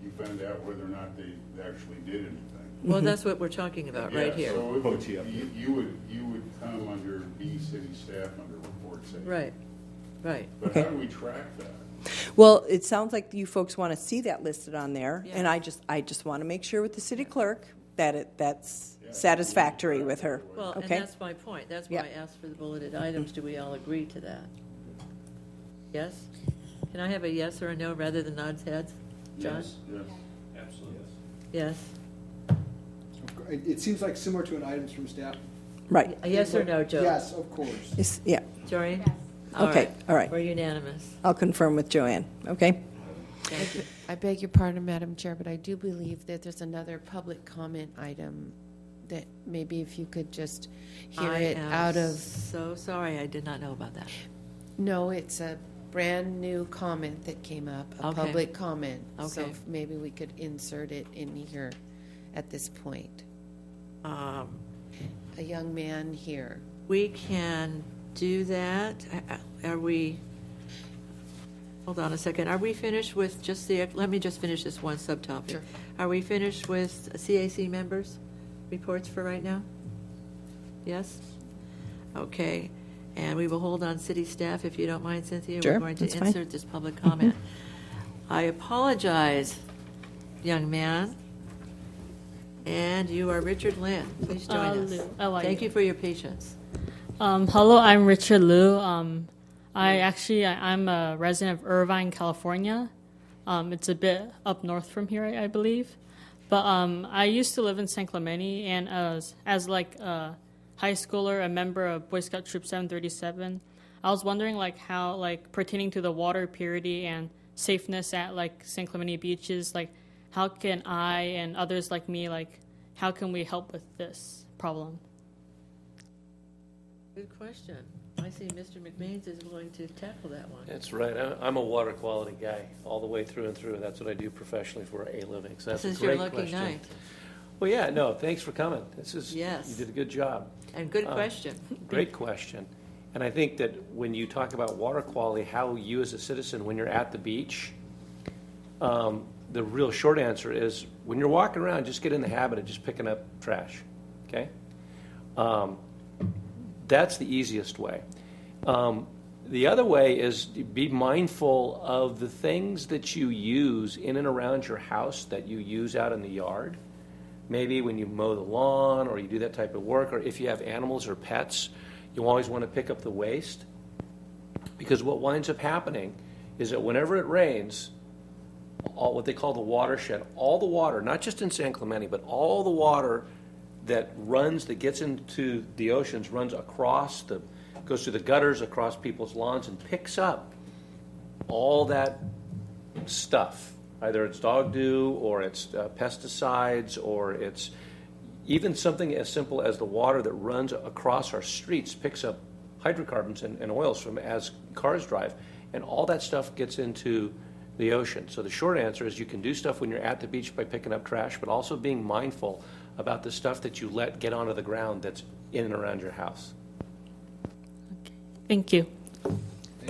you found out whether or not they actually did anything. Well, that's what we're talking about right here. So you would come under B, city staff, under report section. Right, right. But how do we track that? Well, it sounds like you folks want to see that listed on there, Yeah. and I just want to make sure with the city clerk that that's satisfactory with her. Well, and Okay? that's my point. That's why Yep. I asked for the bulleted items. Do we all agree to that? Yes? Can I have a yes or a no rather than nods heads? John? Yes, absolutely. Yes? It seems like similar to an items from staff. Right. A yes or no, Joe? Yes, of course. Yeah. Jory? Okay, all right. We're unanimous. I'll confirm with Joanne, okay? Thank you. I beg your pardon, Madam Chair, but I do believe that there's another public comment item that maybe if you could just hear it out of. So sorry, I did not know about that. No, it's a brand-new comment that came up, a Okay. public comment. So Okay. if maybe we could insert it in here at this point. A young man here. We can do that. Are we, hold on a second. Are we finished with just let me just finish this one subtopic. Sure. Are we finished with CAC members' reports for right now? Yes? Okay. And we will hold on city staff, if you don't mind, Cynthia. Sure, We're going to that's fine. insert this public comment. I apologize, young man. And you are Richard Lin. Please join us. Lou. How are Thank you? you for your patience. Hello, I'm Richard Liu. I'm a resident of Irvine, California. It's a bit up north from here, I believe. But I used to live in San Clemente, and as like a high schooler, a member of Boy Scout Troop 737, I was wondering like how like pertaining to the water purity and safeness at like San Clemente beaches, like how can I and others like me, like how can we help with this problem? Good question. I see Mr. McBains is willing to tackle that one. That's right. I'm a water quality guy all the way through and through. That's what I do professionally for a living. So that's This is a great your lucky question. night. Well, yeah, no, thanks for coming. Yes. You did a good job. And good question. Great question. And I think that when you talk about water quality, how you as a citizen, when you're at the beach, the real short answer is when you're walking around, just get in the habit of just picking up trash, okay? That's the easiest way. The other way is to be mindful of the things that you use in and around your house that you use out in the yard. Maybe when you mow the lawn or you do that type of work, or if you have animals or pets, you always want to pick up the waste. Because what winds up happening is that whenever it rains, all what they call the watershed, all the water, not just in San Clemente, but all the water that gets into the oceans, runs across goes through the gutters, across people's lawns, and picks up all that stuff. Either it's dog dew, or it's pesticides, or it's even something as simple as the water that runs across our streets picks up hydrocarbons and oils from as cars drive, and all that stuff gets into the ocean. So the short answer is you can do stuff when you're at the beach by picking up trash, but also being mindful about the stuff that you let get onto the ground that's in and around your house. Thank you.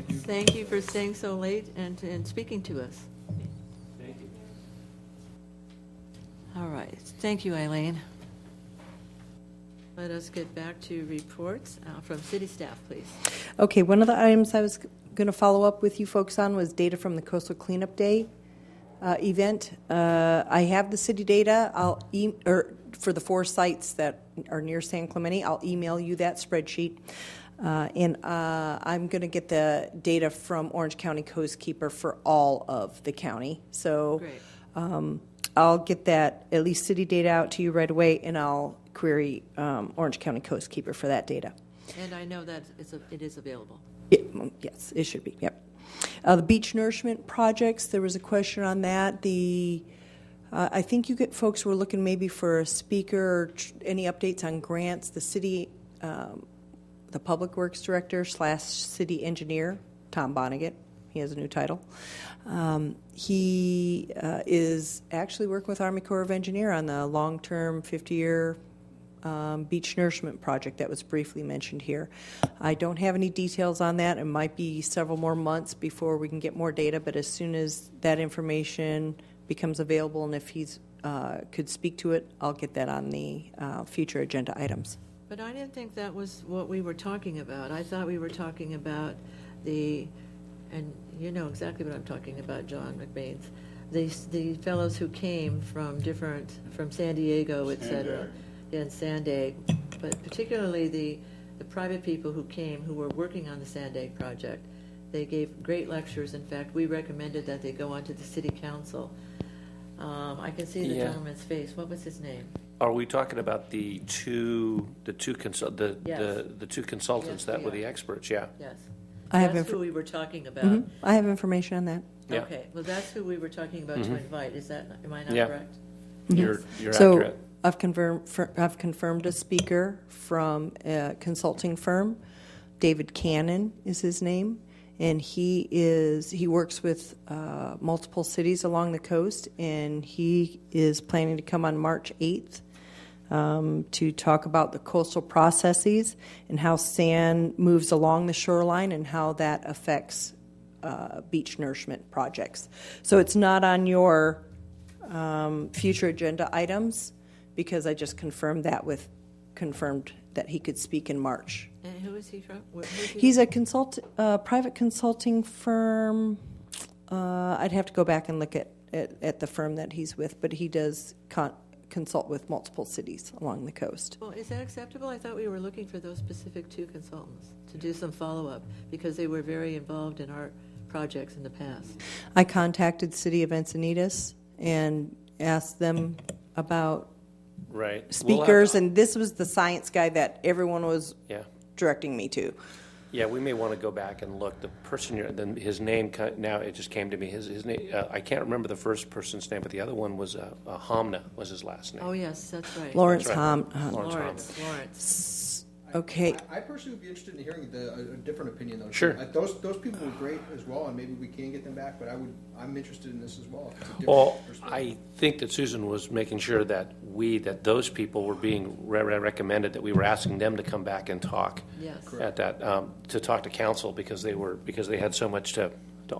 Thank you for staying so late and speaking to us. Thank you. All right. Thank you, Eileen. Let us get back to reports from city staff, please. Okay, one of the items I was going to follow up with you folks on was data from the Coastal Cleanup Day event. I have the city data. For the 4 sites that are near San Clemente, I'll email you that spreadsheet. And I'm going to get the data from Orange County Coastkeeper for all of the county. So I'll get that, at least city data, out to you right away, and I'll query Orange County Coastkeeper for that data. And I know that it is available. Yes, it should be, yep. The beach nourishment projects, there was a question on that. I think folks were looking maybe for a speaker or any updates on grants. The city, the Public Works Director / City Engineer, Tom Vonnegut, he has a new title. He is actually working with Army Corps of Engineer on the long-term 50-year beach nourishment project that was briefly mentioned here. I don't have any details on that. It might be several more months before we can get more data, but as soon as that information becomes available and if he's could speak to it, I'll get that on the future agenda items. But I didn't think that was what we were talking about. I thought we were talking about and you know exactly what I'm talking about, John McBains, the fellows who came from San Diego, et cetera, and Sandag, but particularly the private people who came, who were working on the Sandag project. They gave great lectures. In fact, we recommended that they go onto the city council. I can see the gentleman's face. What was his name? Are we talking about the two consultants Yes, that were the experts? Yeah. Yes. That's who we were talking about. Mm-hmm. I have information on that. Yeah. Okay. Well, that's who we were talking about to invite. Am I not correct? You're So accurate. I've confirmed a speaker from a consulting firm. David Cannon is his name, and he works with multiple cities along the coast, and he is planning to come on March 8th to talk about the coastal processes and how sand moves along the shoreline and how that affects beach nourishment projects. So it's not on your future agenda items, because I just confirmed that he could speak in March. And who is he from? He's a private consulting firm. I'd have to go back and look at the firm that he's with, but he does consult with multiple cities along the coast. Well, is that acceptable? I thought we were looking for those specific 2 consultants to do some follow-up because they were very involved in our projects in the past. I contacted City of Encinitas and asked them about Right. speakers, and this was the science guy that everyone was Yeah. directing me to. Yeah, we may want to go back and look. The person, then his name, now it just came to me. His name, I can't remember the first person's name, but the other one was Hamna was his last name. Oh, yes, that's right. Lawrence That's right. Lawrence. Okay. I personally would be interested in hearing a different opinion, though. Sure. Those people were great as well, and maybe we can get them back. But I'm interested in this as well. It's a different Well, perspective. I think that Susan was making sure that those people were being recommended, that we were asking them to come back and talk. Yes. At that, to talk to council because they had so much to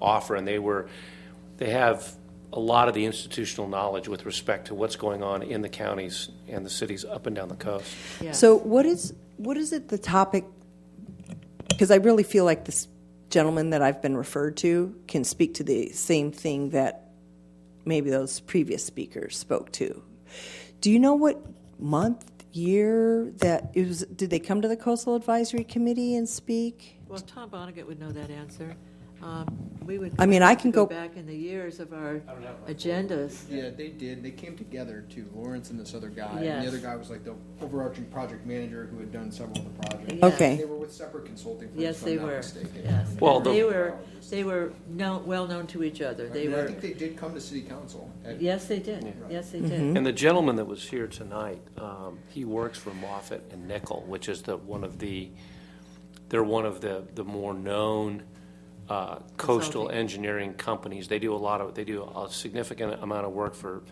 offer, and they have a lot of the institutional knowledge with respect to what's going on in the counties and the cities up and down the coast. Yes. So what is it, the topic, because I really feel like this gentleman that I've been referred to can speak to the same thing that maybe those previous speakers spoke to. Do you know what month, year that it was? Did they come to the Coastal Advisory Committee and speak? Well, Tom Vonnegut would know that answer. We would. I mean, I can go go back in the years of our agendas. Yeah, they did. They came together too, Lawrence and this other guy. Yes. And the other guy was like the overarching project manager who had done several of the projects. Yes. Okay. They were with separate consulting firms. Yes, if they I'm not were. mistaken. Yes. Well, And they were well known to each other. They And were. I think they did come to city council. Yes, they did. Yeah. Yes, they did. And the gentleman that was here tonight, he works for Moffett and Nickel, which is one of the more known coastal Consulting. engineering companies. They do a significant amount of work for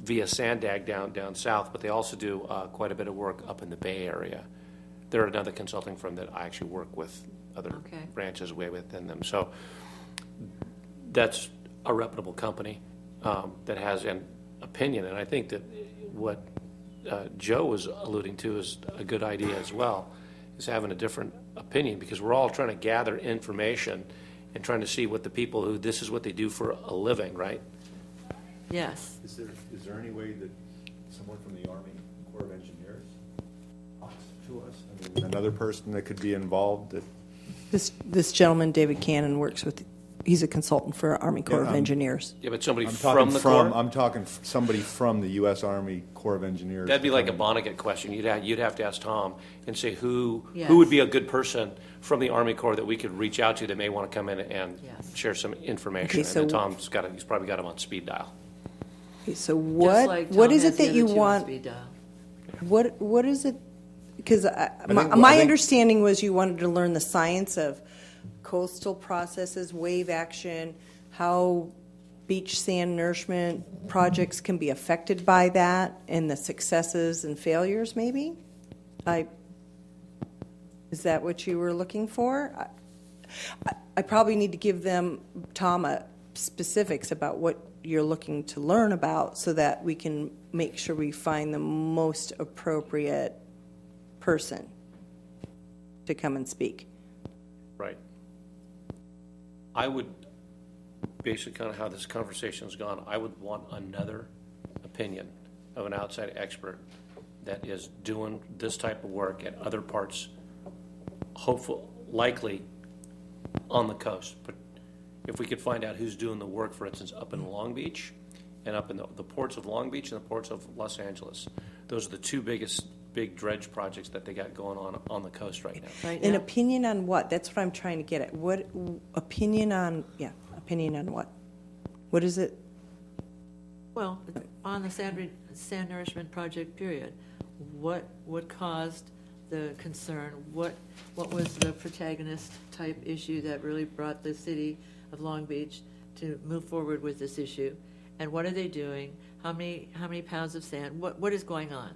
via Sandag down south, but they also do quite a bit of work up in the Bay Area. They're another consulting firm that I actually work with other branches way within them. So that's a reputable company that has an opinion, and I think that what Joe was alluding to is a good idea as well, is having a different opinion, because we're all trying to gather information and trying to see what the people who this is what they do for a living, right? Yes. Is there any way that someone from the Army Corps of Engineers talks to us? I mean, another person that could be involved that. This gentleman, David Cannon, works with. He's a consultant for Army Corps of Engineers. Yeah, but somebody I'm from the Corps? I'm talking somebody from the U.S. Army Corps of Engineers. That'd be like a Vonnegut question. You'd have to ask Tom and say who Yes. would be a good person from the Army Corps that we could reach out to that may want to come in and share some information. Okay, so and then he's probably got him on speed dial. Okay, so Just what like what Tom is has it the that you other two on want? speed dial. What is it? Because I my think- understanding was you wanted to learn the science of coastal processes, wave action, how beach sand nourishment projects can be affected by that, and the successes and failures, maybe? Is that what you were looking for? I probably need to give Tom, specifics about what you're looking to learn about so that we can make sure we find the most appropriate person to come and speak. Right. I would, based on kind of how this conversation's gone, I would want another opinion of an outside expert that is doing this type of work at other parts, likely on the coast. But if we could find out who's doing the work, for instance, up in Long Beach and up in the ports of Long Beach and the ports of Los Angeles, those are the two big dredge projects that they got going on the coast right now. An opinion on what? That's what I'm trying to get at. What opinion on? Yeah, opinion on what? What is it? Well, on the sand nourishment project period, what caused the concern? What was the protagonist type issue that really brought the city of Long Beach to move forward with this issue? And what are they doing? How many pounds of sand? What is going on?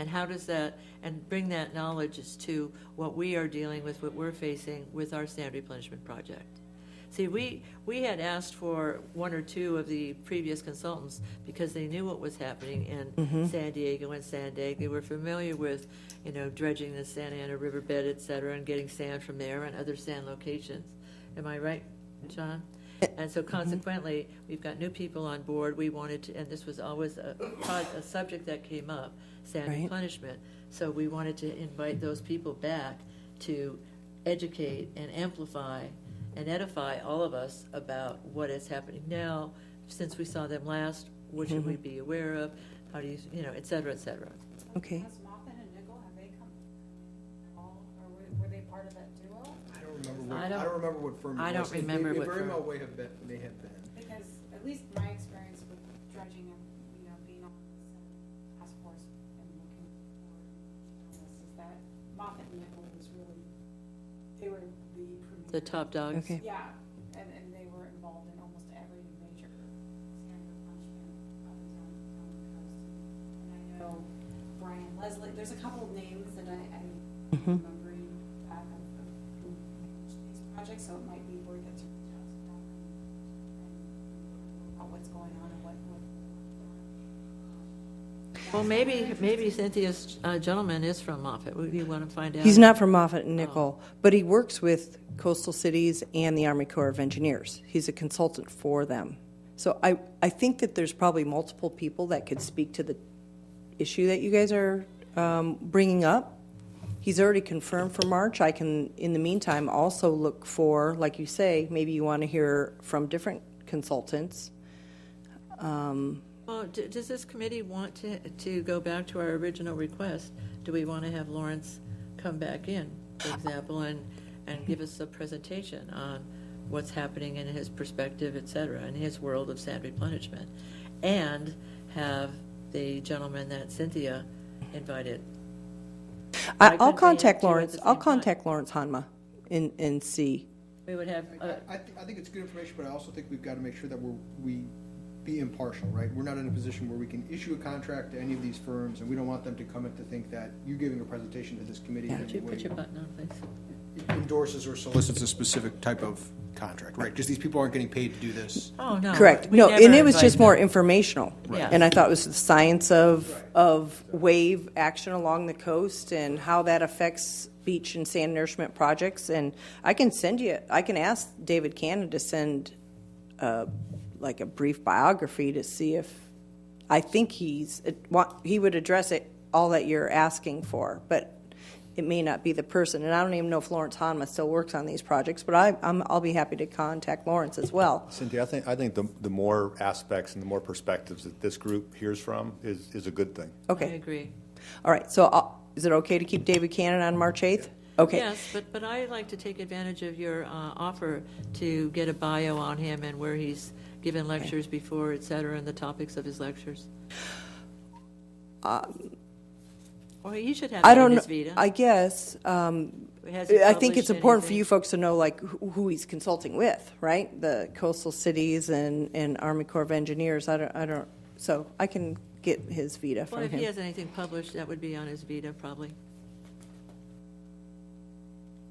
And how does that, and bring that knowledge to what we are dealing with, what we're facing with our sand replenishment project. See, we had asked for one or two of the previous consultants because they knew what was happening in San Diego and Sandag. They were familiar with, dredging the Santa Ana riverbed, et cetera, and getting sand from there and other sand locations. Am I right, John? And so consequently, we've got new people on board. We wanted to, and this was always a subject that came up, sand Right. replenishment. So we wanted to invite those people back to educate and amplify and edify all of us about what is happening now. Since we saw them last, what should we be aware of? How do you, et cetera, et cetera. Okay. Has Moffett and Nickel, have they come all, or were they part of that duo? I don't remember what firm it was. I don't remember It what very firm. well may have been. Because at least my experience with dredging and, being on this task force and looking for this is that Moffett and Nickel was really, they were the premier. The top dogs. Okay. Yeah, and they were involved in almost every major sand replenishment up and down the coast. And I know Brian Leslie, there's a couple of names that I'm remembering back of who managed these projects, so it might be worth it to reach out to them and about what's going on and what. Well, maybe Cynthia's gentleman is from Moffett. Would you want to find out? He's not from Moffett and Nickel, but he works with coastal cities and the Army Corps of Engineers. He's a consultant for them. So I think that there's probably multiple people that could speak to the issue that you guys are bringing up. He's already confirmed for March. I can, in the meantime, also look for, like you say, maybe you want to hear from different consultants. Well, does this committee want to go back to our original request? Do we want to have Lawrence come back in, for example, and give us a presentation on what's happening in his perspective, et cetera, in his world of sand replenishment, and have the gentleman that Cynthia invited? I'll contact Lawrence. I'll contact Lawrence Hanma and see. We would have. I think it's good information, but I also think we've got to make sure that we be impartial, right? We're not in a position where we can issue a contract to any of these firms, and we don't want them to come in to think that you giving a presentation to this committee Would you put your button on, please? endorses or solicits a specific type of contract, right? Because these people aren't getting paid to do this. Oh, no. Correct. We No, never and it was invite just more them. informational. Right. And I thought it was the science of wave action along the coast and how that affects beach and sand nourishment projects. And I can ask David Cannon to send like a brief biography to see if, I think he would address it, all that you're asking for, but it may not be the person. And I don't even know if Lawrence Hanma still works on these projects, but I'll be happy to contact Lawrence as well. Cynthia, I think the more aspects and the more perspectives that this group hears from is a good thing. Okay. I agree. All right, so is it okay to keep David Cannon on March 8th? Okay. Yes, but I'd like to take advantage of your offer to get a bio on him and where he's given lectures before, et cetera, and the topics of his lectures. Well, he should have I that don't in know. his vita. I guess. Has he I think it's published important for anything? you folks to know, like, who he's consulting with, right? The coastal cities and Army Corps of Engineers. I don't. So I can get his vita Well, from if him. he has anything published, that would be on his vita, probably.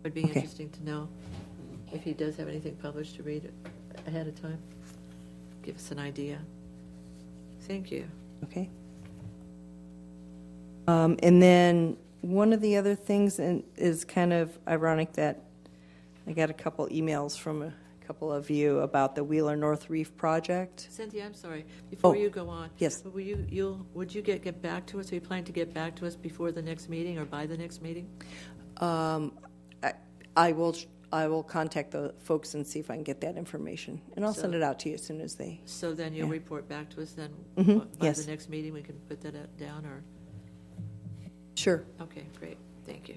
Would be Okay. interesting to know if he does have anything published to read ahead of time. Give us an idea. Thank you. Okay. And then one of the other things is kind of ironic that I got a couple emails from a couple of you about the Wheeler North Reef project. Cynthia, I'm sorry. Before Oh, you go on, yes. Would you get back to us? Are you planning to get back to us before the next meeting or by the next meeting? I will contact the folks and see if I can get that information, and I'll So- send it out to you as soon as they. So then you'll Yeah. report back to us then? Mhm, By yes. the next meeting, we can put that down, or? Sure. Okay, great. Thank you.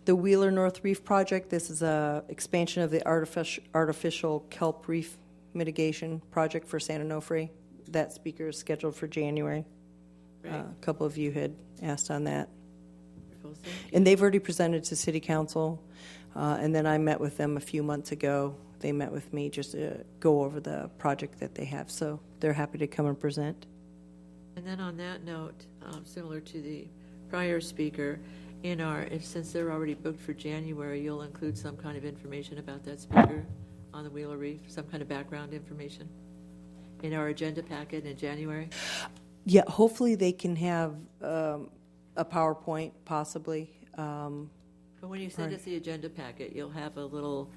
The Wheeler North Reef project. This is a expansion of the artificial kelp reef mitigation project for San Onofre. That speaker is scheduled for January. Great. A couple of you had asked on that. Wonderful. Thank you. And they've already presented to City Council, and then I met with them a few months ago. They met with me just to go over the project that they have, so they're happy to come and present. And then on that note, similar to the prior speaker, since they're already booked for January, you'll include some kind of information about that speaker on the Wheeler Reef, some kind of background information in our agenda packet in January? Yeah, hopefully they can have a PowerPoint, possibly. But when you send us the agenda packet, you'll have a little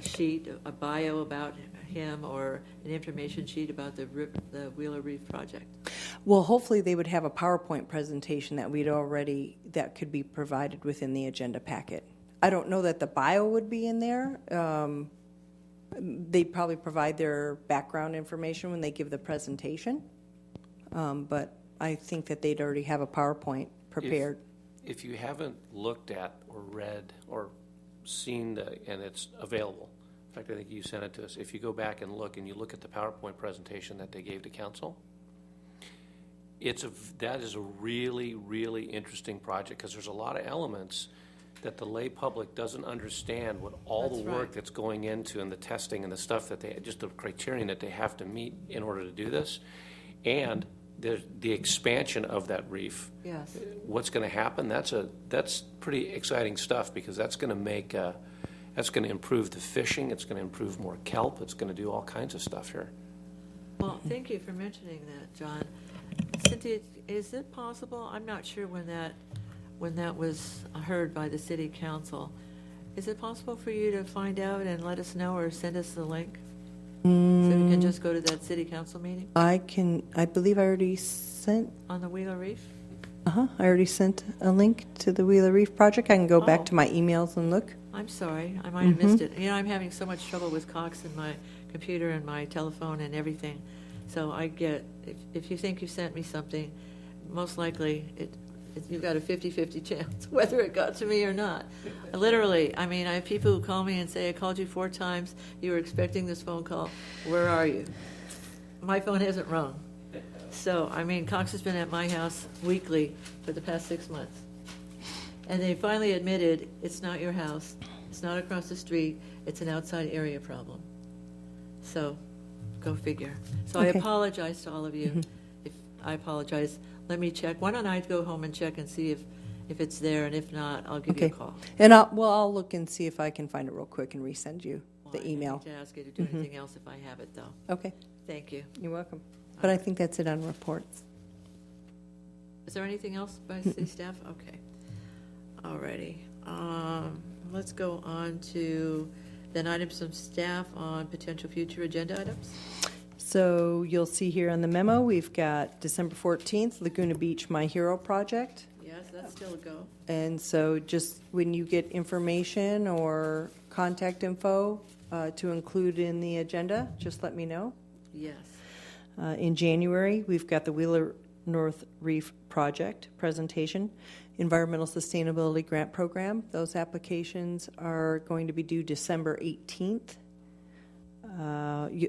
sheet, a bio about him, or an information sheet about the Wheeler Reef project? Well, hopefully they would have a PowerPoint presentation that could be provided within the agenda packet. I don't know that the bio would be in there. They probably provide their background information when they give the presentation, but I think that they'd already have a PowerPoint prepared. If you haven't looked at or read or seen and it's available, in fact, I think you sent it to us, if you go back and look at the PowerPoint presentation that they gave to council, that is a really, really interesting project, because there's a lot of elements that the lay public doesn't understand what all the work that's going into, and the testing and the stuff that just the criterion that they have to meet in order to do this, and the expansion of that reef. Yes. What's going to happen? That's pretty exciting stuff, because that's going to improve the fishing. It's going to improve more kelp. It's going to do all kinds of stuff here. Well, thank you for mentioning that, John. Cynthia, is it possible? I'm not sure when that was heard by the city council. Is it possible for you to find out and let us know, or send us the link? So we can just go to that city council meeting? I believe I already sent. On the Wheeler Reef? I already sent a link to the Wheeler Reef project. I can go back to my emails and look. I'm sorry, I might have missed it. I'm having so much trouble with Cox and my computer and my telephone and everything. So if you think you sent me something, most likely you've got a 50-50 chance whether it got to me or not. Literally, I have people who call me and say, I called you 4 times, you were expecting this phone call, where are you? My phone hasn't rung. So, Cox has been at my house weekly for the past 6 months. And they finally admitted, it's not your house, it's not across the street, it's an outside area problem. So, go figure. So I apologize to all of you. I apologize. Let me check. Why don't I go home and check and see if it's there, and if not, I'll give you a call. And I'll look and see if I can find it real quick and resend you the email. I need to ask you to do anything else if I have it, though. Okay. Thank you. You're welcome. But I think that's it on reports. Is there anything else by city staff? Okay. All righty. Let's go on to then items from staff on potential future agenda items. So you'll see here on the memo, we've got December 14th, Laguna Beach My Hero project. Yes, that's still a go. And so just when you get information or contact info to include in the agenda, just let me know. Yes. In January, we've got the Wheeler North Reef project presentation, Environmental Sustainability Grant Program. Those applications are going to be due December 18th.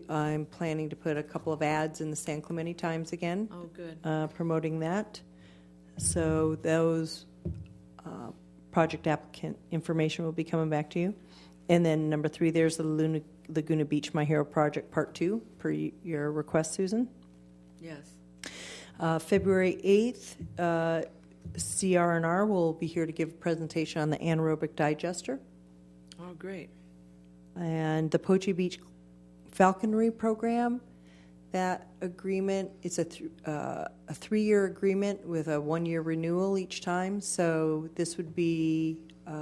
I'm planning to put a couple of ads in the San Clemente Times again. Oh, good. Promoting that. So those project applicant information will be coming back to you. And then number 3, there's the Laguna Beach My Hero Project Part 2, per your request, Susan. Yes. February 8th, CR&R will be here to give a presentation on the anaerobic digester. Oh, great. And the Poche Beach Falconry Program, that agreement, it's a 3-year agreement with a 1-year renewal each time. So this would be the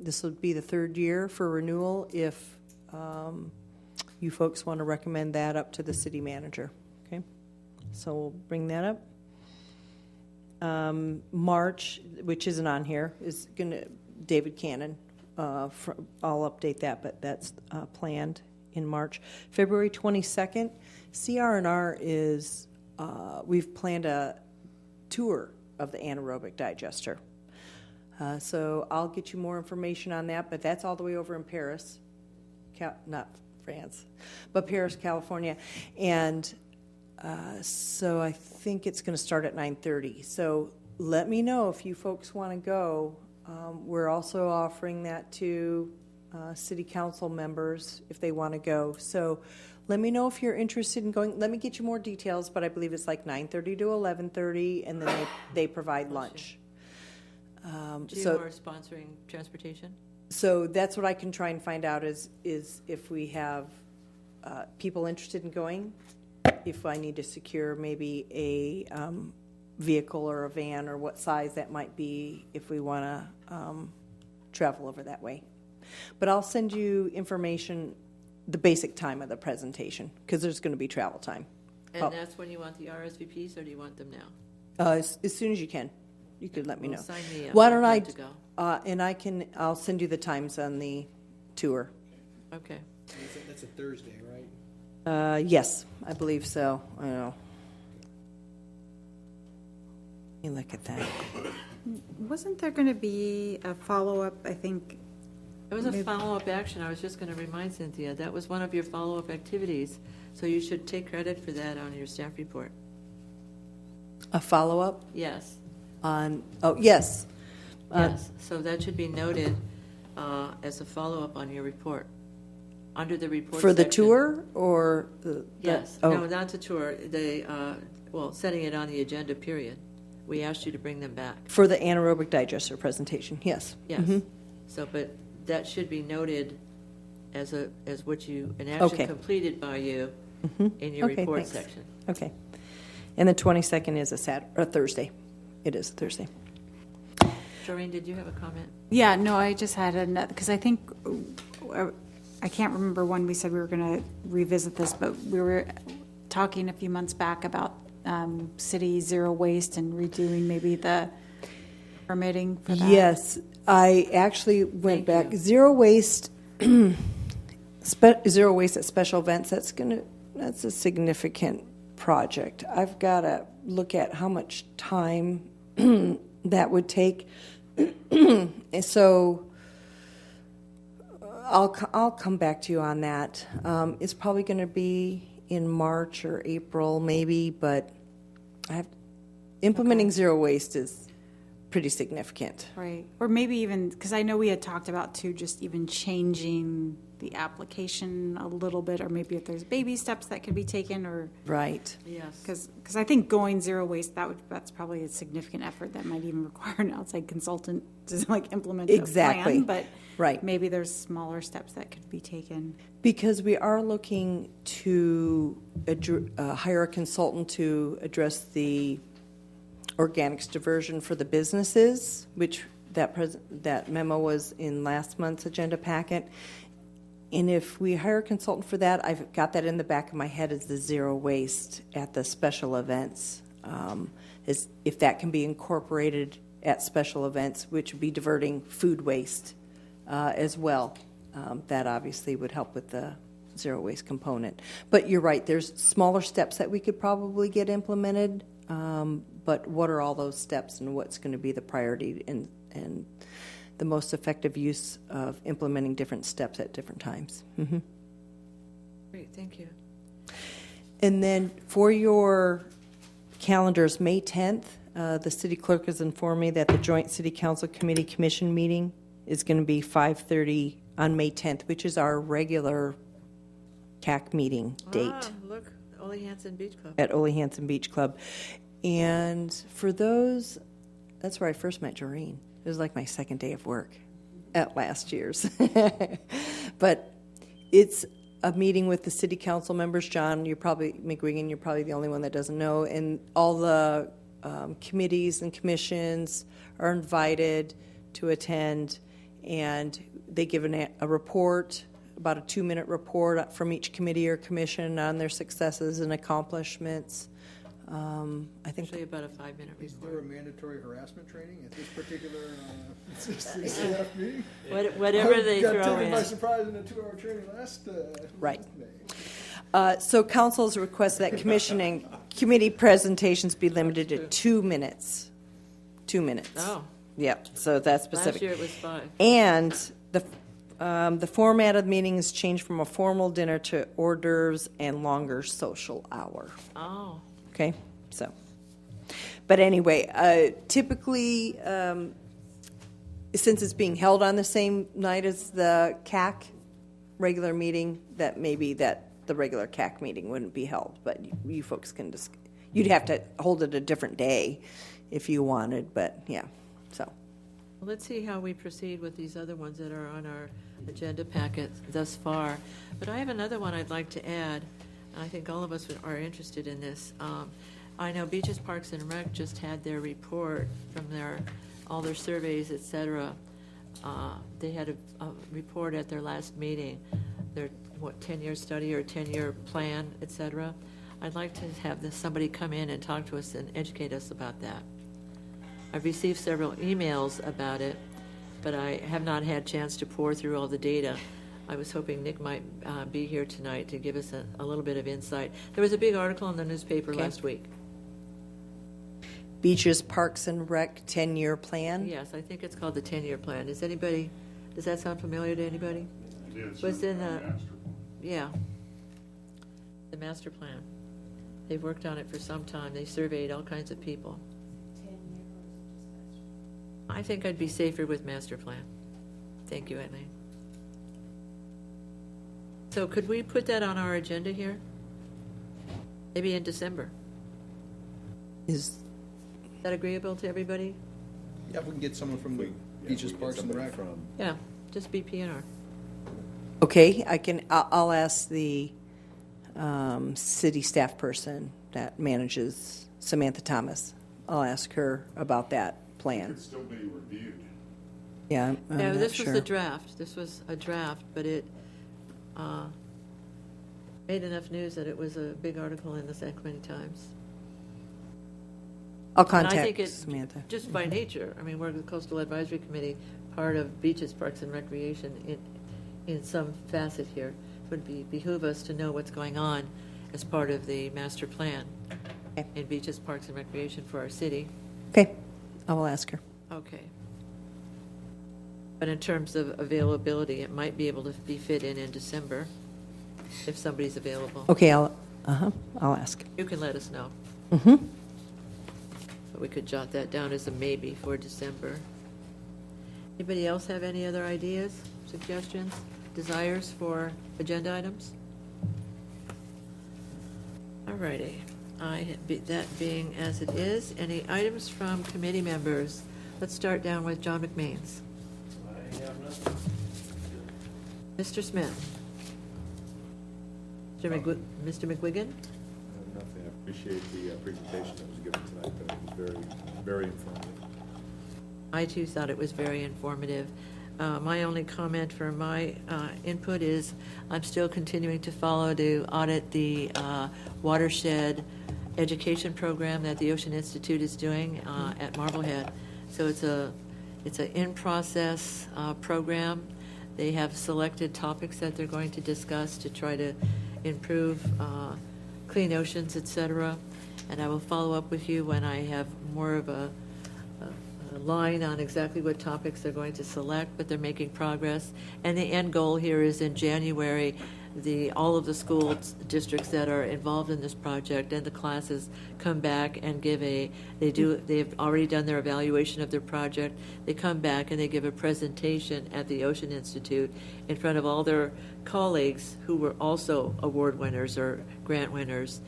3rd year for renewal if you folks want to recommend that up to the city manager. Okay, so we'll bring that up. March, which isn't on here, is going to David Cannon. I'll update that, but that's planned in March. February 22nd, CR&R is, we've planned a tour of the anaerobic digester. So I'll get you more information on that, but that's all the way over in Paris, not France, but Paris, California. And so I think it's going to start at 9:30. So let me know if you folks want to go. We're also offering that to city council members if they want to go. So let me know if you're interested in going. Let me get you more details, but I believe it's like 9:30 to 11:30, and then they provide lunch. So are sponsoring transportation? So that's what I can try and find out is if we have people interested in going, if I need to secure maybe a vehicle or a van or what size that might be if we want to travel over that way. But I'll send you information, the basic time of the presentation, because there's going to be travel time. And that's when you want the RSVPs, or do you want them now? As soon as you can. You could let me know. Sign me up. Why don't I'm good to go. and I'll send you the times on the tour. Okay. That's a Thursday, right? Yes, I believe so. I don't know. You look at that. Wasn't there going to be a follow-up, I think? It was a follow-up action. I was just going to remind Cynthia, that was one of your follow-up activities, so you should take credit for that on your staff report. A follow-up? Yes. Yes. Yes, so that should be noted as a follow-up on your report, under the report For the section. tour, or? Yes, no, not the tour, setting it on the agenda, period. We asked you to bring them back. For the anaerobic digester presentation, yes. Yes, Mhm. so, but that should be noted as an action Okay. completed by you in your Okay, report thanks. section. Okay. And the 22nd is a Thursday. It is a Thursday. Doreen, did you have a comment? Yeah, no, I just had another, because I think, I can't remember when we said we were going to revisit this, but we were talking a few months back about city zero waste and redoing maybe the permitting for that. Yes, I actually went back. Zero waste, zero waste at special events, that's a significant project. I've got to look at how much time that would take. So I'll come back to you on that. It's probably going to be in March or April, maybe, but implementing zero waste is pretty significant. Right, or maybe even, because I know we had talked about too, just even changing the application a little bit, or maybe if there's baby steps that could be taken, or. Right. Yes. Because I think going zero waste, that's probably a significant effort that might even require an outside consultant to like implement Exactly. a plan, but right. Maybe there's smaller steps that could be taken. Because we are looking to hire a consultant to address the organics diversion for the businesses, which that memo was in last month's agenda packet. And if we hire a consultant for that, I've got that in the back of my head as the zero waste at the special events. If that can be incorporated at special events, which would be diverting food waste as well. That obviously would help with the zero waste component. But you're right, there's smaller steps that we could probably get implemented, but what are all those steps and what's going to be the priority and the most effective use of implementing different steps at different times. Mm-hmm. Great, thank you. And then for your calendars, May 10th, the city clerk has informed me that the Joint City Council Committee Commission meeting is going to be 5:30 on May 10th, which is our regular CAC meeting date. Look, Ole Hansen Beach Club. At Ole Hansen Beach Club. And for those, that's where I first met Joreen. It was like my second day of work at last year's. But it's a meeting with the city council members. John, McGuigan, you're probably the only one that doesn't know. And all the committees and commissions are invited to attend. And they give a report, about a 2-minute report from each committee or commission on their successes and accomplishments. I think Usually about a 5-minute Is report. there a mandatory harassment training at this particular staff meeting? Whatever they got throw taken in. by surprise in a 2-hour training last Right. May. So council's request that commission and committee presentations be limited to 2 minutes. 2 minutes. Oh. Yep, so that's specific. Last year it was 5. And the format of the meeting has changed from a formal dinner to hors d'oeuvres and longer social hour. Oh. Okay, so. But anyway, typically, since it's being held on the same night as the CAC regular meeting, that maybe that the regular CAC meeting wouldn't be held, but you folks can just, you'd have to hold it a different day if you wanted, but yeah, so. Well, let's see how we proceed with these other ones that are on our agenda packet thus far. But I have another one I'd like to add. I think all of us are interested in this. I know Beaches, Parks, and Rec just had their report from all their surveys, et cetera, they had a report at their last meeting, their 10-year study or 10-year plan, et cetera. I'd like to have somebody come in and talk to us and educate us about that. I've received several emails about it, but I have not had a chance to pour through all the data. I was hoping Nick might be here tonight to give us a little bit of insight. There was a big article in the newspaper last week. Beaches, Parks and Rec 10-year plan? Yes, I think it's called the 10-year plan. Does that sound familiar to anybody? It Was is in the the, master plan. yeah, the master plan. They've worked on it for some time. They surveyed all kinds of people. I think I'd be safer with master plan. Thank you, Eileen. So could we put that on our agenda here? Maybe in December. Is that agreeable to everybody? Yeah, we can get someone from the Beaches, Parks and Rec. Yeah, just BPNR. Okay, I'll ask the city staff person that manages Samantha Thomas. I'll ask her about that plan. It's still being reviewed. Yeah, I'm No, not this sure. was a draft. This was a draft, but it made enough news that it was a big article in the San Clemente Times. I'll And I think contact it, Samantha. just by nature, I mean, we're the Coastal Advisory Committee, part of Beaches, Parks and Recreation in some facet here. It would behoove us to know what's going on as part of the master plan in Beaches, Parks and Recreation for our city. Okay, I will ask her. Okay. But in terms of availability, it might be able to be fit in December if somebody's available. Okay, I'll ask. You can let us know. Mm-hmm. But we could jot that down as a maybe for December. Anybody else have any other ideas, suggestions, desires for agenda items? All righty. That being as it is, any items from committee members? Let's start down with John McMains. I have nothing. Mr. Smith. Mr. McGuigan? Nothing. I appreciate the presentation that was given tonight, though. It was very, very informative. I too thought it was very informative. My only comment for my input is I'm still continuing to audit the watershed education program that the Ocean Institute is doing at Marblehead. So it's an in-process program. They have selected topics that they're going to discuss to try to improve clean oceans, et cetera. And I will follow up with you when I have more of a line on exactly what topics they're going to select, but they're making progress. And the end goal here is in January, all of the school districts that are involved in this project and the classes come back and give they've already done their evaluation of their project. They come back and they give a presentation at the Ocean Institute in front of all their colleagues who were also award winners or grant winners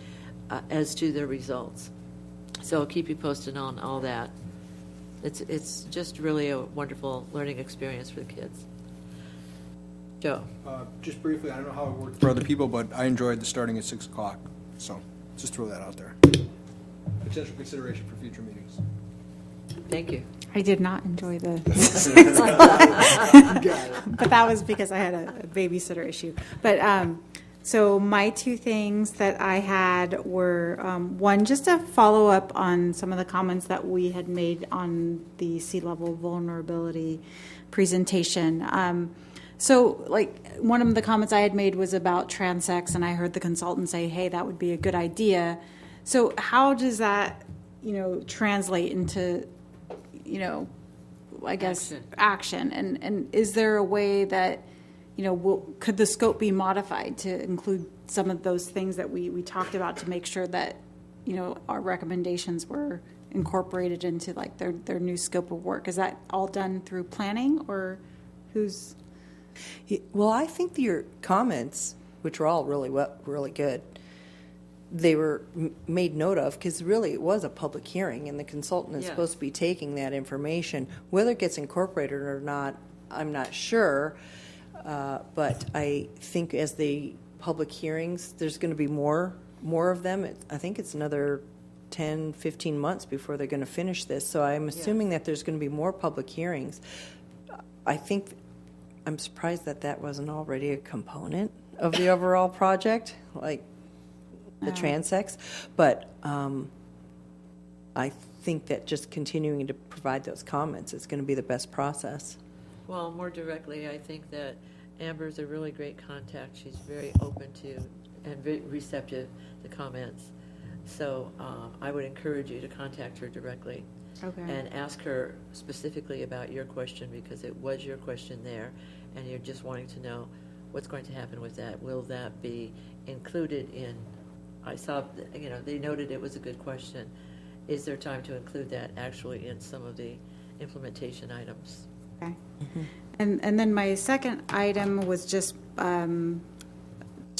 as to their results. So I'll keep you posted on all that. It's just really a wonderful learning experience for the kids. Joe? Just briefly, I don't know how it worked for other people, but I enjoyed the starting at 6 o'clock. So just throw that out there. Potential consideration for future meetings. Thank you. I did not enjoy the but that was because I had a babysitter issue. But so my two things that I had were one, just a follow up on some of the comments that we had made on the sea level vulnerability presentation. So like one of the comments I had made was about transects, and I heard the consultant say, hey, that would be a good idea. So how does that, translate into, I guess, action? And is there a way that, could the scope be modified to include some of those things that we talked about to make sure that, our recommendations were incorporated into like their new scope of work? Is that all done through planning, or who's... Well, I think your comments, which were all really good, they were made note of because really it was a public hearing and the consultant is supposed to be taking that information. Whether it gets incorporated or not, I'm not sure. But I think as the public hearings, there's going to be more of them. I think it's another 10, 15 months before they're going to finish this. So I'm assuming that there's going to be more public hearings. I think I'm surprised that that wasn't already a component of the overall project, like the transects. But I think that just continuing to provide those comments is going to be the best process. Well, more directly, I think that Amber's a really great contact. She's very open to and very receptive to comments. So I would encourage you to contact her directly. Okay. And ask her specifically about your question, because it was your question there, and you're just wanting to know what's going to happen with that. Will that be included in, I saw, they noted it was a good question. Is there time to include that actually in some of the implementation items? Okay. And then my second item was just to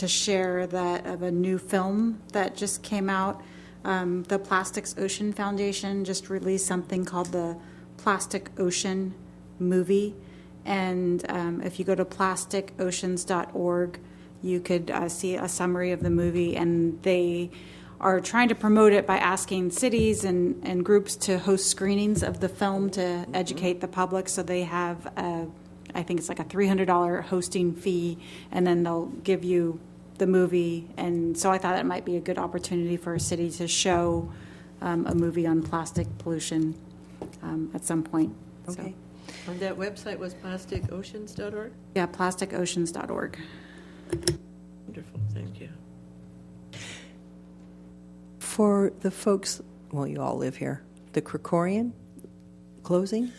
share that of a new film that just came out. The Plastics Ocean Foundation just released something called the Plastic Ocean Movie. And if you go to plasticoceans.org, you could see a summary of the movie. And they are trying to promote it by asking cities and groups to host screenings of the film to educate the public. So they have, I think it's like a $300 hosting fee, and then they'll give you the movie. And so I thought it might be a good opportunity for a city to show a movie on plastic pollution at some point. Okay. So. And that website was plasticoceans.org? Yeah, plasticoceans.org. Wonderful, thank you. For the folks, well, you all live here, the Krikorian closing,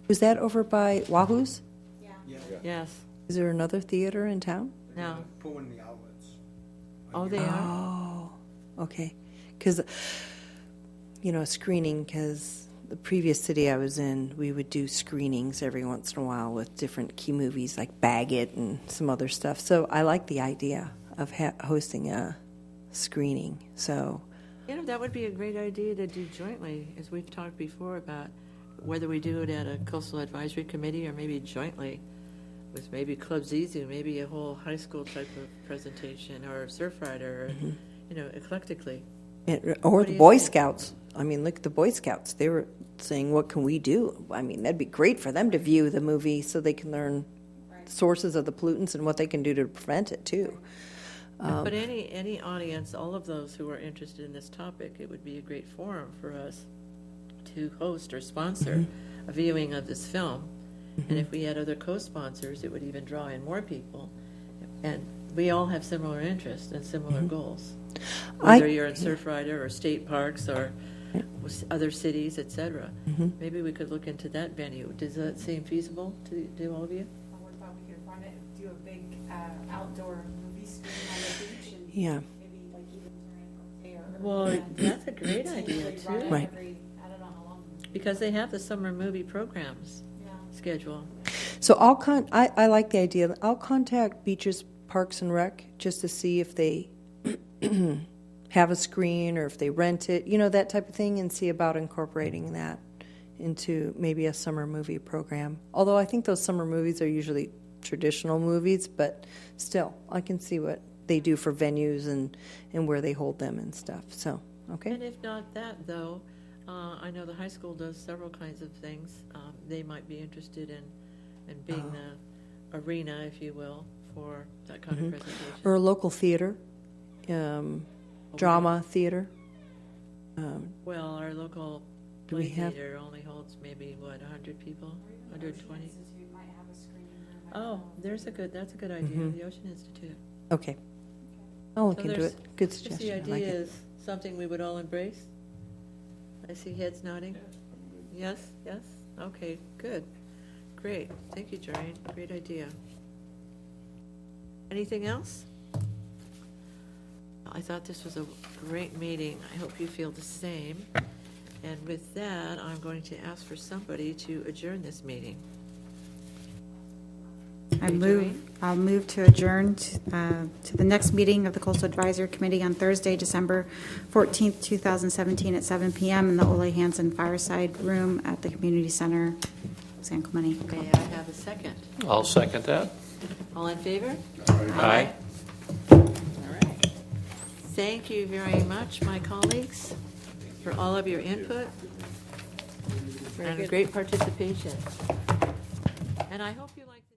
was that over by Wahoo's? Yeah. Yes. Is there another theater in town? No. Pull in the outlets. Oh, they are? Oh, okay. Because, screening, because the previous city I was in, we would do screenings every once in a while with different key movies like Baggett and some other stuff. So I like the idea of hosting a screening. So, that would be a great idea to do jointly, as we've talked before about whether we do it at a coastal advisory committee or maybe jointly with maybe Club Zizu, maybe a whole high school type of presentation, or a Surfrider, or, eclectically. Or the Boy Scouts. I mean, look at the Boy Scouts. They were saying, what can we do? I mean, that'd be great for them to view the movie so they can learn sources of the pollutants and what they can do to prevent it, too. But any audience, all of those who are interested in this topic, it would be a great forum for us to host or sponsor a viewing of this film. And if we had other co-sponsors, it would even draw in more people. And we all have similar interests and similar goals. Whether you're in Surfrider or state parks or other cities, etc. Maybe we could look into that venue. Does that seem feasible to all of you? What about we could run it, do a big outdoor movie screen on the beach, and maybe like even during air. Well, that's a great idea too. Right. I don't know how long. Because they have the summer movie programs schedule. So I like the idea. I'll contact Beaches, Parks and Rec just to see if they have a screen or if they rent it, that type of thing, and see about incorporating that into maybe a summer movie program. Although I think those summer movies are usually traditional movies, but still, I can see what they do for venues and where they hold them and stuff. So, okay. And if not that, though, I know the high school does several kinds of things. They might be interested in being the arena, if you will, for that kind of presentation. Or a local theater, drama theater. Well, our local play theater only holds maybe, 100 people, 120? Oh, that's a good idea, the Ocean Institute. Okay. I'll look into it. Good suggestion. The idea is something we would all embrace? I see heads nodding. Yes, yes? Okay, good. Great. Thank you, Jorian. Great idea. Anything else? I thought this was a great meeting. I hope you feel the same. And with that, I'm going to ask for somebody to adjourn this meeting. I'll move to adjourn to the next meeting of the Coastal Advisory Committee on Thursday, December 14th, 2017 at 7 p.m. in the Ole Hansen Fireside Room at the Community Center, San Clemente. May I have a second? I'll second that. All in favor? Aye. All right. Thank you very much, my colleagues, for all of your input and great participation. And I hope you like